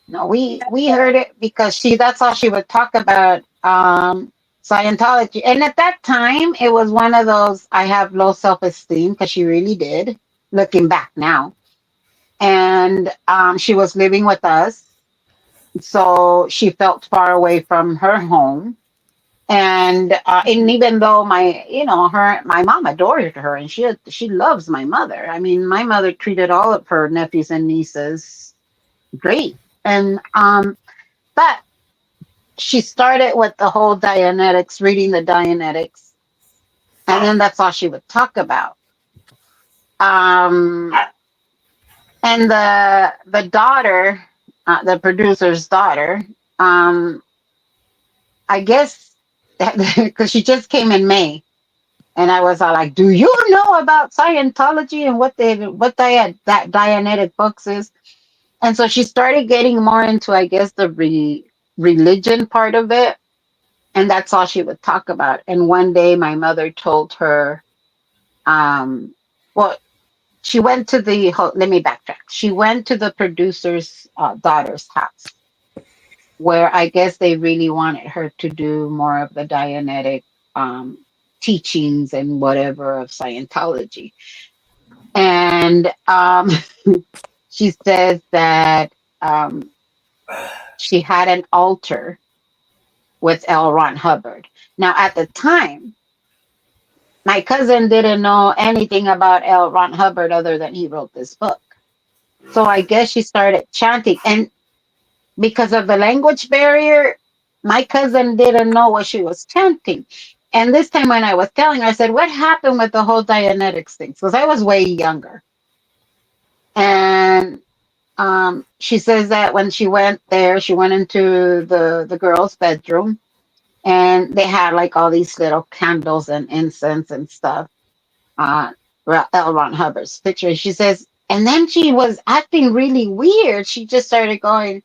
No, we heard it because that's all she would talk about, Scientology. And at that time, it was one of those, I have low self-esteem, because she really did, looking back now. And she was living with us. So she felt far away from her home. And even though my mom adored her, and she loves my mother. I mean, my mother treated all of her nephews and nieces great. And but she started with the whole Dianetics, reading the Dianetics, and then that's all she would talk about. And the daughter, the producer's daughter, I guess because she just came in May, and I was all like, "Do you know about Scientology and what that Dianetic books is?" And so she started getting more into, I guess, the religion part of it. And that's all she would talk about. And one day my mother told her, well, she went to let me backtrack. She went to the producer's daughter's house, where I guess they really wanted her to do more of the Dianetic teachings and whatever of Scientology. And she says that she had an altar with L. Ron Hubbard. Now, at the time, my cousin didn't know anything about L. Ron Hubbard other than he wrote this book. So I guess she started chanting. And because of the language barrier, my cousin didn't know what she was chanting. And this time when I was telling her, I said, what happened with the whole Dianetics thing? Because I was way younger. And she says that when she went there, she went into the girl's bedroom, and they had like all these little candles and incense and stuff. L. Ron Hubbard's picture. She says, and then she was acting really weird. She just started going,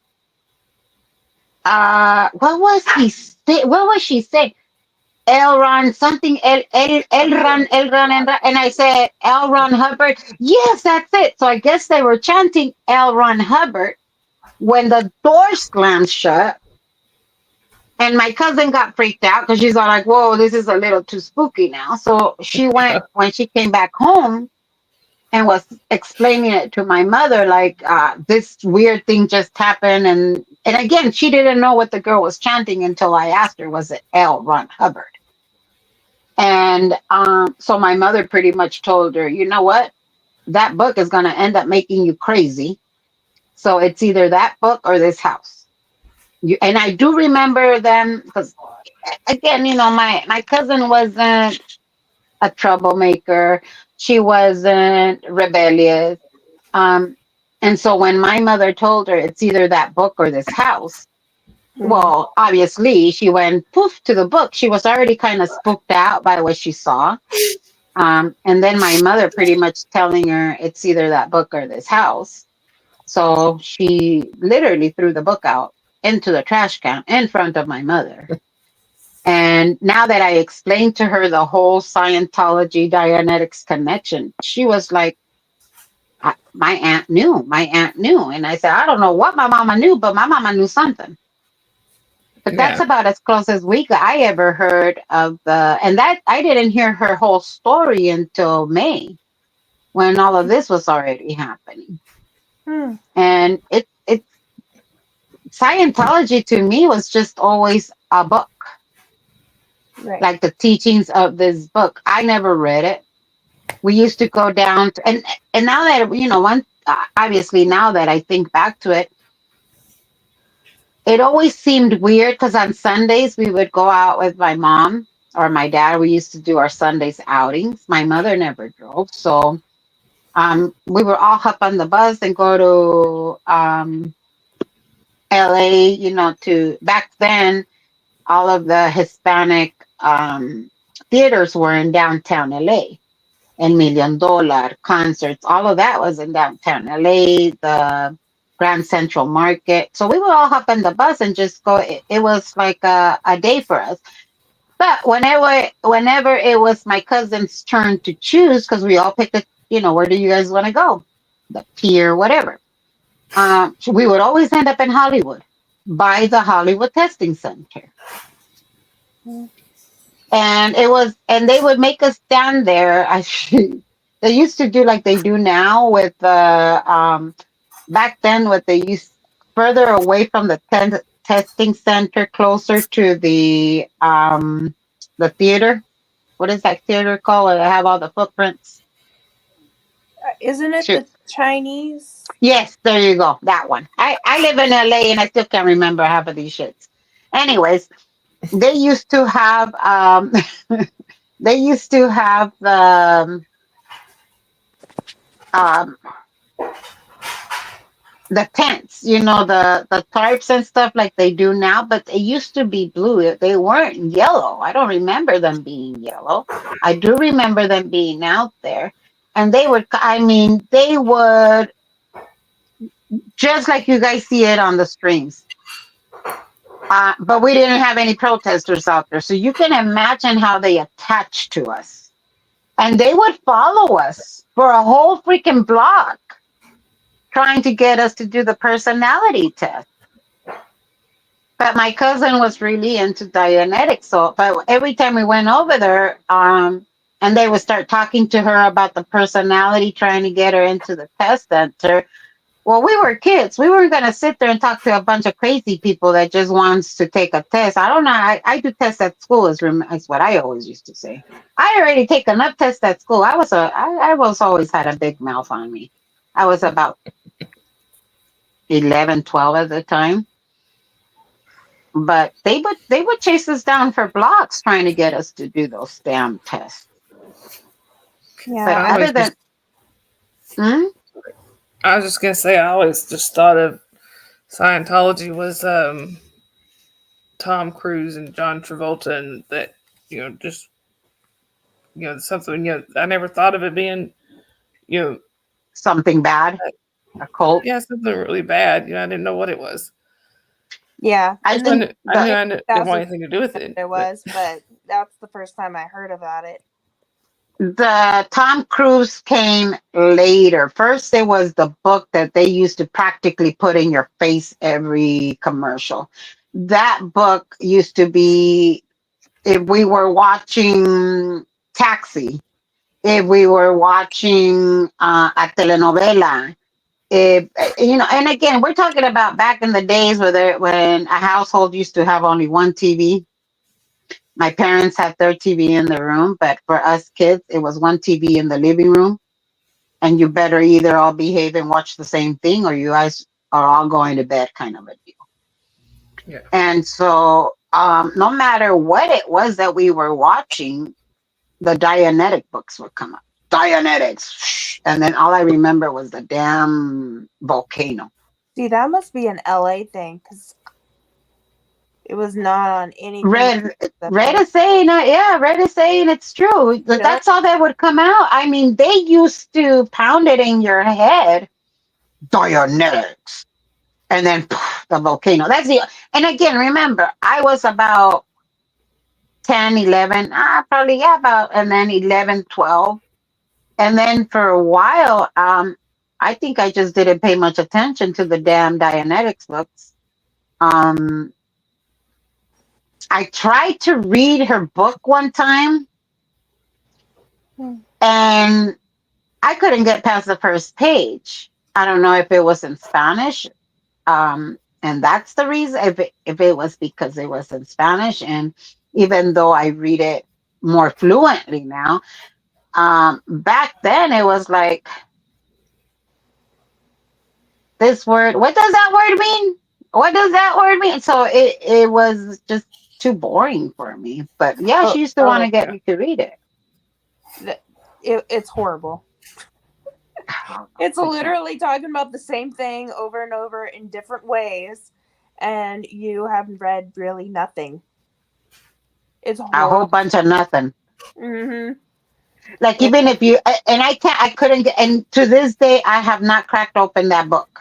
what was she saying? L. Ron something, L. Ron, and I said, L. Ron Hubbard. Yes, that's it. So I guess they were chanting L. Ron Hubbard when the door slammed shut. And my cousin got freaked out because she's all like, whoa, this is a little too spooky now. So she went, when she came back home, and was explaining it to my mother, like, this weird thing just happened. And again, she didn't know what the girl was chanting until I asked her, was it L. Ron Hubbard? And so my mother pretty much told her, you know what? That book is going to end up making you crazy. So it's either that book or this house. And I do remember them because, again, my cousin wasn't a troublemaker. She wasn't rebellious. And so when my mother told her it's either that book or this house, well, obviously she went poof to the book. She was already kind of spooked out by what she saw. And then my mother pretty much telling her it's either that book or this house. So she literally threw the book out into the trash can in front of my mother. And now that I explained to her the whole Scientology Dianetics connection, she was like, My aunt knew. My aunt knew. And I said, I don't know what my mama knew, but my mama knew something. But that's Yeah. about as close as I ever heard of the, and that I didn't hear her whole story until May, when all of this was already happening. And it Scientology to me was just always a book, Right. like the teachings of this book. I never read it. We used to go down to, and now that obviously now that I think back to it, it always seemed weird because on Sundays we would go out with my mom or my dad. We used to do our Sundays outings. My mother never drove, so we would all hop on the bus and go to LA. To back then, all of the Hispanic theaters were in downtown LA. And $1 Million concerts, all of that was in downtown LA. The Grand Central Market. So we would all hop on the bus and just go. It was like a day for us. But whenever it was my cousin's turn to choose, because we all picked where do you guys want to go? The pier, whatever. So we would always end up in Hollywood by the Hollywood Testing Center. And they would make us stand there. They used to do like they do now with back then what they used further away from the testing center, closer to the theater. What is that theater called where they have all the footprints? Isn't it Shoot. the Chinese? Yes, there you go. That one. I live in LA and I still can't remember half of these shits. Anyways, they used to have the tents, the tarps and stuff like they do now, but they used to be blue. They weren't yellow. I don't remember them being yellow. I do remember them being out there. And they would just like you guys see it on the streams. But we didn't have any protesters out there. So you can imagine how they attached to us. And they would follow us for a whole freaking block, trying to get us to do the personality test. But my cousin was really into Dianetics. But every time we went over there, and they would start talking to her about the personality, trying to get her into the test center. Well, we were kids. We weren't going to sit there and talk to a bunch of crazy people that just wants to take a test. I don't know. I do tests at school, is what I always used to say. I already take enough tests at school. I was always had a big mouth on me. I was about 11, 12 at the time. But they would chase us down for blocks trying to get us to do those damn tests. Yeah. But other than... I was just gonna say, I always just thought of Scientology was Tom Cruise and John Travolta, and that just something. I never thought of it being something bad, a cult. Yeah, something really bad. I didn't know what it was. Yeah, I didn't want anything to do with it. It was, but that's the first time I heard about it. The Tom Cruise came later. First, there was the book that they used to practically put in your face every commercial. That book used to be, if we were watching Taxi, if we were watching a telenovela, and again, we're talking about back in the days when a household used to have only one TV. My parents had their TV in the room, but for us kids, it was one TV in the living room. And you better either all behave and watch the same thing, or you guys are all going to bed, kind of a deal. Yeah. And so no matter what it was that we were watching, the Dianetic books would come up. Dianetics. And then all I remember was the damn volcano. See, that must be an LA thing, because it was not on any. Red is saying, Red is saying it's true. That's all that would come out. I mean, they used to pound it in your head. Dianetics. And then the volcano. And again, remember, I was about 10, 11, probably, and then 11, 12. And then for a while, I I think I just didn't pay much attention to the damn Dianetics books. I tried to read her book one time, and I couldn't get past the first page. I don't know if it was in Spanish, and that's the reason. If it was because it was in Spanish, and even though I read it more fluently now, back then it was like, this word, what does that word mean? What does that word mean? So it was just too boring for me. But yeah, she used to want to get me to read it. It's horrible. It's literally talking about the same thing over and over in different ways, and you have read really nothing. It's horrible. A whole bunch of nothing. Mm-hmm. Like, even if you, and I couldn't get, and to this day, I have not cracked open that book.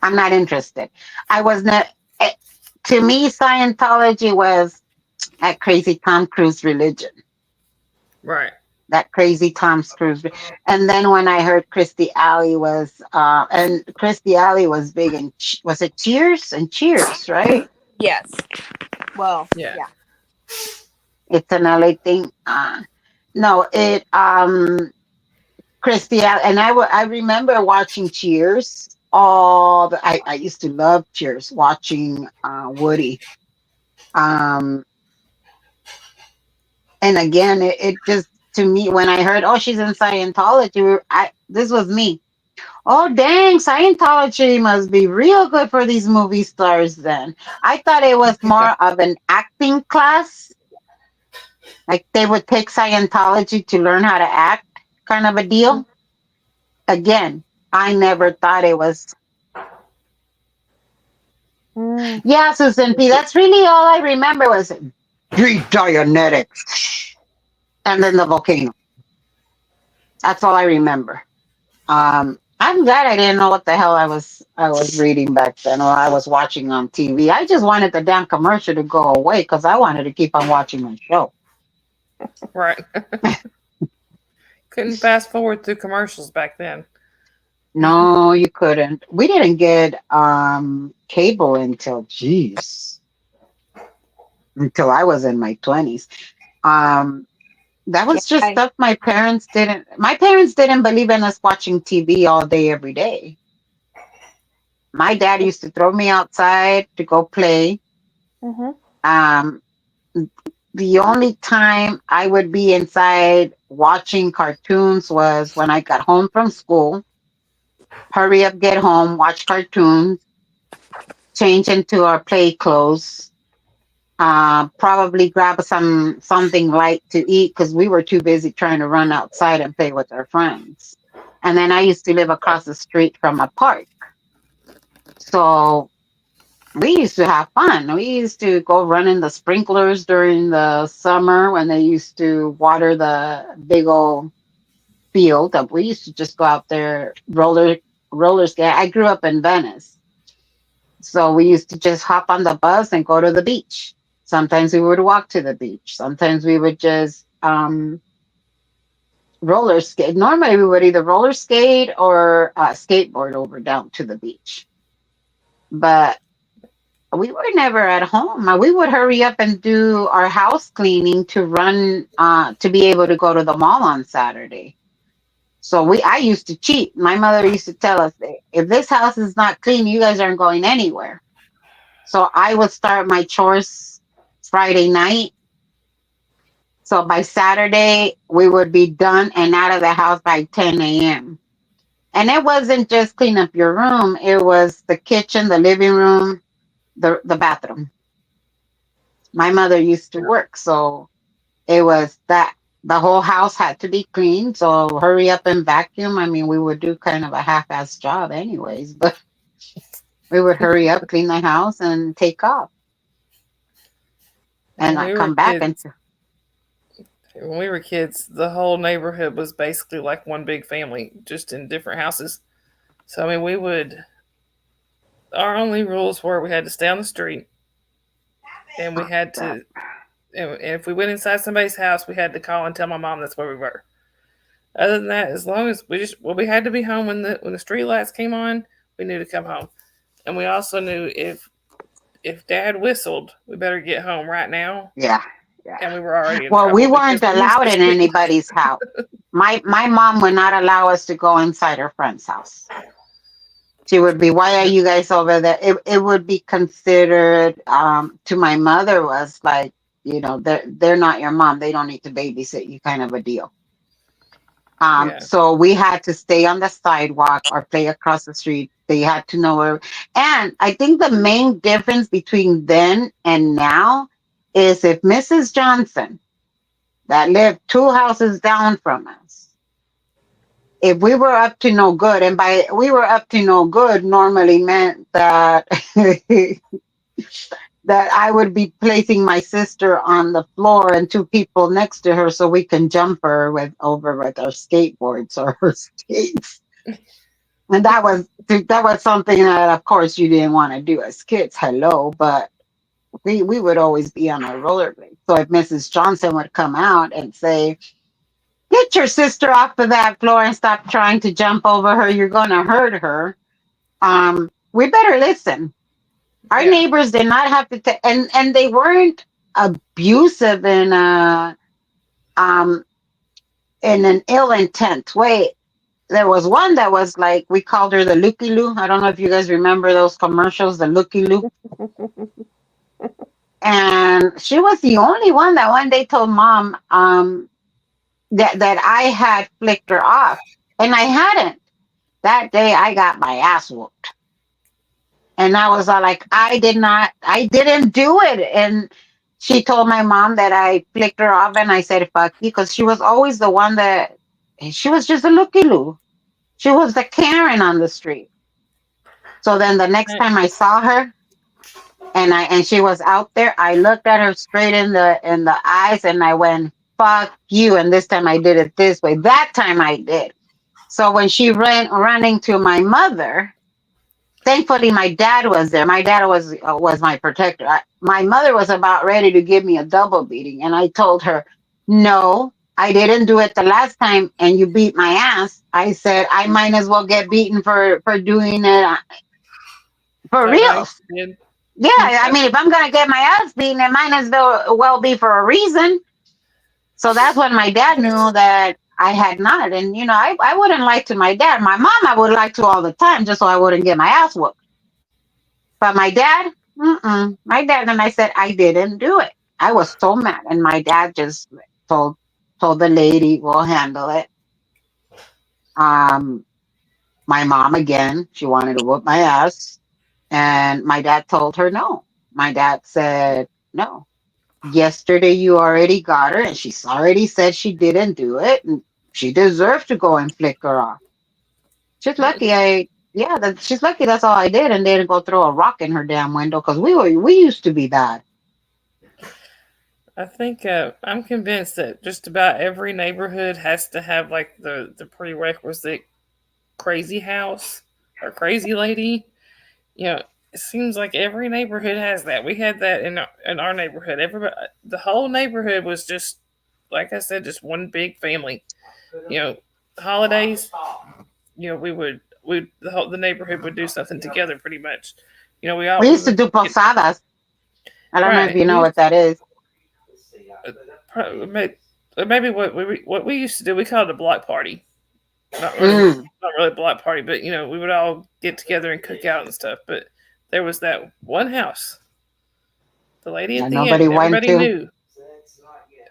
I'm not interested. I was not, to me, Scientology was that crazy Tom Cruise religion. Right. That crazy Tom Cruise. And then when I heard Christy Alley was, and Christy Alley was big in, was it Cheers? And Cheers, right? Yes. Well, Yeah. yeah. It's an LA thing. No, Christy Alley, and I remember watching Cheers. I used to love Cheers, watching Woody. And again, it just, to me, when I heard, oh, she's in Scientology, this was me. Oh, dang, Scientology must be real good for these movie stars then. I thought it was more of an acting class. Like, they would take Scientology to learn how to act, kind of a deal. Again, I never thought it was. Yeah, Susan P. That's really all I remember was Dianetics, and then the volcano. That's all I remember. I'm glad I didn't know what the hell I was reading back then, or I was watching on TV. I just wanted the damn commercial to go away because I wanted to keep on watching my show. Right. Couldn't fast forward through commercials back then. No, you couldn't. We didn't get cable until I was in my 20s. That was just stuff my parents didn't believe in us watching TV all day, every day. My dad used to throw me outside to go play. The only time I would be inside watching cartoons was when I got home from school. Hurry up, get home, watch cartoons, change into our play clothes, probably grab something light to eat because we were too busy trying to run outside and play with our friends. And then I used to live across the street from a park. So we used to have fun. We used to go run in the sprinklers during the summer when they used to water the big old field. We used to just go out there, roller skate. I grew up in Venice. So we used to just hop on the bus and go to the beach. Sometimes we would walk to the beach. Sometimes we would just roller skate. Normally we would either roller skate or skateboard over down to the beach. But we were never at home. We would hurry up and do our house cleaning to run to be able to go to the mall on Saturday. So I used to cheat. My mother used to tell us, if this house is not clean, you guys aren't going anywhere. So I would start my chores Friday night. So by Saturday, we would be done and out of the house by 10 a.m. And it wasn't just clean up your room. It was the kitchen, the living room, the bathroom. My mother used to work, so it was that the whole house had to be clean. So hurry up and vacuum. I mean, we would do kind of a half-ass job anyways, but we would hurry up, clean the house, and take off. And I come back when we were kids, the whole neighborhood was basically like one big family, just in different houses. So, I mean, our only rules were we had to stay on the street, and we had to, and if we went inside somebody's house, we had to call and tell my mom that's where we were. Other than that, as long as we had to be home when the street lights came on, we knew to come home, and we also knew if Dad whistled, we better get home right now. Yeah. Yeah. And we were already in Well, we trouble weren't because we missed allowed the in street anybody's house. My mom would not allow us to go inside her friend's house. She would be, why are you guys over there? It would be considered, to my mother was like, you know, they're not your mom. They don't need to babysit you, kind of a deal. Yeah. So we had to stay on the sidewalk or play across the street. They had to know where. And I think the main difference between then and now is if Mrs. Johnson, that lived 2 houses down from us, if we were up to no good, and by we were up to no good normally meant that that I would be placing my sister on the floor and 2 people next to her so we can jump her over with our skateboards or her skates. And that was something that of course you didn't want to do as kids. Hello, but we would always be on our rollerblades. So if Mrs. Johnson would come out and say, get your sister off of that floor and stop trying to jump over her, you're going to hurt her. We better listen. Our neighbors did not have to, and they weren't abusive in an ill intent way. There was one that was like, we called her the Looky Loo. I don't know if you guys remember those commercials, the Looky Loo. And she was the only one that one day told Mom that I had flicked her off, and I hadn't. That day I got my ass whooped. And I was all like, I didn't do it. And she told my mom that I flicked her off, and I said, fuck you, because she was always the one that, she was just a looky-loo. She was the Karen on the street. So then the next time I saw her, and she was out there, I looked at her straight in the eyes, and I went, fuck you. And this time I did it this way. That time I did. So when she ran running to my mother, thankfully my dad was there. My dad was my protector. My mother was about ready to give me a double beating, and I told her, no, I didn't do it the last time, and you beat my ass. I said I might as well get beaten for doing it for real. Yeah, I mean, if I'm gonna get my ass beaten, it might as well be for a reason. So that's when my dad knew that I had not. And, you know, I wouldn't lie to my dad. My mom, I would lie to all the time just so I wouldn't get my ass whooped. But my dad, my dad, and I said, I didn't do it. I was so mad. And my dad just told the lady, we'll handle it. My mom, again, she wanted to whoop my ass. And my dad told her no. My dad said, no. Yesterday you already got her, and she's already said she didn't do it, and she deserved to go and flick her off. She's lucky she's lucky that's all I did, and didn't go throw a rock in her damn window, because we used to be bad. I think I'm convinced that just about every neighborhood has to have like the prerequisite crazy house or crazy lady. You know, it seems like every neighborhood has that. We had that in our neighborhood. Everybody, the whole neighborhood was just, like I said, just one big family. You know, holidays. You know, the neighborhood would do something together, pretty much. You know, we used to do posadas. I don't know if you know what that is. Maybe what we used to do, we called it a block party. Not really a block party, but you know, we would all get together and cook out and stuff. But there was that one house. The lady at the end,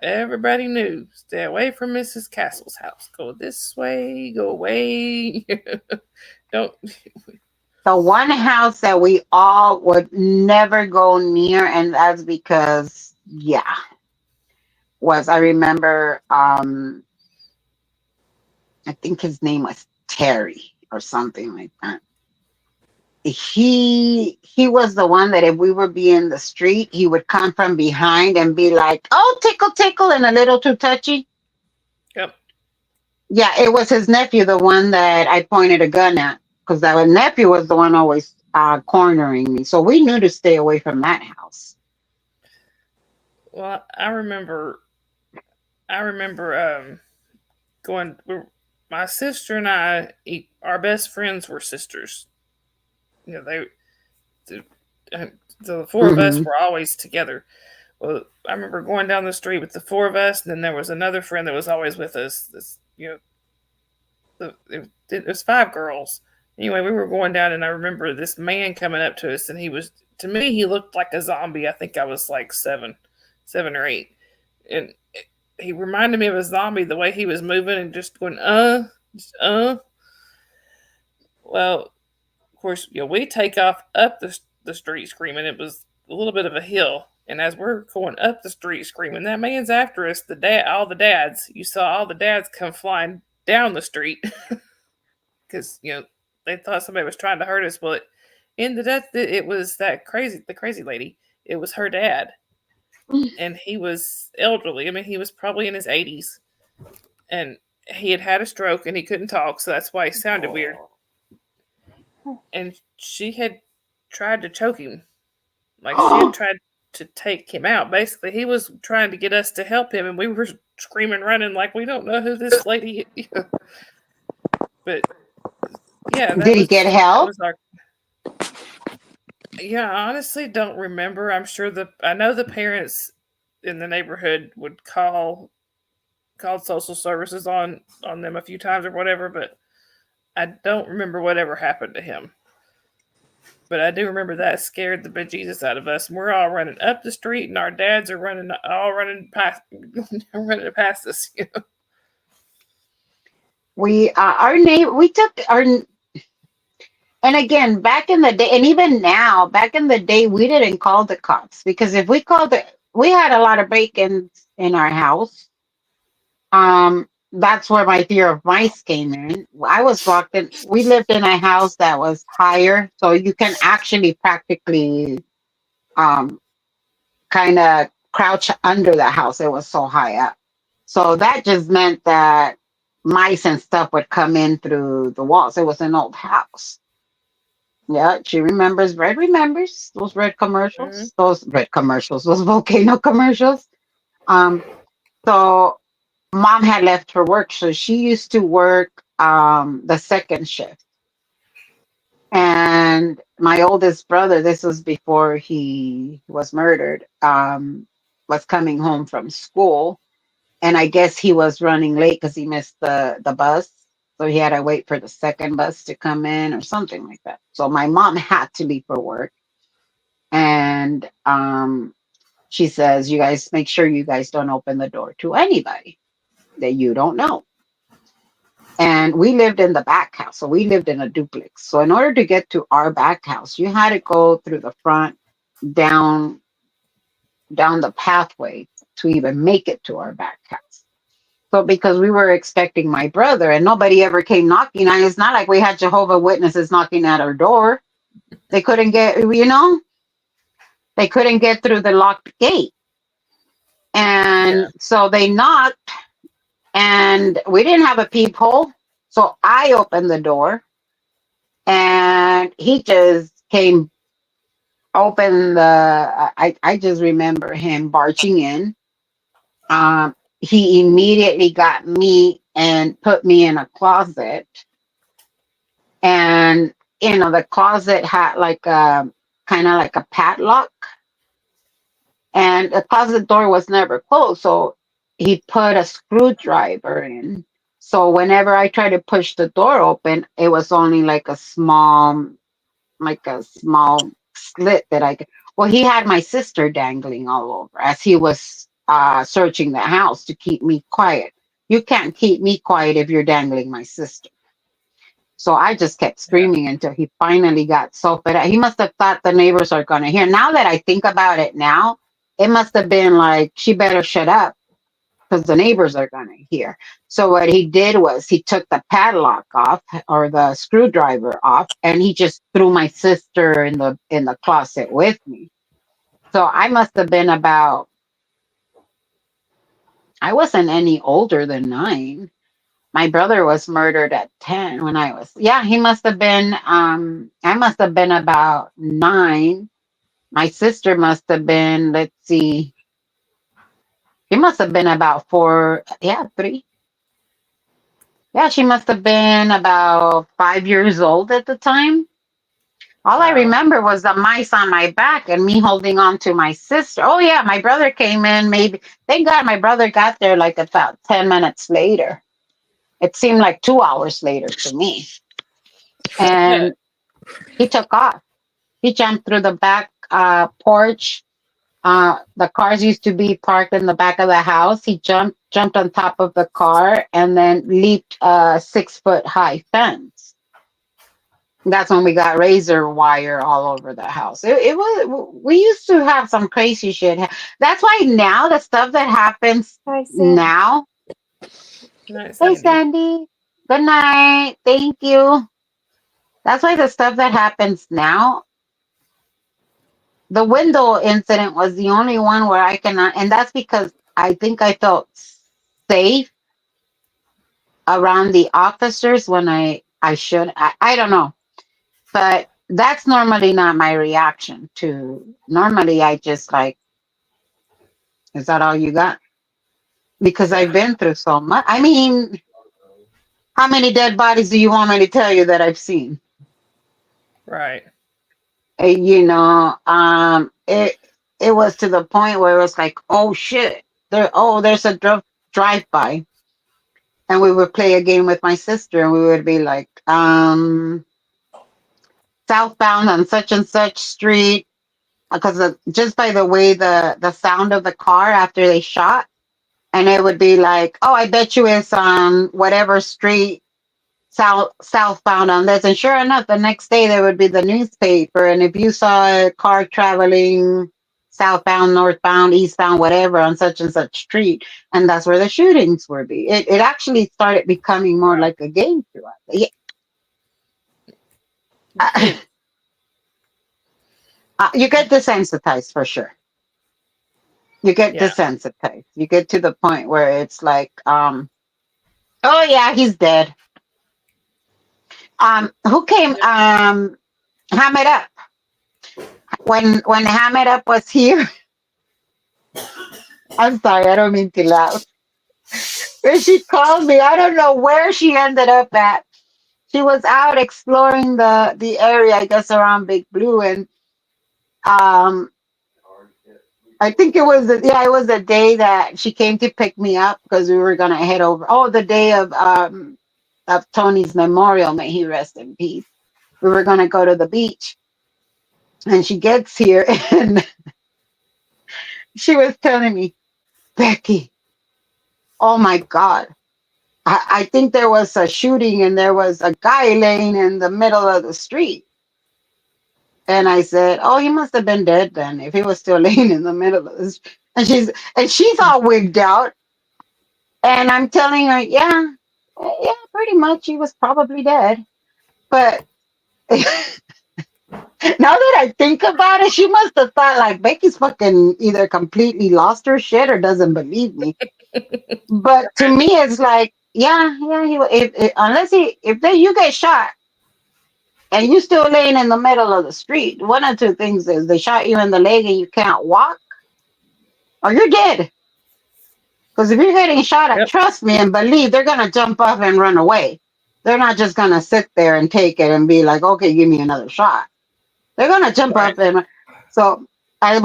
everybody knew. Stay away from Mrs. Castle's house. Go this way, go away. Don't. The one house that we all would never go near, and that's because, I remember, I think his name was Terry or something like that. He was the one that if we were in the street, he would come from behind and be like, oh, tickle, tickle, and a little too touchy. Yep. Yeah, it was his nephew, the one that I pointed a gun at, because that nephew was the one always cornering me. So we knew to stay away from that house. Well, I remember going. My sister and I, our best friends were sisters. You know, the four of us Mhm. were always together. Well, I remember going down the street with the four of us, and then there was another friend that was always with us. It was five girls. Anyway, we were going down, and I remember this man coming up to us, and to me, he looked like a zombie. I think I was like 7 or 8, and he reminded me of a zombie the way he was moving and just going, just, Well, of course, we take off up the street screaming. It was a little bit of a hill, and as we're going up the street screaming, that man's after us. All the dads, you saw all the dads come flying down the street because they thought somebody was trying to hurt us. Well, in the death, it was the crazy lady. It was her dad, and he was elderly. I mean, he was probably in his 80s, and he had had a stroke and he couldn't talk, so that's why he sounded weird. And she had tried to choke him. Like, she had tried to take him out. Basically, he was trying to get us to help him, and we were screaming, running like we don't know who this lady is. But yeah, Did he get help? Yeah, I honestly don't remember. I'm sure I know the parents in the neighborhood would called social services on them a few times or whatever, but I don't remember whatever happened to him. But I do remember that scared the bejesus out of us. And we're all running up the street, and our dads are running past us. We took our, and again, back in the day, and even now, back in the day, we didn't call the cops, because if we called we had a lot of break-ins in our house. That's where my fear of mice came in. I was locked in. We lived in a house that was higher, so you can actually practically kind of crouch under the house. It was so high up. So that just meant that mice and stuff would come in through the walls. It was an old house. Yeah, she remembers. Red remembers those red commercials. Mhm. Those red commercials. Those volcano commercials. So mom had left for work, so she used to work the second shift. And my oldest brother, this was before he was murdered, was coming home from school, and I guess he was running late because he missed the bus. So he had to wait for the second bus to come in or something like that. So my mom had to leave for work. And she says, you guys make sure you guys don't open the door to anybody that you don't know. And we lived in the back house. So we lived in a duplex. So in order to get to our back house, you had to go through the front, down the pathway to even make it to our back house. So because we were expecting my brother and nobody ever came knocking, and it's not like we had Jehovah's Witnesses knocking at our door. They couldn't get, they couldn't get through the locked gate. And so they knocked, and we didn't have a peephole. So I opened the door, and he just came open I just remember him barging in. He immediately got me and put me in a closet. And, the closet had like a kind of like a padlock. And the closet door was never closed. So he put a screwdriver in. So whenever I tried to push the door open, it was only like a small slit that I could. Well, he had my sister dangling all over as he was searching the house to keep me quiet. You can't keep me quiet if you're dangling my sister. So I just kept screaming until he finally got so fed up. He must have thought the neighbors are going to hear. Now that I think about it now, it must have been like, she better shut up because the neighbors are going to hear. So what he did was he took the padlock off, or the screwdriver off, and he just threw my sister in the closet with me. So I must have been I wasn't any older than 9. My brother was murdered at 10 when he must have been, I must have been about 9. My sister must have been, let's see, he must have been about 4, 3. Yeah, she must have been about 5 years old at the time. All I Wow. remember was the mice on my back and me holding on to my sister. Oh yeah, my brother came in maybe. Thank God my brother got there like about 10 minutes later. It seemed like 2 hours later to me. And he took off. He jumped through the back porch. The cars used to be parked in the back of the house. He jumped on top of the car and then leaped a 6 foot high fence. That's when we got razor wire all over the house. It was, we used to have some crazy shit. That's why now the stuff that happens Hi, Sam. now. Nice, Hey, Sandy. Sandy. Good night. Thank you. That's why the stuff that happens now. The window incident was the only one where I cannot, and that's because I think I felt safe around the officers when I should. I don't know. But that's normally not my reaction to. Normally, I just like, is that all you got? Because Yeah. I've been through so much. I mean, how many dead bodies do you want me to tell you that I've seen? Right. You know, it was to the point where it was like, oh shit, there's a drive by, and we would play a game with my sister, and we would be like, southbound on such and such street, because just by the way the sound of the car after they shot, and it would be like, oh, I bet you it's on whatever street southbound on this. And sure enough, the next day there would be the newspaper, and if you saw a car traveling southbound, northbound, eastbound, whatever on such and such street, and that's where the shootings would be. It actually started becoming more like a game to us. Yeah. You get desensitized for sure. You get Yeah. desensitized. You get to the point where it's like, oh yeah, he's dead. Who came? Ham It Up. When Ham It Up was here, I'm sorry, I don't mean to laugh. When she called me, I don't know where she ended up at. She was out exploring the area, I guess around Big Blue, and um, I think it was the day that she came to pick me up because we were gonna head over. Oh, the day of Tony's memorial, may he rest in peace. We were gonna go to the beach, and she gets here, and she was telling me, Becky, oh my God, I think there was a shooting, and there was a guy laying in the middle of the street. And I said, oh, he must have been dead then if he was still laying in the middle of this. And she's all wigged out. And I'm telling her, yeah, pretty much he was probably dead. But now that I think about it, she must have thought like Becky's fucking either completely lost her shit or doesn't believe me. But to me, it's like, yeah, if you get shot and you still laying in the middle of the street, one of two things is they shot you in the leg and you can't walk, or you're dead. Because if you're getting shot at, Yep. trust me and believe, they're gonna jump up and run away. They're not just gonna sit there and take it and be like, okay, give me another shot. They're gonna jump Right. up and so I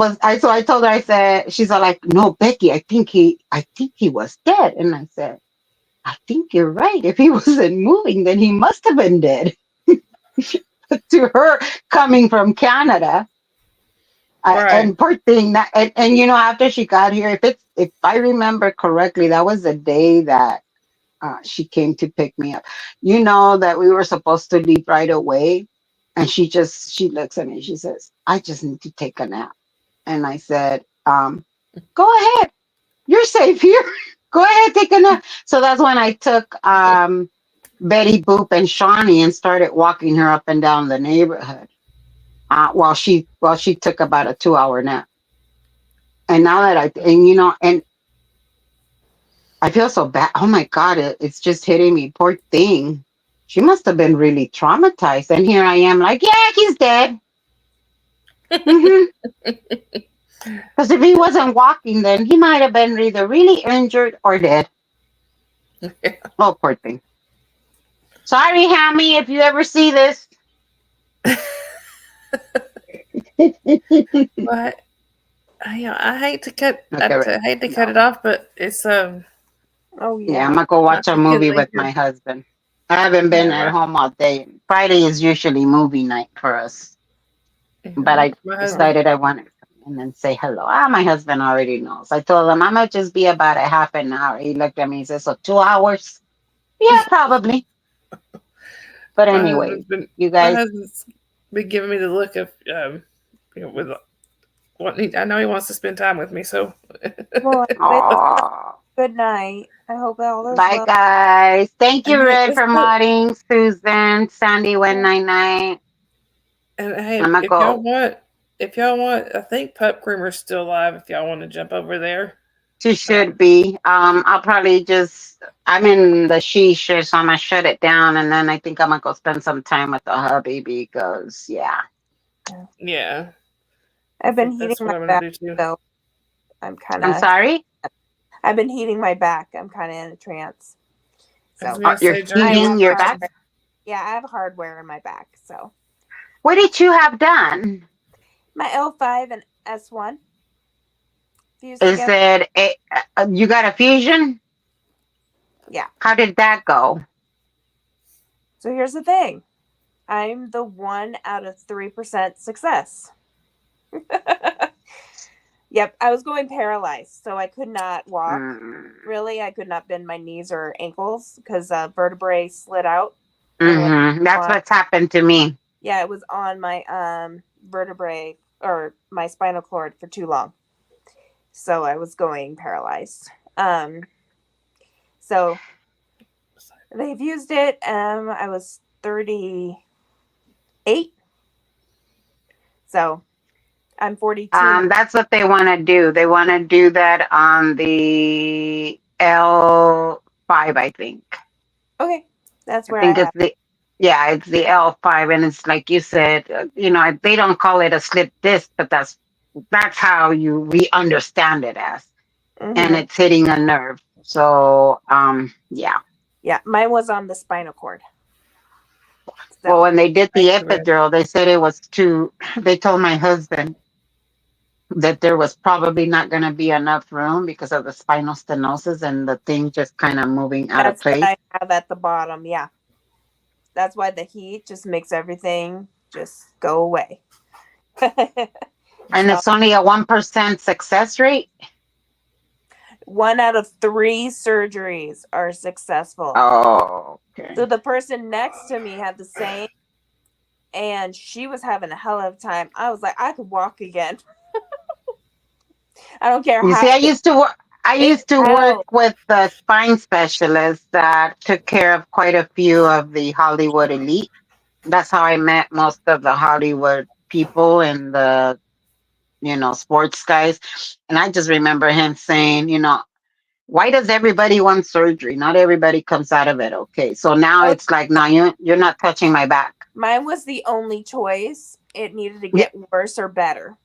told her, I said, she's all like, no, Becky, I think he was dead. And I said, I think you're right. If he wasn't moving, then he must have been dead. To her, coming from Canada, Right. and poor thing, and you know, after she got here, if I remember correctly, that was the day that she came to pick me up. You know that we were supposed to leave right away, and she looks at me. She says, "I just need to take a nap." And I said, "Go ahead. You're safe here. Go ahead, take a nap." So that's when I took Betty Boop and Shawnee and started walking her up and down the neighborhood while she took about a 2 hour nap. And now that and I feel so bad. Oh my God, it's just hitting me. Poor thing. She must have been really traumatized. And here I am like, yeah, he's dead. Because if he wasn't walking, then he might have been either really injured or dead. Oh, poor thing. Sorry, Hammy, if you ever see this. But I hate to cut. Okay, I hate to cut no. it off, but it's Oh Yeah, I'm yeah. gonna go not watch a to get movie with my Lincoln. husband. I haven't been at Yeah, home all day. Friday is usually movie night for us, but I my husband. decided I wanted to come in and say hello. My husband already knows. I told him I'm gonna just be about a half an hour. He looked at me and said, "So 2 hours?" Yeah, probably. But My anyway, husband's been. you My guys. husband's been giving me the look of with what I know he wants to spend time with me. So Well, Oh, good night. I hope all is bye, well. guys. Thank and you, hey, Red, let's for put modding. Susan, Sandy, 199. and hey, I'm gonna go. if y'all want, I think Pup Creamer's still alive. If y'all want to jump over there, She should be. I'll probably just. I'm in the shisha, so I'm gonna shut it down, and then I think I'm gonna go spend some time with the hubby because, yeah. yeah, I I've been think heating that's what my I'm gonna back, do too. so I'm kind I'm of. sorry. I've been heating my back. I'm kind of in a trance. I was So gonna You're say Journey I wants heating have your to. back. hardware. Yeah, I have hardware in my back. So What did you have done? my L5 and S1 fused Is together. it you got a fusion? Yeah. How did that go? So here's the thing. I'm the 1 out of 3% success. Yep, I was going paralyzed, so I could not walk. Really, I could not bend my knees or ankles because vertebrae slid out. Mm-hmm. That's what's happened to me. Yeah, it was on my vertebrae or my spinal cord for too long, so I was going paralyzed. So they've used it. I was 38, so I'm 42 now. That's what they want to do. They want to do that on the L5, I think. Okay, that's I where I think it's have. it's the L5, and it's like you said, they don't call it a slip disc, but that's how we understand it as, and Mm-hmm. it's hitting a nerve. So, yeah. Yeah, mine was on the spinal cord. Well, So when they did the Thank you, Red. epidural, they said it was too. They told my husband that there was probably not going to be enough room because of the spinal stenosis and the thing just kind of moving out of that's what place. I have at the bottom. Yeah, that's why the heat just makes everything just go away. And So it's only a 1% success rate. 1 out of 3 surgeries are successful. Oh, okay. So the person next to me had the same, and she was having a hell of a time. I was like, I could walk again. I don't care You how see, I it used to work helped. with the spine specialist that took care of quite a few of the Hollywood elite. That's how I met most of the Hollywood people and the sports guys. And I just remember him saying, why does everybody want surgery? Not everybody comes out of it okay. So now Oh, it's like, no, you're not touching my back. mine was the only choice. It needed to Yeah, get worse or better.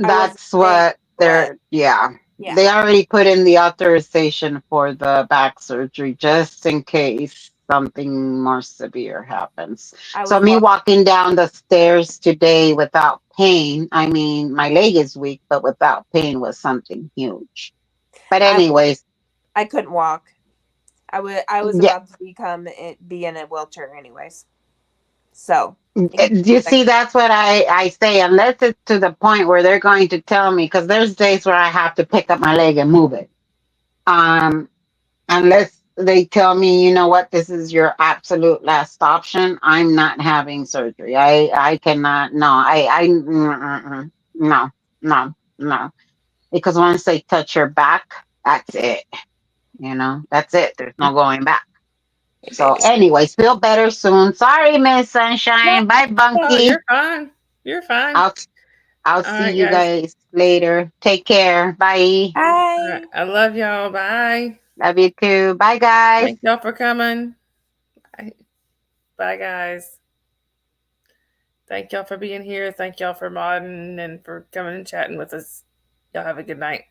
I was that's what they're. Yeah, yeah. they already put in the authorization for the back surgery just in case something more severe happens. I So was me walking down the stairs today without pain. I mean, my leg is weak, but without pain was something huge. But anyways, I couldn't walk. I was yeah. about to be in a wheelchair anyways. So You see, that's what I say. Unless it's to the point where they're going to tell me, because there's days where I have to pick up my leg and move it. Um, unless they tell me, you know what, this is your absolute last option, I'm not having surgery. I cannot. No, no, no, no. Because once they touch your back, that's it. That's it. There's no going back. So, anyways, feel better soon. Sorry, Miss Sunshine. Bye, Oh, Bunky. you're fine. You're fine. I'll I'll All see right, you guys. guys later. Take care. Bye. All hi. right. I love y'all. Bye. Love you too. Bye, guys. Thank y'all for coming. Bye, Bye, guys. Thank y'all for being here. Thank y'all for modding and for coming and chatting with us. Y'all have a good night.